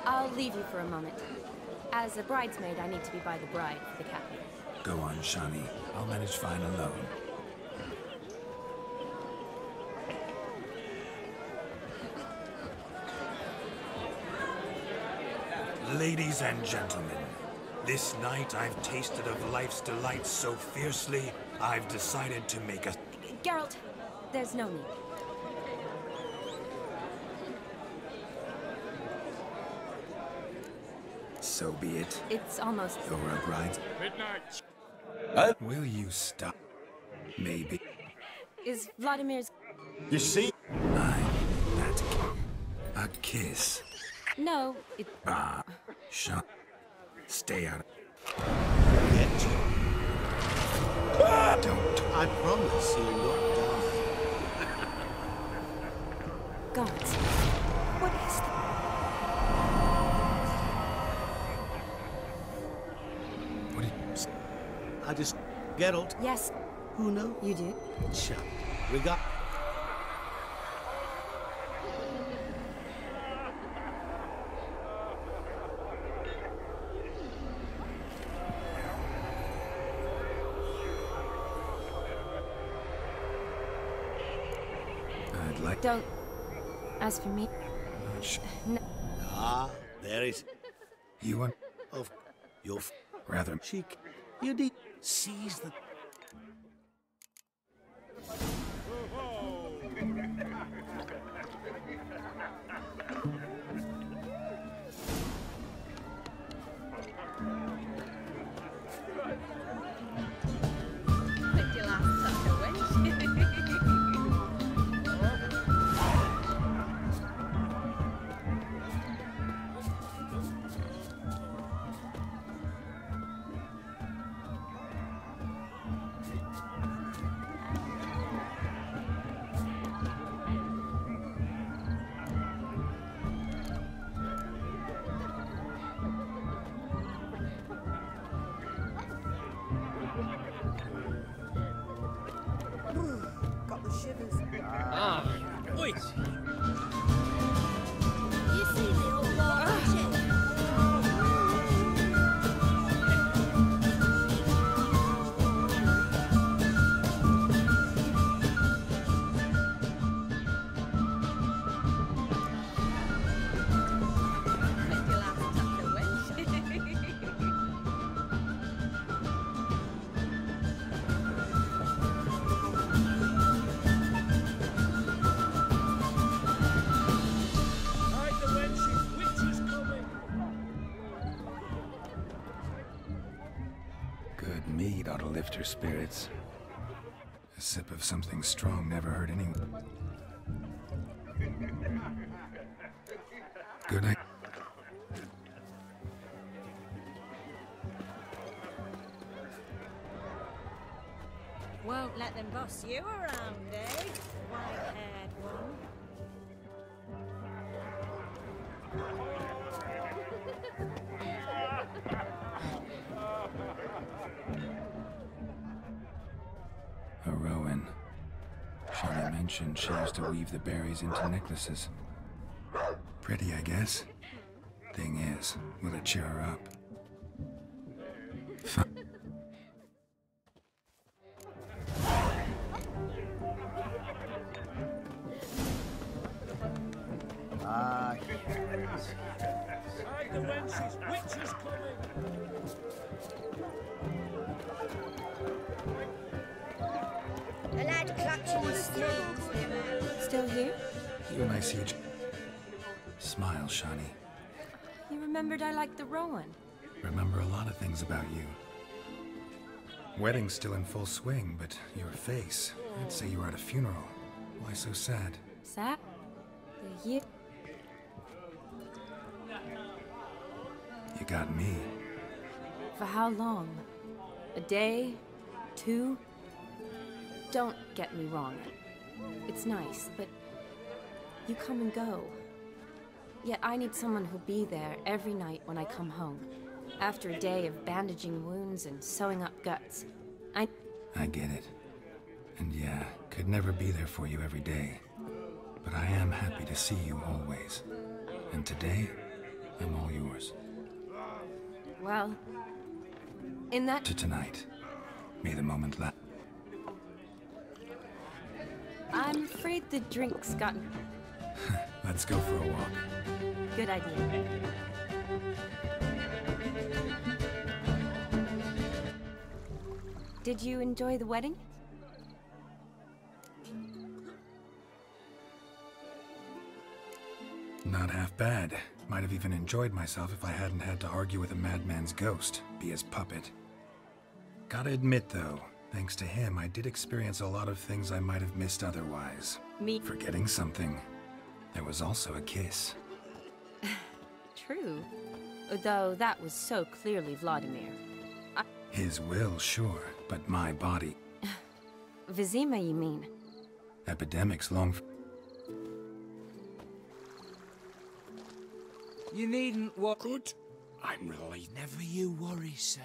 I'll leave you for a moment. As a bridesmaid, I need to be by the bride for the captain. Go on, Shani. I'll manage fine alone. Ladies and gentlemen, this night I've tasted of life's delights so fiercely, I've decided to make a... Geralt, there's no need. So be it. It's almost... You're a bride. Midnight. Will you stop? Maybe. Is Vladimir's... You see? A kiss. No, it... Ah, shut. Stay out. Don't. I promise you'll not die. Gods. What is that? What did you say? I just... Geralt. Yes. Who knows? You do? Shut. We got... I'd like... Don't. As for me... No. Ah, there is... You want... Of... Your... Rather... Chic. You did... Seize the... Got the shivers. Ah, wait. You see the old watch. Good mead ought to lift her spirits. A sip of something strong never hurt anyone. Good night. Won't let them boss you around, eh? White-haired one. A Rowan. Shani mentioned she used to weave the berries into necklaces. Pretty, I guess. Thing is, will it cheer her up? Ah, Hide the wenches, witches coming! Still here? You and I see each... Smile, Shani. You remembered I liked the Rowan. Remember a lot of things about you. Wedding's still in full swing, but your face... I'd say you were at a funeral. Why so sad? Sad? The year... You got me. For how long? A day? 2? Don't get me wrong. It's nice, but you come and go. Yet I need someone who'll be there every night when I come home. After a day of bandaging wounds and sewing up guts. I get it. And yeah, could never be there for you every day. But I am happy to see you always. And today, I'm all yours. Well, in that... To tonight. May the moment last. I'm afraid the drink's gotten... Let's go for a walk. Good idea. Did you enjoy the wedding? Not half bad. Might have even enjoyed myself if I hadn't had to argue with a madman's ghost, be his puppet. Gotta admit, though, thanks to him, I did experience a lot of things I might have missed otherwise. Me? Forgetting something. There was also a kiss. True. Though that was so clearly Vladimir. His will, sure, but my body. Vizima, you mean? Epidemics long... You needn't worry. Good. I'm relieved. Never you worry, sir.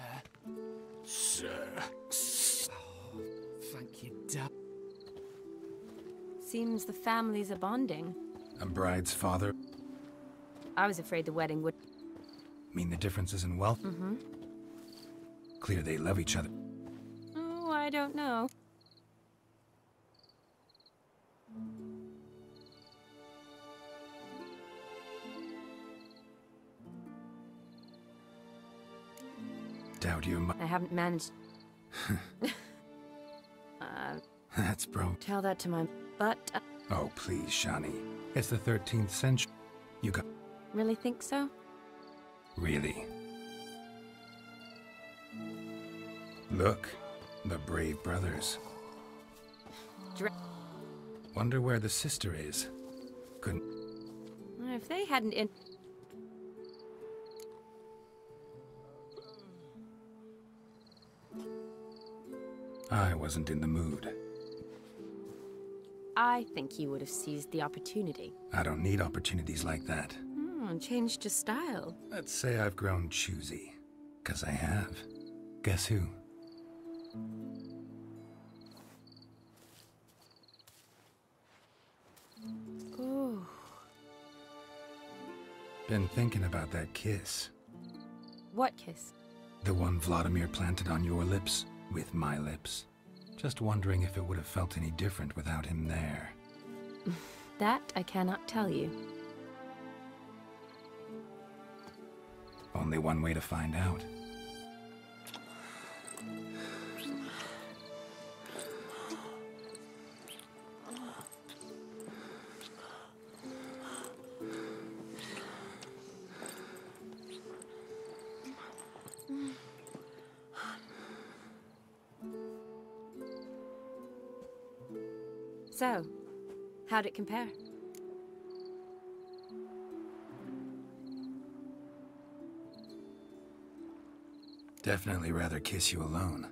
Sir. Oh, thank you, Dad. Seems the families are bonding. A bride's father? I was afraid the wedding would... Mean the differences in wealth? Mm-hmm. Clear they love each other. Oh, I don't know. Doubt you. I haven't managed... That's bro. Tell that to my... But... Oh, please, Shani. It's the 13th century. You got... Really think so? Really? Look. The brave brothers. Wonder where the sister is. Couldn't... If they hadn't... I wasn't in the mood. I think you would have seized the opportunity. I don't need opportunities like that. Changed your style. Let's say I've grown choosy. 'Cause I have. Guess who? Ooh. Been thinking about that kiss. What kiss? The one Vladimir planted on your lips, with my lips. Just wondering if it would have felt any different without him there. That I cannot tell you. Only one way to find out. So, how'd it compare? Definitely rather kiss you alone.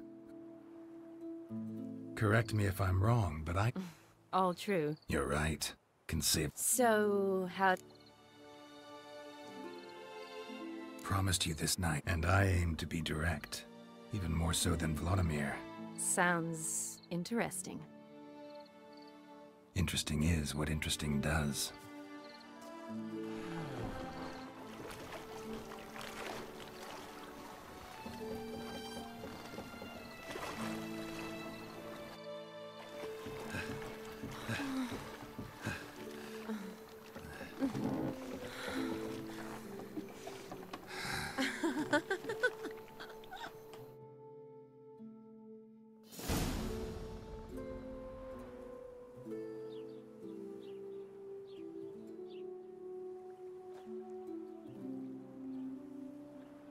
Correct me if I'm wrong, but I... All true. You're right. Can save... So, how... Promised you this night, and I aim to be direct. Even more so than Vladimir. Sounds interesting. Interesting is what interesting does.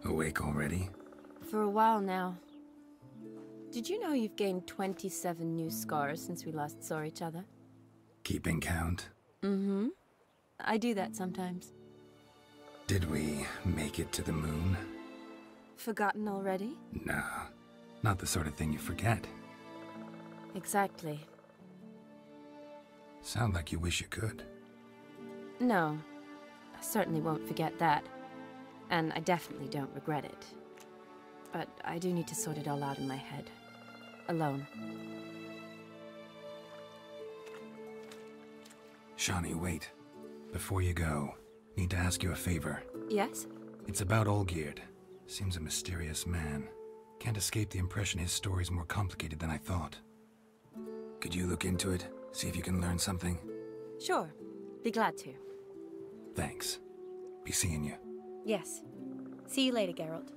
Awake already? For a while now. Did you know you've gained 27 new scars since we last saw each other? Keeping count? Mm-hmm. I do that sometimes. Did we make it to the moon? Forgotten already? No, not the sort of thing you forget. Exactly. Sound like you wish you could. No, I certainly won't forget that. And I definitely don't regret it. But I do need to sort it all out in my head. Alone. Shawnee, wait. Before you go, need to ask you a favor. Yes? It's about Olgierd. Seems a mysterious man. Can't escape the impression his story's more complicated than I thought. Could you look into it? See if you can learn something? Sure. Be glad to. Thanks. Be seeing you. Yes. See you later, Geralt.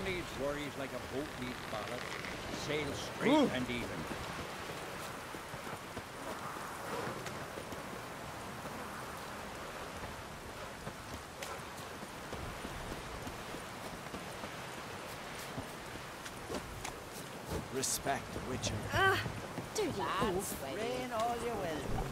Needs worries like a boat needs ballast. Sail straight and even. Respect the Witcher. Ah, dirty Lads, oaf. rain all you will.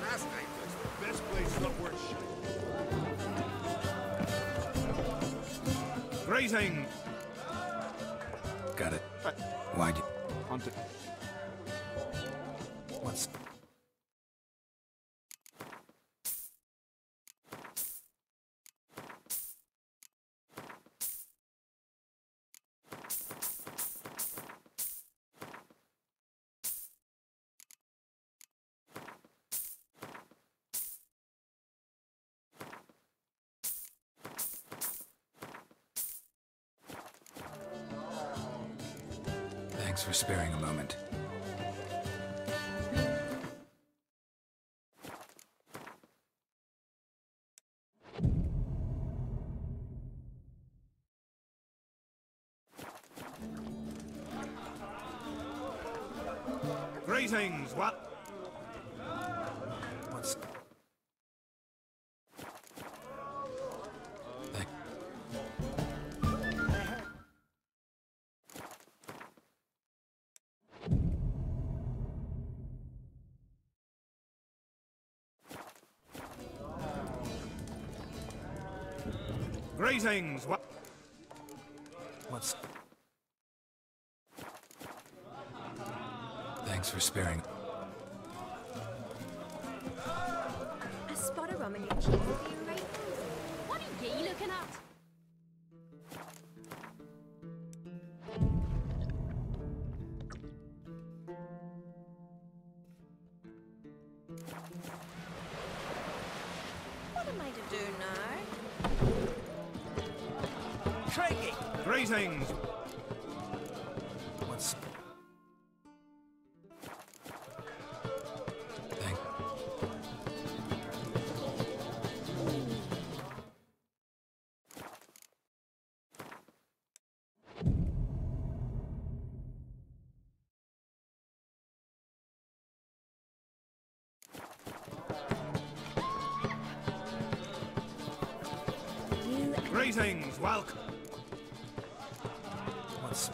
Last night was the best place not worth shit. Greetings! Got it. Why'd you... Hunter. What's... Thanks for sparing a moment. Greetings, what? What's... Greetings, what? What's... Thanks for sparing. A spot of rum in your cheeks would be a great thing. What are you looking at? What am I to do now? Craigie! Greetings! What's... Greetings, welcome. What's...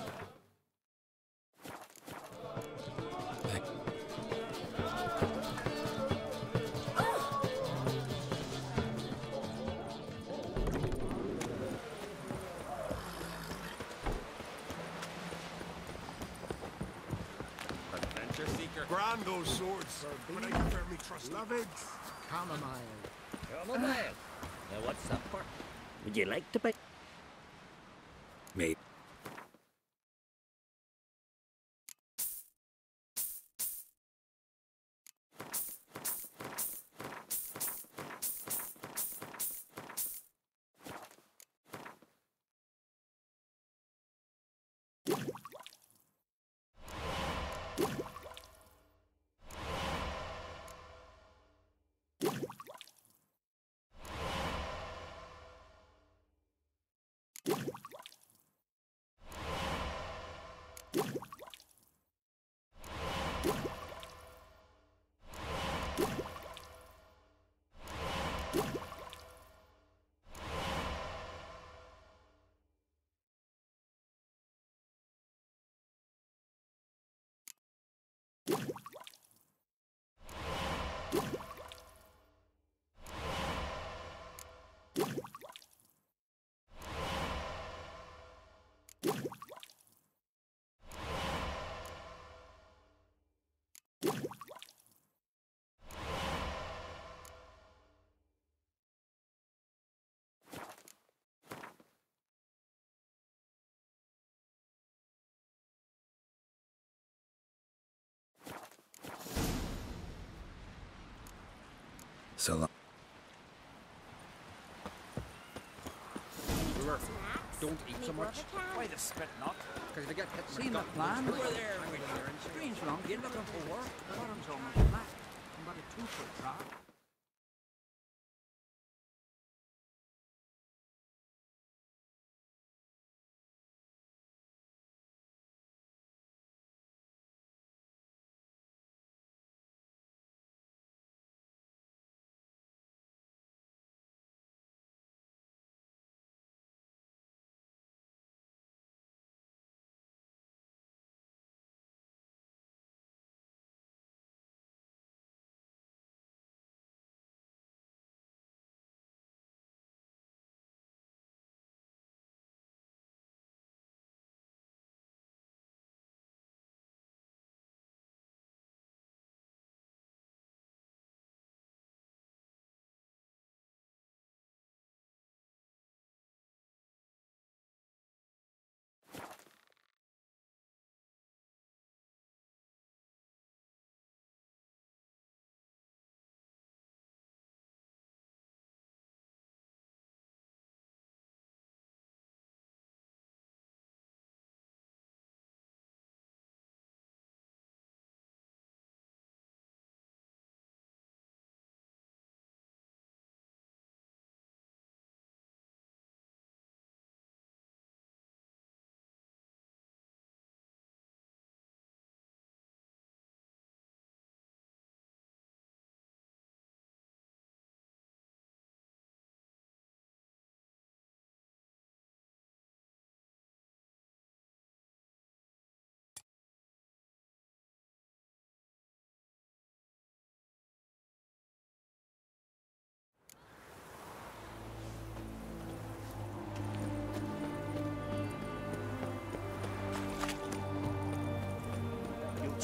Adventure seeker. Grand those swords, but I can firmly trust love it. Chamomile. Chamomile. Now what's that for? Would you like to buy? Mate. So long. Don't eat so much. Why the spit not? Because if you get hit, Seen the plan? Over there. Strange long, you're looking for work. The bottom's almost flat. I'm about a 2-foot drop.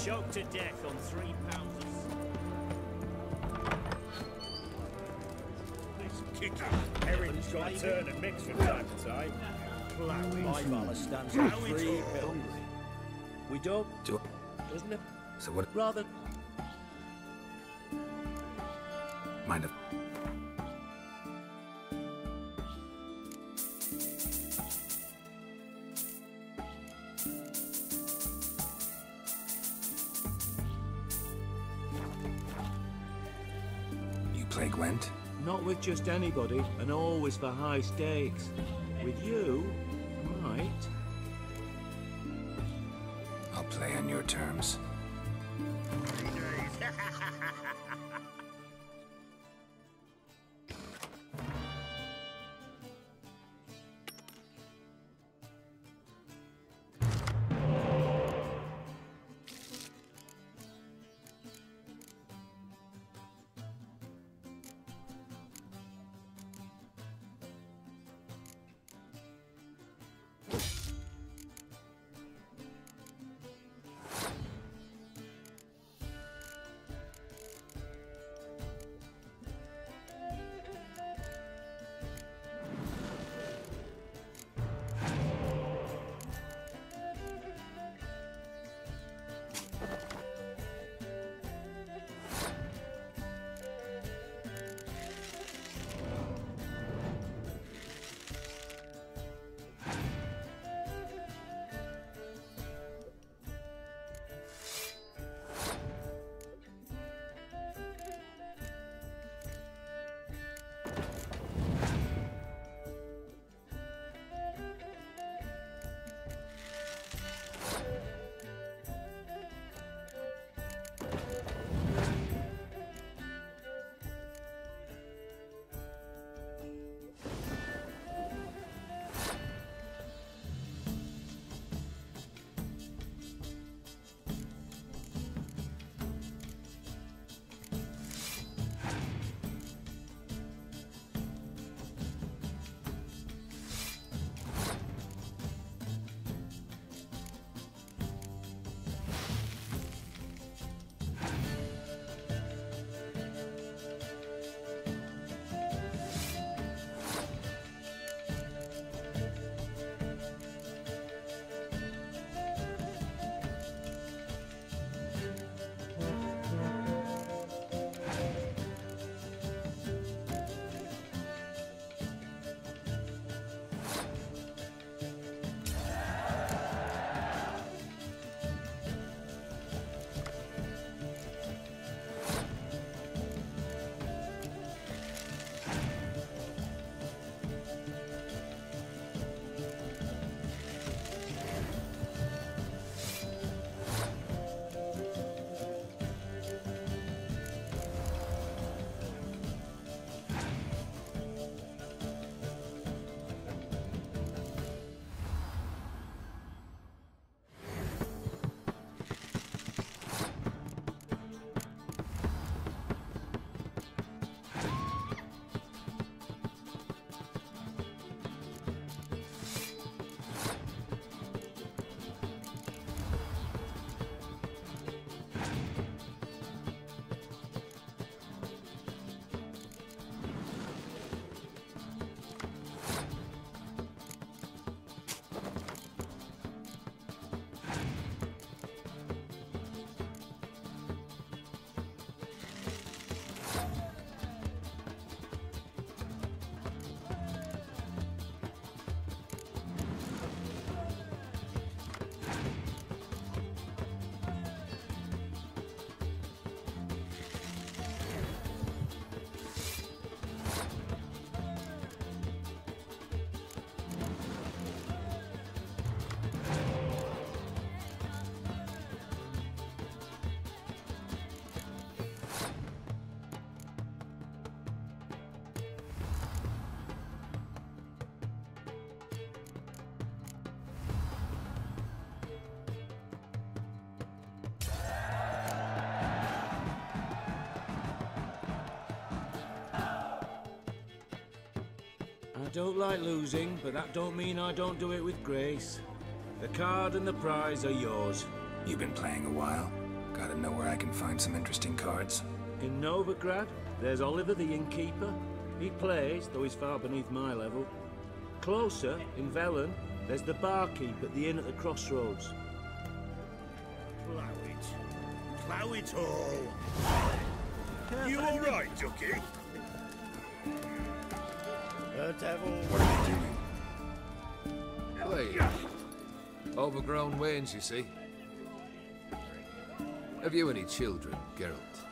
choked to death on 3 pounders. This kicking. Herring's got to turn and mix from time to time. My valor stands on 3 pills. We don't, doesn't it? So what? Rather. Mind if... You play Gwent? Not with just anybody, and always for high stakes. With you, might. I'll play on your terms. I don't like losing, but that don't mean I don't do it with grace. The card and the prize are yours. You've been playing a while? Gotta know where I can find some interesting cards. In Novigrad, there's Oliver the Innkeeper. He plays, though he's far beneath my level. Closer, in Velen, there's the barkeep at the inn at the crossroads. Plough it. Plough it all. You all right, Ducky? The devil. What are you doing? Wait. Overgrown wains, you see. Have you any children, Geralt?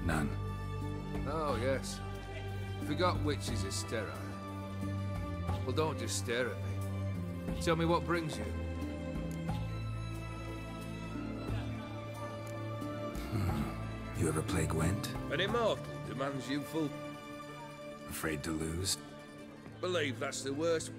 None. Oh, yes. Forgot witches is sterile. Well, don't just stare at me. Tell me what brings you. You ever play Gwent? An immortal demands you full. Afraid to lose? Believe that's the worst.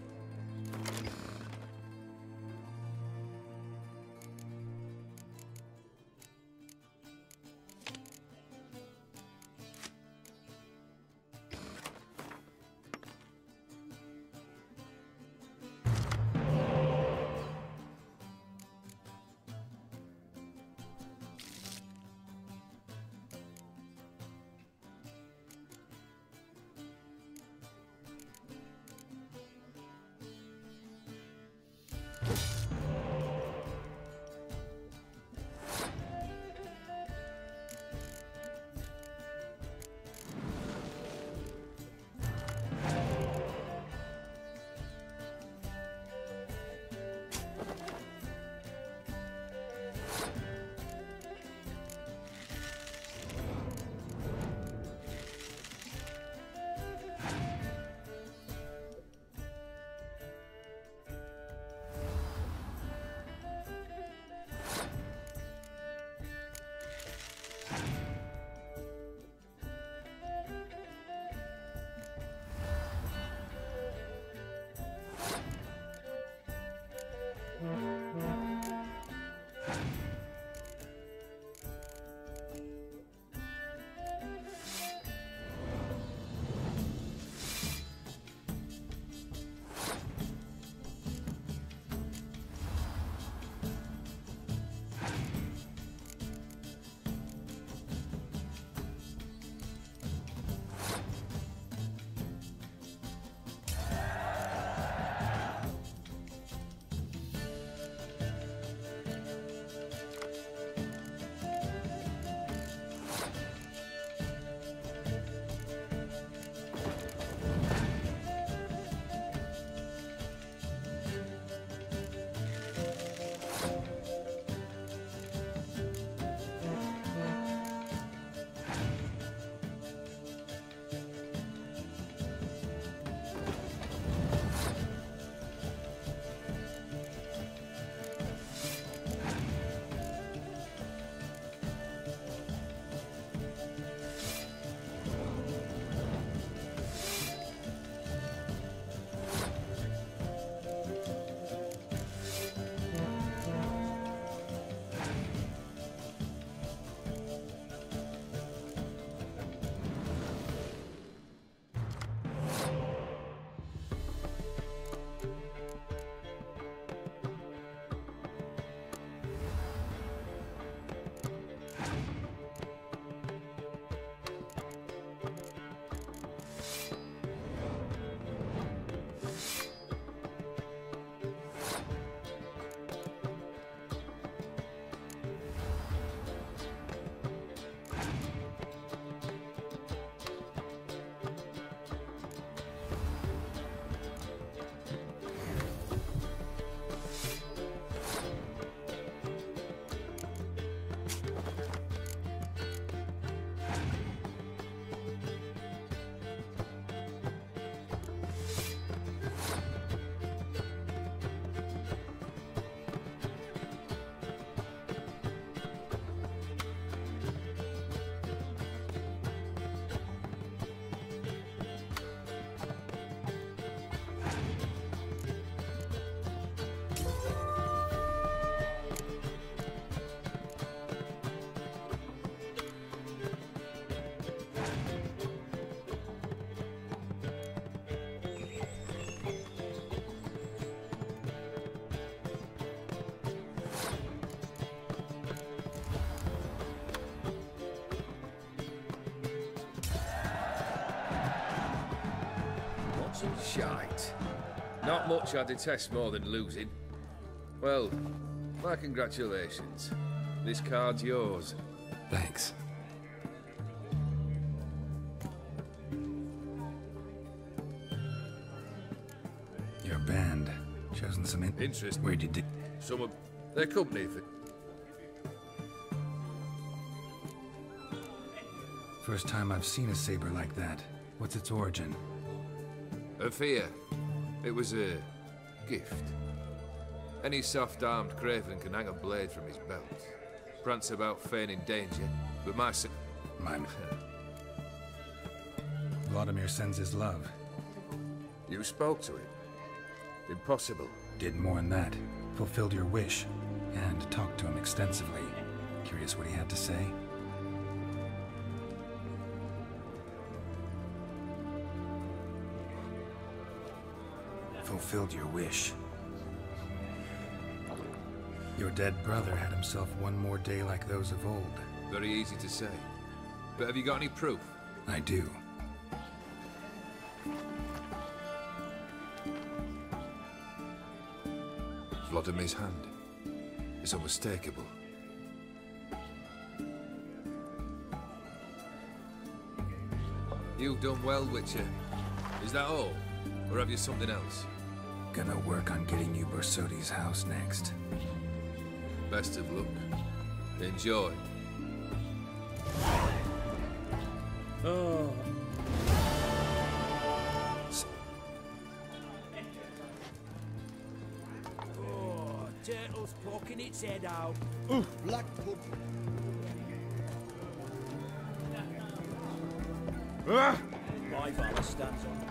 Shite. Not much I detest more than losing. Well, my congratulations. This card's yours. Thanks. Your band. Chosen some interest. Where'd you do? Some of their company for... First time I've seen a saber like that. What's its origin? A fear. It was a gift. Any soft-armed craven can hang a blade from his belt. Prance about feigning danger, but Mine. Vladimir sends his love. You spoke to him? Impossible. Did more than that. Fulfilled your wish. And talked to him extensively. Curious what he had to say? Fulfilled your wish. Your dead brother had himself one more day like those of old. Very easy to say. But have you got any proof? I do. Vlodimir's hand. It's unmistakable. You've done well, Witcher. Is that all? Or have you something else? Gonna work on getting you Bersodi's house next. Best of luck. Enjoy. Oh. Oh, turtle's poking its head out. Oof, black pudding. My valor stands on.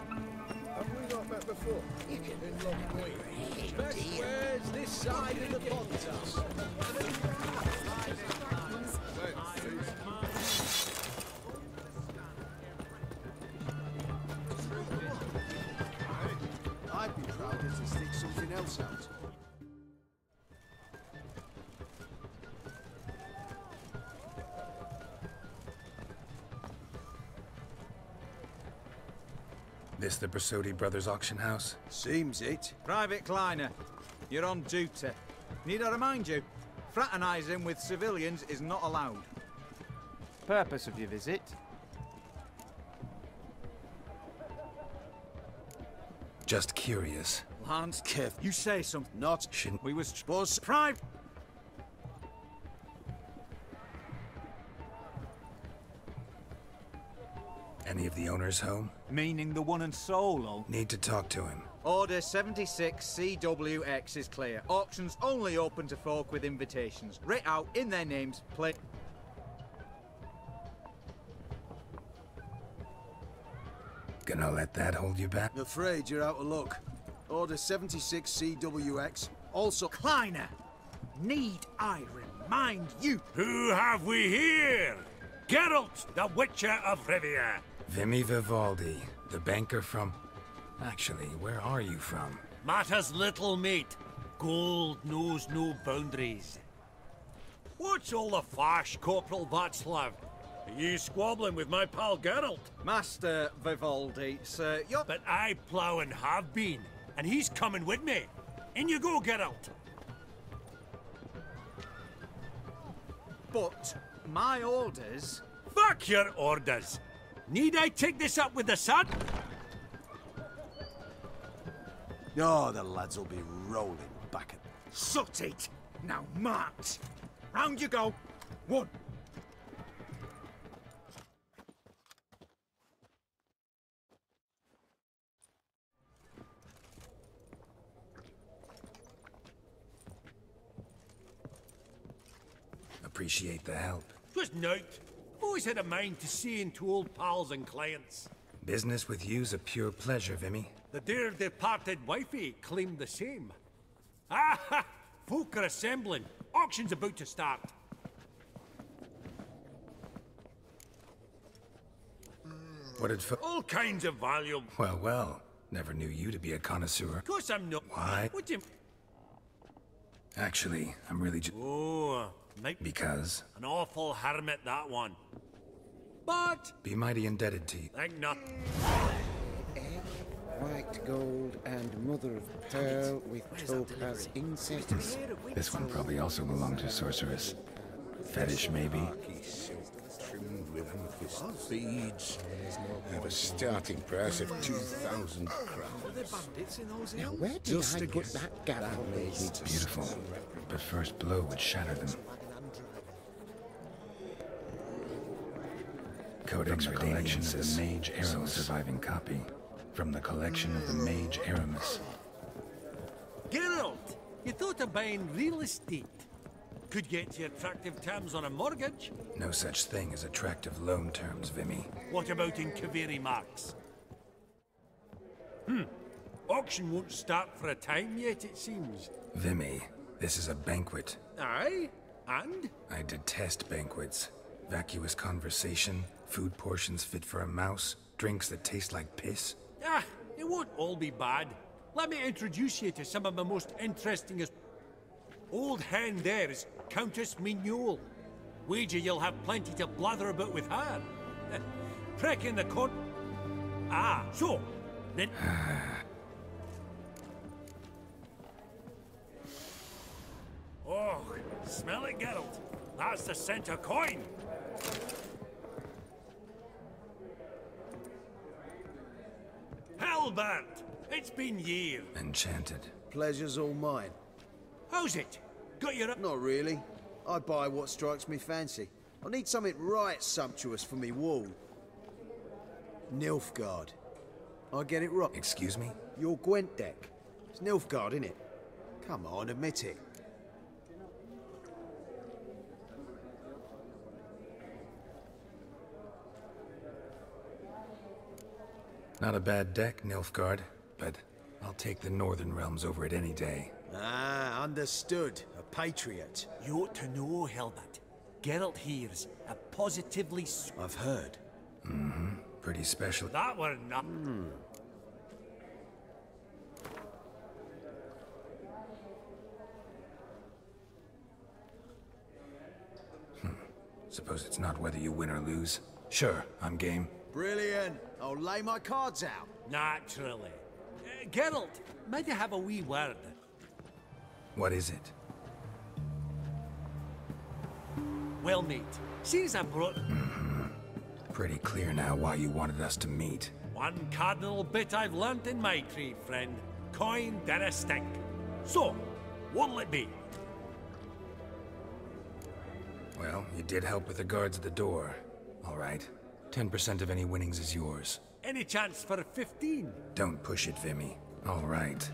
Have we not met before? You can In Long Point. Best Where's this side of the podcast? I'd be prouder to stick something else out. This the Bersodi Brothers auction house? Seems it. Private Kleiner, you're on duty. Need I remind you, fraternizing with civilians is not allowed. Purpose of your visit? Just curious. Lance, you say something. Not. Shouldn't. We was private. Any of the owners home? Meaning the one and solo. Need to talk to him. Order 76 CWX is clear. Auctions only open to folk with invitations. Writ out in their names, play. Gonna let that hold you back? Afraid you're out of luck. Order 76 CWX. Also. Kleiner, need I remind you? Who have we here? Geralt, the Witcher of Rivia. Vimy Vivaldi, the banker from... Actually, where are you from? Matters little, mate. Gold knows no boundaries. What's all the fash, Corporal Václav? Are you squabbling with my pal Geralt? Master Vivaldi, sir, you're... But I plough and have been, and he's coming with me. In you go, Geralt. But my orders... Fuck your orders. Need I take this up with the sun? Oh, the lads will be rolling back at... Sut it! Now march! Round you go! One! Appreciate the help. Twas nowt. Always had a mind to see into old pals and clients. Business with you's a pure pleasure, Vimy. The dear departed wifey claimed the same. Ah ha! Folk are assembling. Auction's about to start. What did all kinds of volume. Well, well. Never knew you to be a connoisseur. Of course I'm not. Why? What do you... Actually, I'm really just... Oh, Because? An awful hermit, that one. But... Be mighty indebted to you. Think not. white gold and mother of pearl with topaz insects. This one probably also belonged to sorceress. Fetish, maybe? Trimmed with amethyst beads. Have a starting price of 2,000 crowns. Now, where did I put that gavel? Beautiful, but first blow would shatter them. Codex Collections of the Mage Aramis surviving copy. From the collection of the Mage Aramis. Geralt, you thought of buying real estate. Could get you attractive terms on a mortgage. No such thing as attractive loan terms, Vimy. What about in Kaveri Marks? Auction won't start for a time yet, it seems. Vimy, this is a banquet. Aye? And? I detest banquets. Vacuous conversation, food portions fit for a mouse, drinks that taste like piss. Ah, it won't all be bad. Let me introduce you to some of the most interesting. Old hen there is Countess Mignole. Wager you'll have plenty to blather about with her. Prick in the corn. Ah, so then. Oh, smell it, Geralt. That's the scent of coin. Halbert! It's been years. Enchanted. Pleasure's all mine. How's it? Got your... Not really. I buy what strikes me fancy. I need something right sumptuous for me wall. Nilfgaard. I get it right. Excuse me? Your Gwent deck. It's Nilfgaard, innit? Come on, admit it. Not a bad deck, Nilfgaard, but I'll take the Northern Realms over it any day. Ah, understood. A patriot. You ought to know, Hilbert. Geralt here's a positively... I've heard. Mm-hmm. Pretty special. That were not... Suppose it's not whether you win or lose. Sure, I'm game. Brilliant. I'll lay my cards out. Naturally. Geralt, might I have a wee word? What is it? Well, mate, since I brought... Pretty clear now why you wanted us to meet. One cardinal bit I've learnt in my trade, friend. Coin dinna stink. So, what'll it be? Well, you did help with the guards at the door. All right. 10% of any winnings is yours. Any chance for 15? Don't push it, Vimy. All right.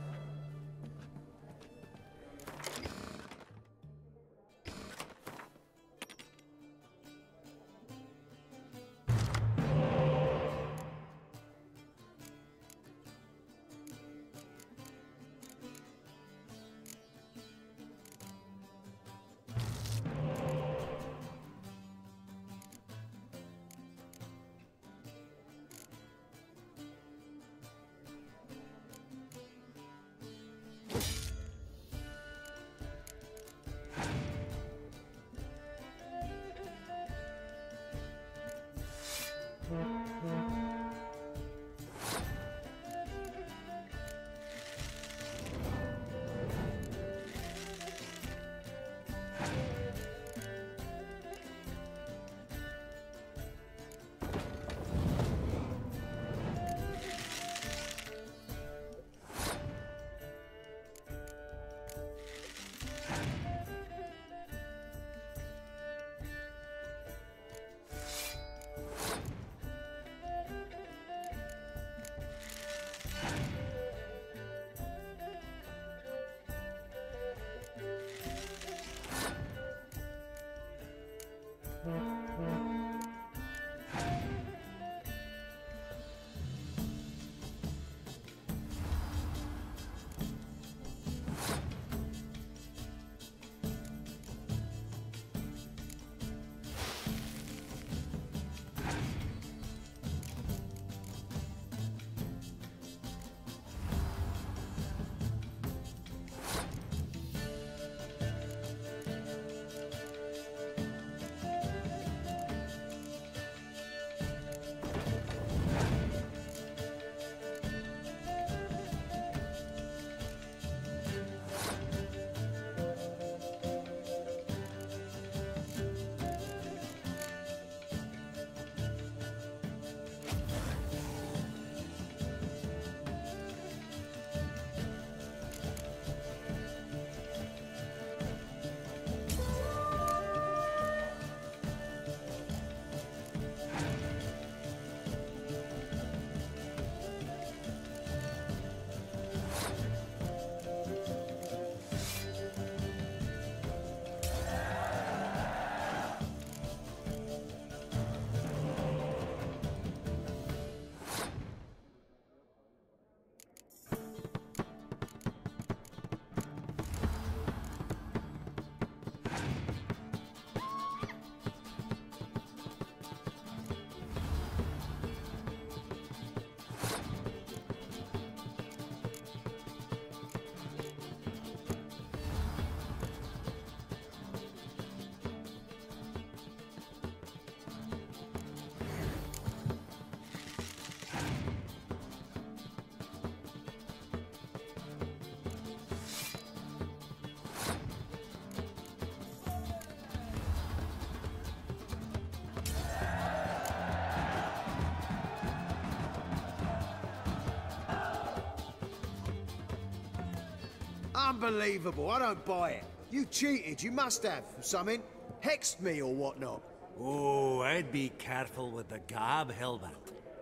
Unbelievable. I don't buy it. You cheated. You must have. Something. Hexed me or whatnot. Oh, I'd be careful with the gab, Hilbert,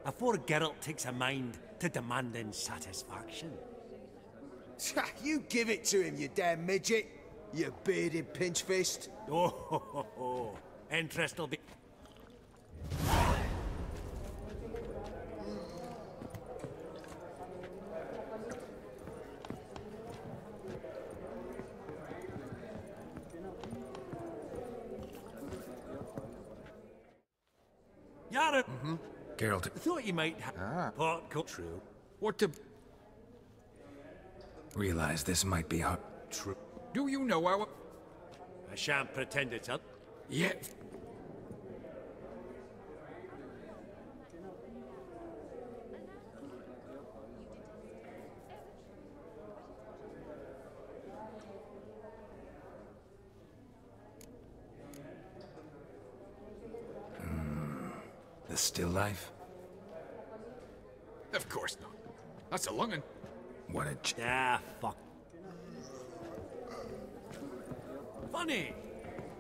afore Geralt takes a mind to demanding satisfaction. You give it to him, you damn midget. You bearded pinchfist. Oh, interest will be... Yara! Geralt. Thought you might have part cut true. What the... Realize this might be hard. True. Do you know our... I shan't pretend it's up. Yeah. The still life? Of course not. That's a lungin'. What a fuck. Funny.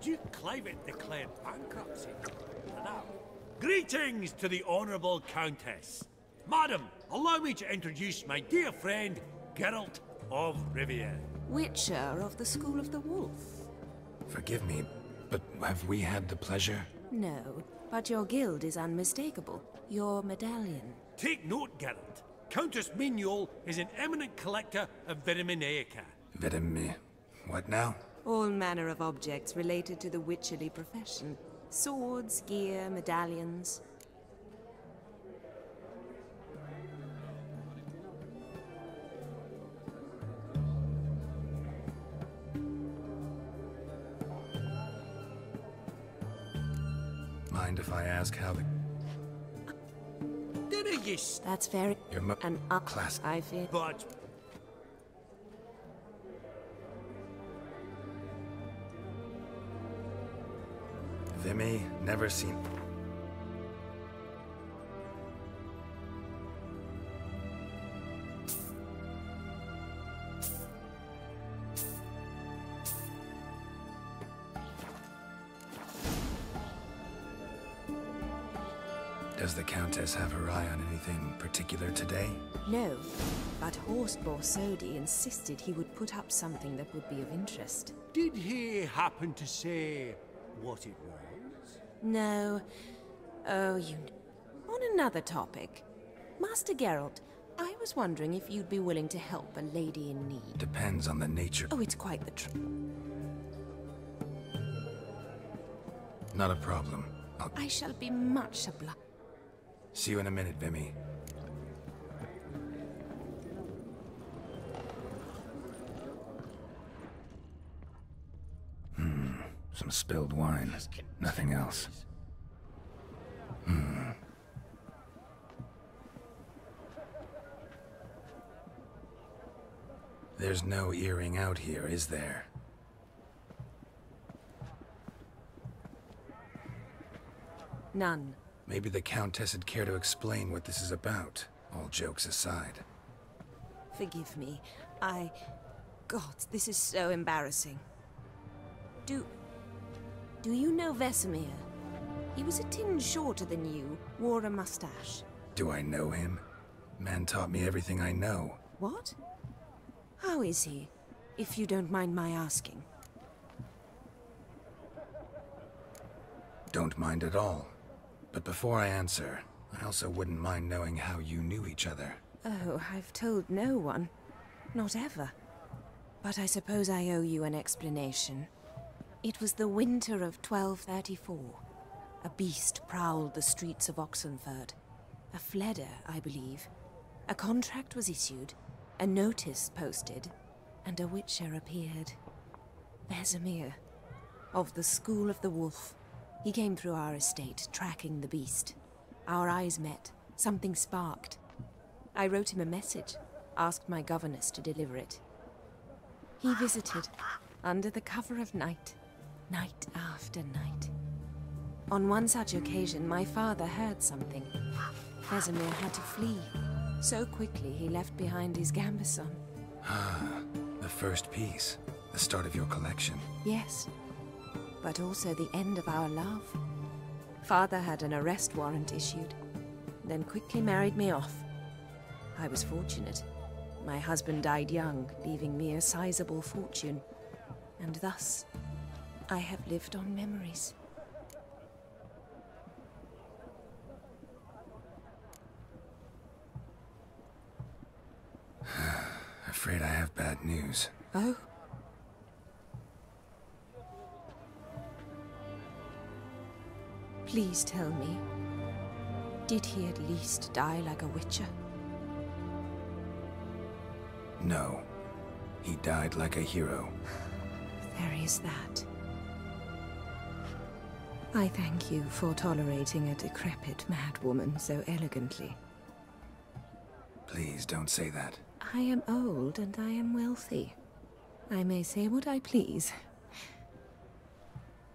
Duke Clivet declared bankruptcy. Now, greetings to the Honourable Countess. Madam, allow me to introduce my dear friend, Geralt of Rivia. Witcher of the School of the Wolf. Forgive me, but have we had the pleasure? No, but your guild is unmistakable. Your medallion. Take note, Geralt. Countess Mignol is an eminent collector of vitaminaica. What now? All manner of objects related to the witcherly profession. Swords, gear, medallions. Mind if I ask how the... That's very... an class. I fear. But... Vimy, never seen... Does the Countess have her eye on anything particular today? No, but Horst Borsodi insisted he would put up something that would be of interest. Did he happen to say what it was? No. Oh, you... On another topic. Master Geralt, I was wondering if you'd be willing to help a lady in need. Depends on the nature... Oh, it's quite the truth. Not a problem. I shall be much obliged. See you in a minute, Vimy. Some spilled wine. Nothing else. There's no earring out here, is there? None. Maybe the Countess would care to explain what this is about, all jokes aside. Forgive me. God, this is so embarrassing. Do you know Vesemir? He was a tinge shorter than you, wore a mustache. Do I know him? Man taught me everything I know. What? How is he, if you don't mind my asking? Don't mind at all. But before I answer, I also wouldn't mind knowing how you knew each other. Oh, I've told no one. Not ever. But I suppose I owe you an explanation. It was the winter of 1234. A beast prowled the streets of Oxenford. A fledder, I believe. A contract was issued, a notice posted, and a witcher appeared. Vesemir, of the School of the Wolf. He came through our estate, tracking the beast. Our eyes met. Something sparked. I wrote him a message, asked my governess to deliver it. He visited, under the cover of night, night after night. On one such occasion, my father heard something. Vesemir had to flee. So quickly, he left behind his gambeson. The first piece. The start of your collection. Yes, but also the end of our love. Father had an arrest warrant issued, then quickly married me off. I was fortunate. My husband died young, leaving me a sizable fortune. And thus, I have lived on memories. Afraid I have bad news. Oh? Please tell me, did he at least die like a witcher? No. He died like a hero. There is that. I thank you for tolerating a decrepit madwoman so elegantly. Please don't say that. I am old and I am wealthy. I may say what I please.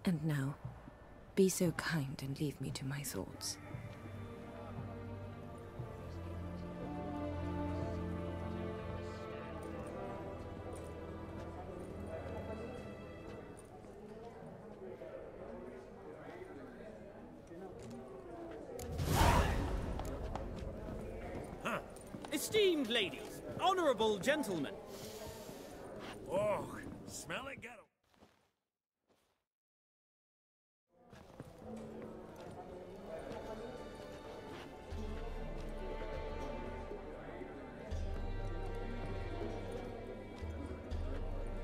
And now, be so kind and leave me to my thoughts. Esteemed ladies, honorable gentlemen. Oh, smell it, get 'em.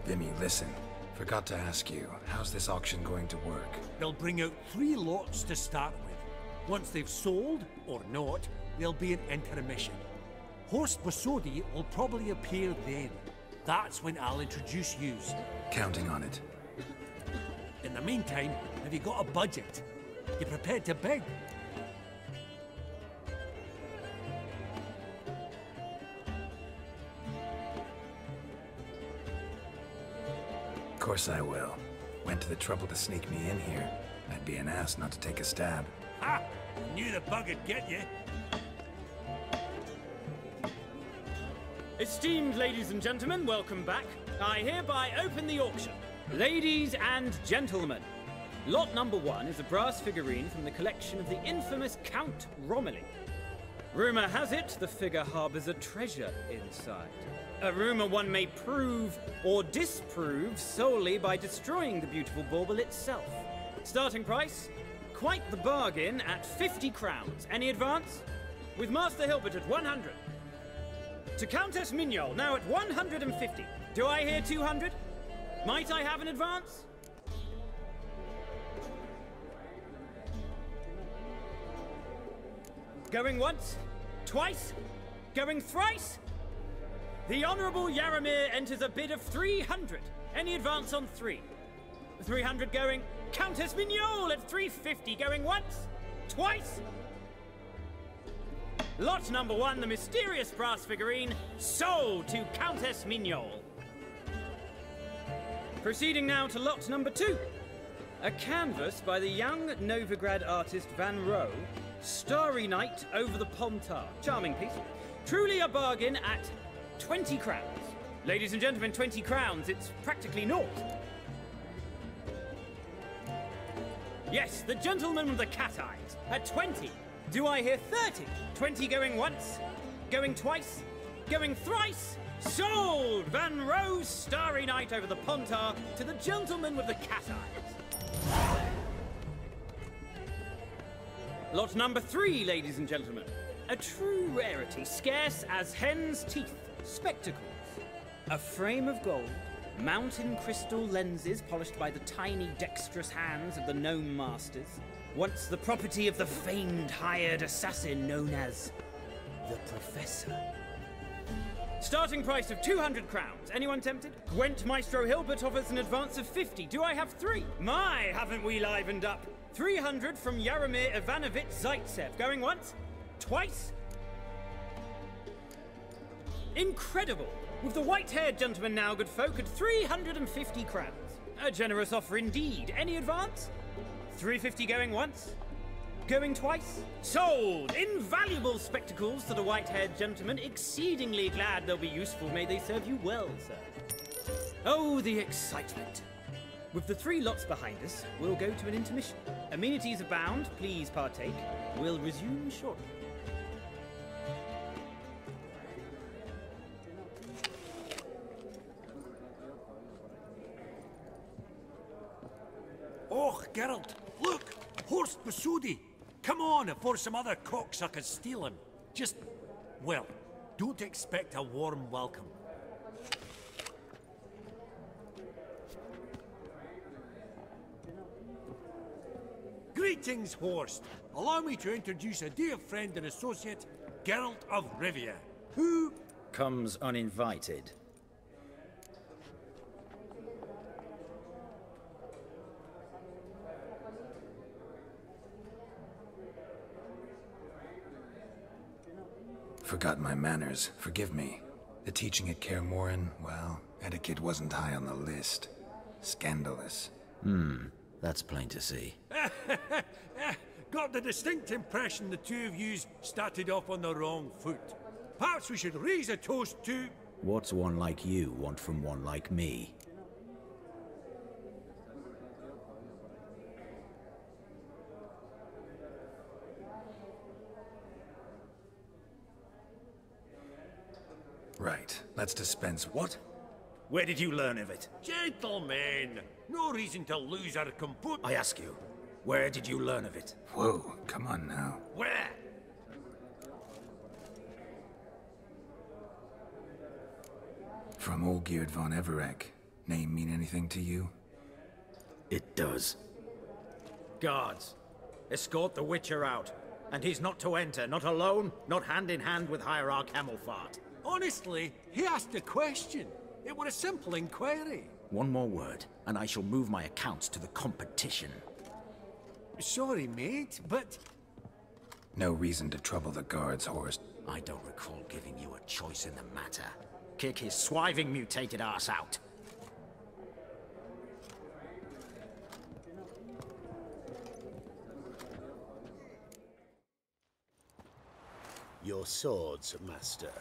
Vimy, listen. Forgot to ask you, how's this auction going to work? They'll bring out 3 lots to start with. Once they've sold, or not, there'll be an intermission. Horst Wasodi will probably appear then. That's when I'll introduce yous. Counting on it. In the meantime, have you got a budget? You prepared to beg? Of course I will. Went to the trouble to sneak me in here. I'd be an ass not to take a stab. Ha! Knew the bug'd get you. Esteemed ladies and gentlemen, welcome back. I hereby open the auction. Ladies and gentlemen, lot number 1 is a brass figurine from the collection of the infamous Count Romilly. Rumor has it the figure harbors a treasure inside. A rumor one may prove or disprove solely by destroying the beautiful bauble itself. Starting price? Quite the bargain at 50 crowns. Any advance? With Master Hilbert at 100. To Countess Mignol, now at 150. Do I hear 200? Might I have an advance? Going once? Twice? Going thrice? The Honourable Yaramir enters a bid of 300. Any advance on 3? 300 going. Countess Mignol at 350. Going once? Twice? Lot number 1, the mysterious brass figurine, sold to Countess Mignol. Proceeding now to lot number 2. A canvas by the young Novigrad artist Van Rohe, Starry Night over the Pontar. Charming piece. Truly a bargain at 20 crowns. Ladies and gentlemen, 20 crowns, it's practically naught. Yes, the gentleman with the cat eyes, at 20. Do I hear 30? 20 going once, going twice, going thrice? Sold! Van Rohe's Starry Night over the Pontar to the gentleman with the cat eyes. Lot number 3, ladies and gentlemen. A true rarity, scarce as hen's teeth. Spectacles. A frame of gold, mountain crystal lenses polished by the tiny dexterous hands of the gnome masters. Once the property of the famed hired assassin known as the Professor. Starting price of 200 crowns. Anyone tempted? Gwent Maestro Hilbert offers an advance of 50. Do I have 3? My, haven't we livened up? 300 from Yaramir Ivanovich Zaitsev. Going once? Twice? Incredible! With the white-haired gentleman now, good folk, at 350 crowns. A generous offer indeed. Any advance? 350 going once? Going twice? Sold! Invaluable spectacles to the white-haired gentleman. Exceedingly glad they'll be useful. May they serve you well, sir. Oh, the excitement. With the 3 lots behind us, we'll go to an intermission. Amenities abound, please partake. We'll resume shortly. Oh, Geralt, look! Horst Masudi! Come on before some other cocksuckers steal him. Just, well, don't expect a warm welcome. Greetings, Horst. Allow me to introduce a dear friend and associate, Geralt of Rivia, who comes uninvited. Forgot my manners. Forgive me. The teaching at Kaer Morhen, well, etiquette wasn't high on the list. Scandalous. That's plain to see. got the distinct impression the two of yous started off on the wrong foot. Perhaps we should raise a toast to... What's one like you want from one like me? Right. Let's dispense. What? Where did you learn of it? Gentlemen, no reason to lose our composure. I ask you, where did you learn of it? Whoa, come on now. Where? From Olgierd von EVEREC. Name mean anything to you? It does. Guards, escort the Witcher out. And he's not to enter, not alone, not hand in hand with Hierarch Hamelfart. Honestly, he asked a question. It were a simple inquiry. One more word, and I shall move my accounts to the competition. Sorry, mate, but... No reason to trouble the guards, Horst. I don't recall giving you a choice in the matter. Kick his swiving mutated ass out. Your swords, master.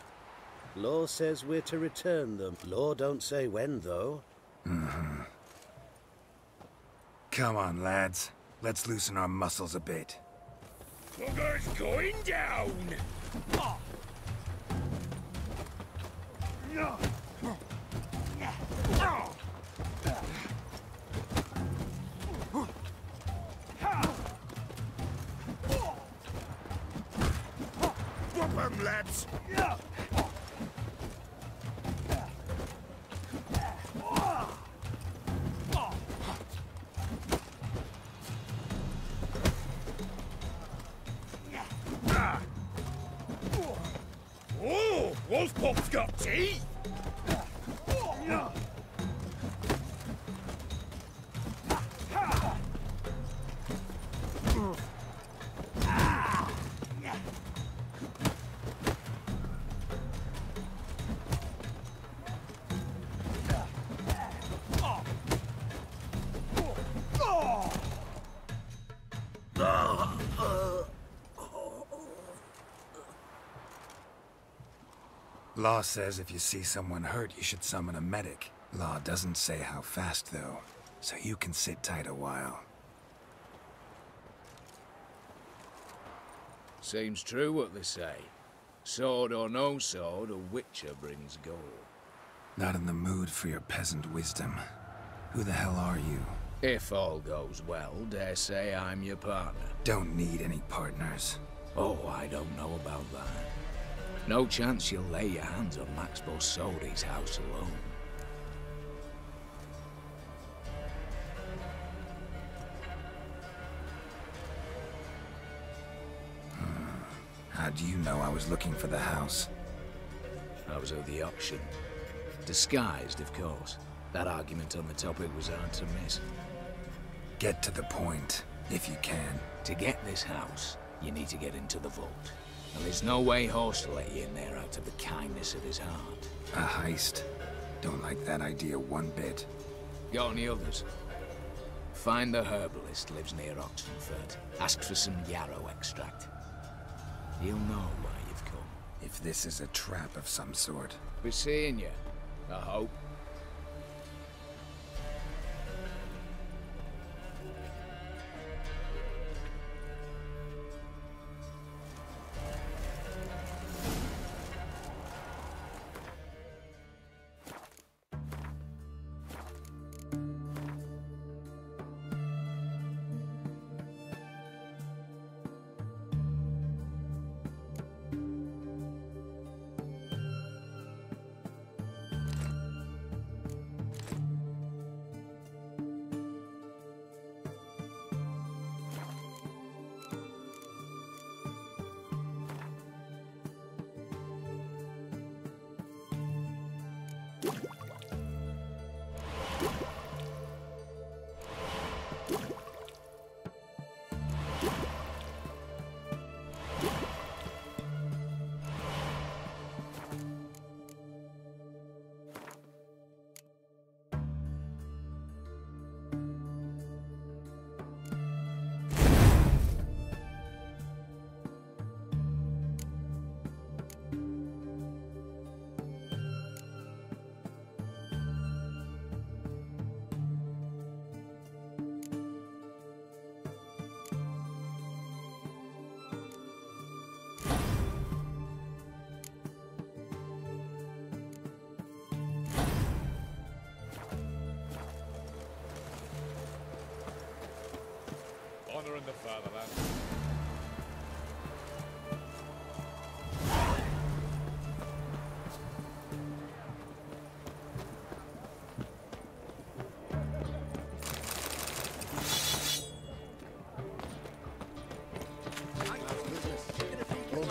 Law says we're to return them. Law don't say when, though. Come on, lads. Let's loosen our muscles a bit. Bugger's going down! Oh. No. Whoop 'em, lads! Oh, Wolfpop's got teeth! Law says if you see someone hurt, you should summon a medic. Law doesn't say how fast, though, so you can sit tight a while. Seems true what they say. Sword or no sword, a witcher brings gold. Not in the mood for your peasant wisdom. Who the hell are you? If all goes well, dare say I'm your partner. Don't need any partners. Oh, I don't know about that. No chance you'll lay your hands on Max Bossodi's house alone. How do you know I was looking for the house? I was at the auction. Disguised, of course. That argument on the topic was hard to miss. Get to the point, if you can. To get this house, you need to get into the vault. And there's no way Horst will let you in there out of the kindness of his heart. A heist? Don't like that idea one bit. Got any others? Find the herbalist lives near Oxenfurt. Ask for some yarrow extract. He'll know why you've come. If this is a trap of some sort. Be seeing you, I hope.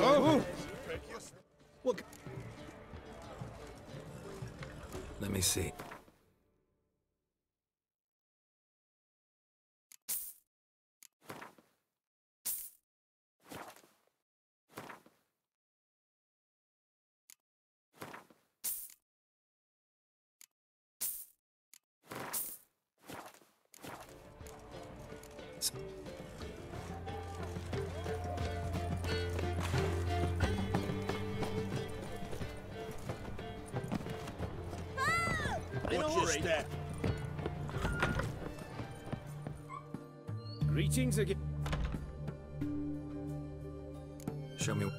Oh! Look. Let me see. Watch your step. Greetings again. Show me.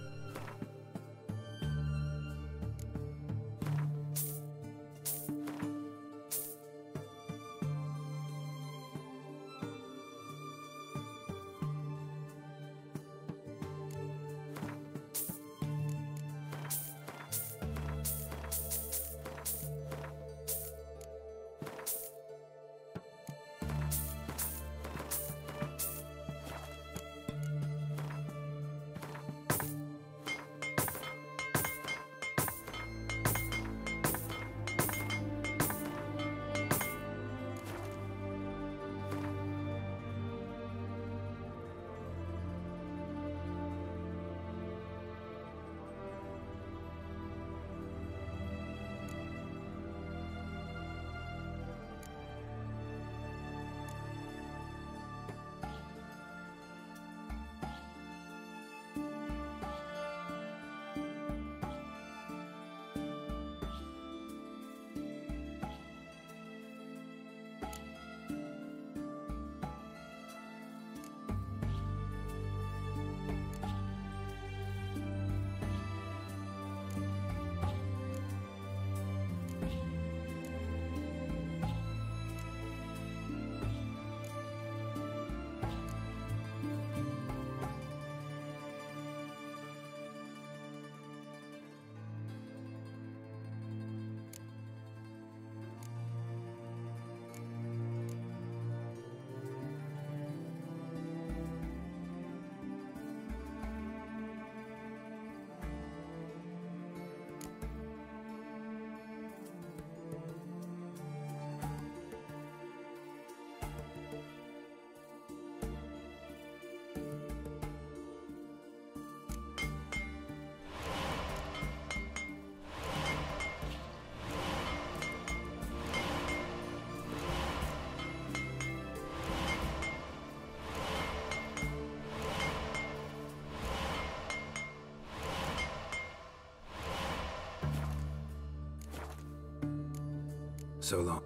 So long.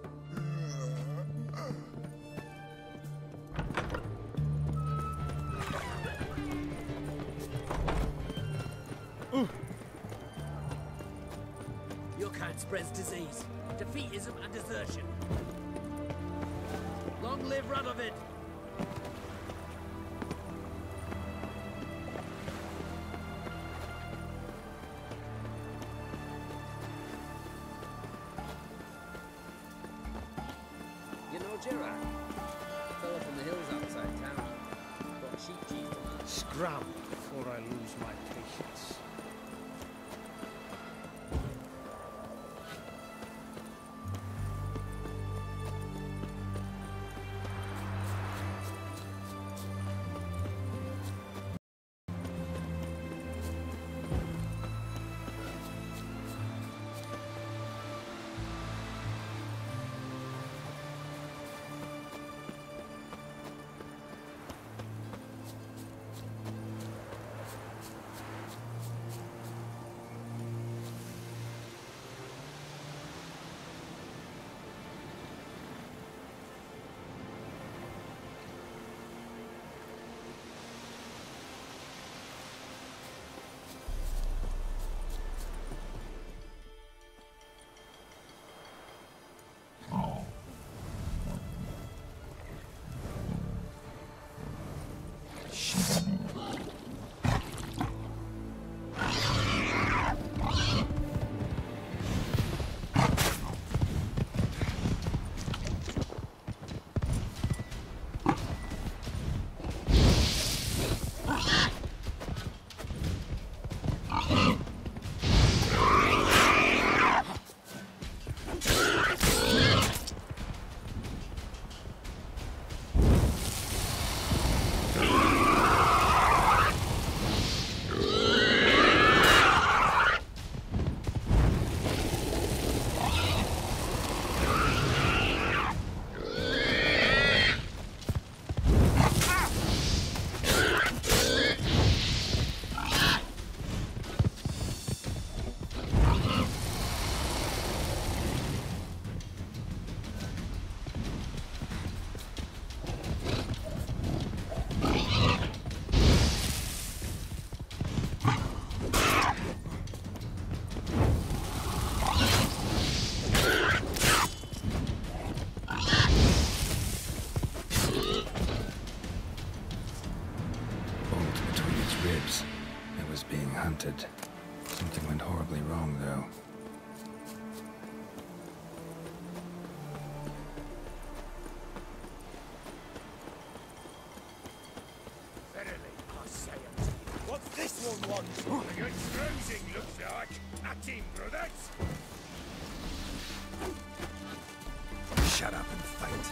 Your kind spreads disease, defeatism and desertion. Long live Radovid! You know Gerard? Fella from the hills outside town. Got cheap cheese on that. Scram before I lose my patience. being hunted. Something went horribly wrong, though. Verily, I say unto you. What's this one want? A good cruising, looks like. A team, brothers. Shut up and fight.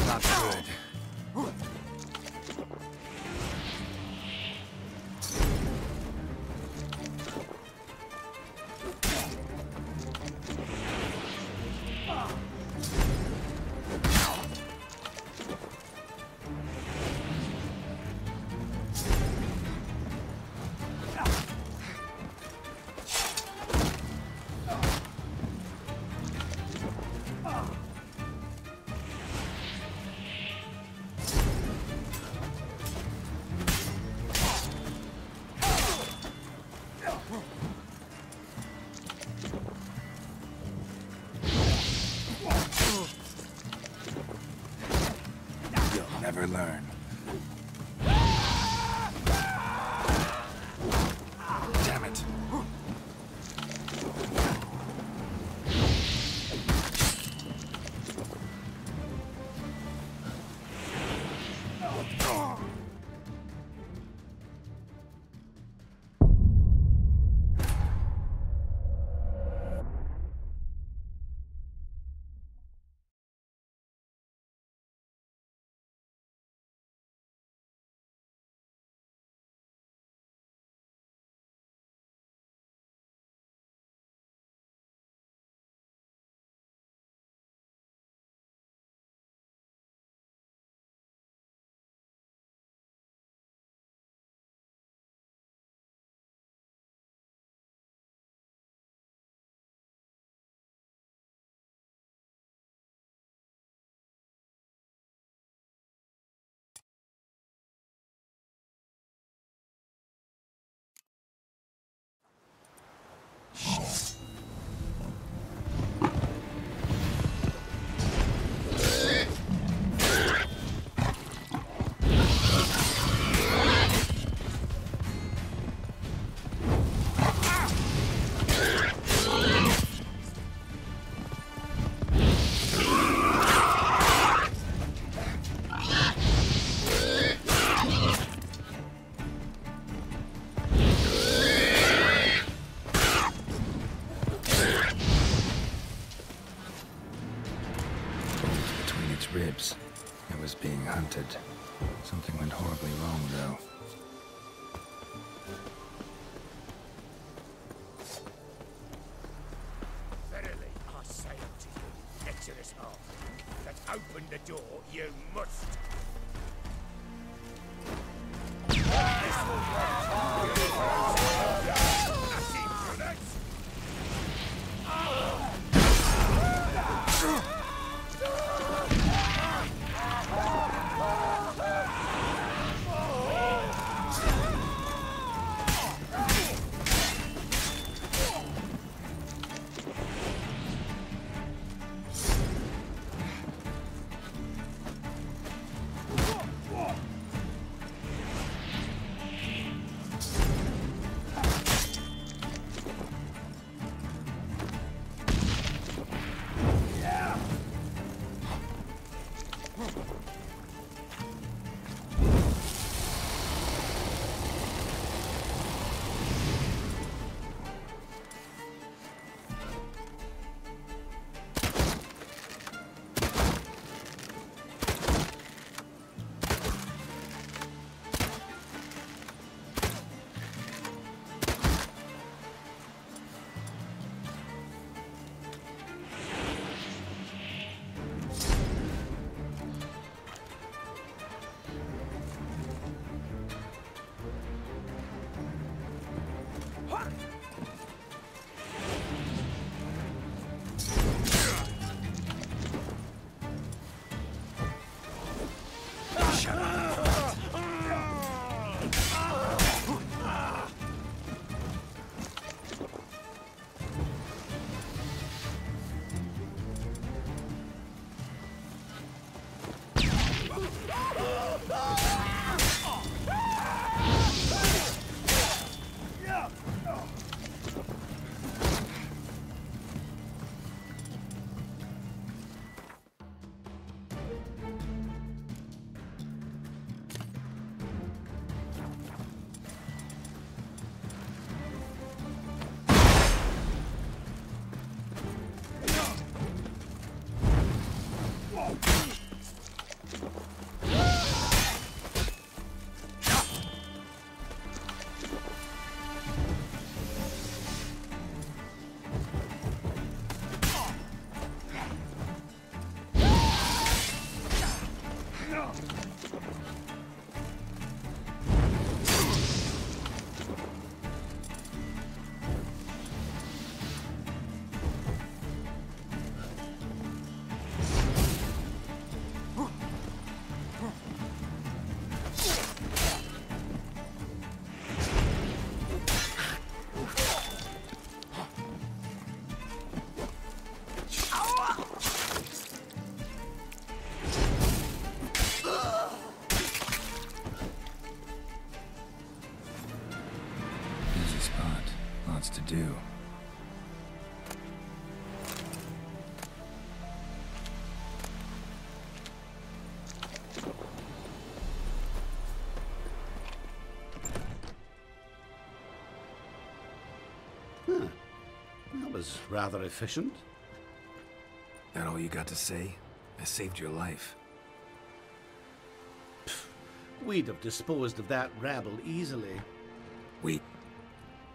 Not good. You'll never learn. Damn it. Ribs. It was being hunted. Something went horribly wrong, though. Verily, I say unto you, Exodus half, that open the door you must. to do. Huh. That was rather efficient. That all you got to say? I saved your life. We'd have disposed of that rabble easily. We...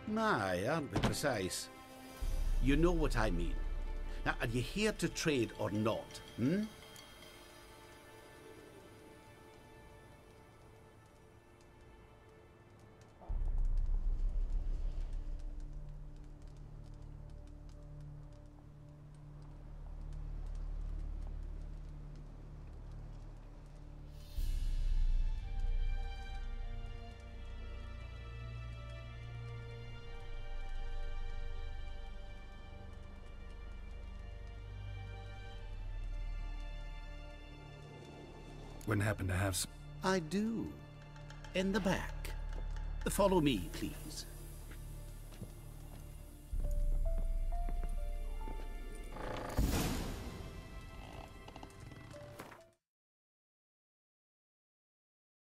My, aren't we precise? You know what I mean. Now, are you here to trade or not, hmm? Wouldn't happen to have some... I do. In the back. Follow me, please.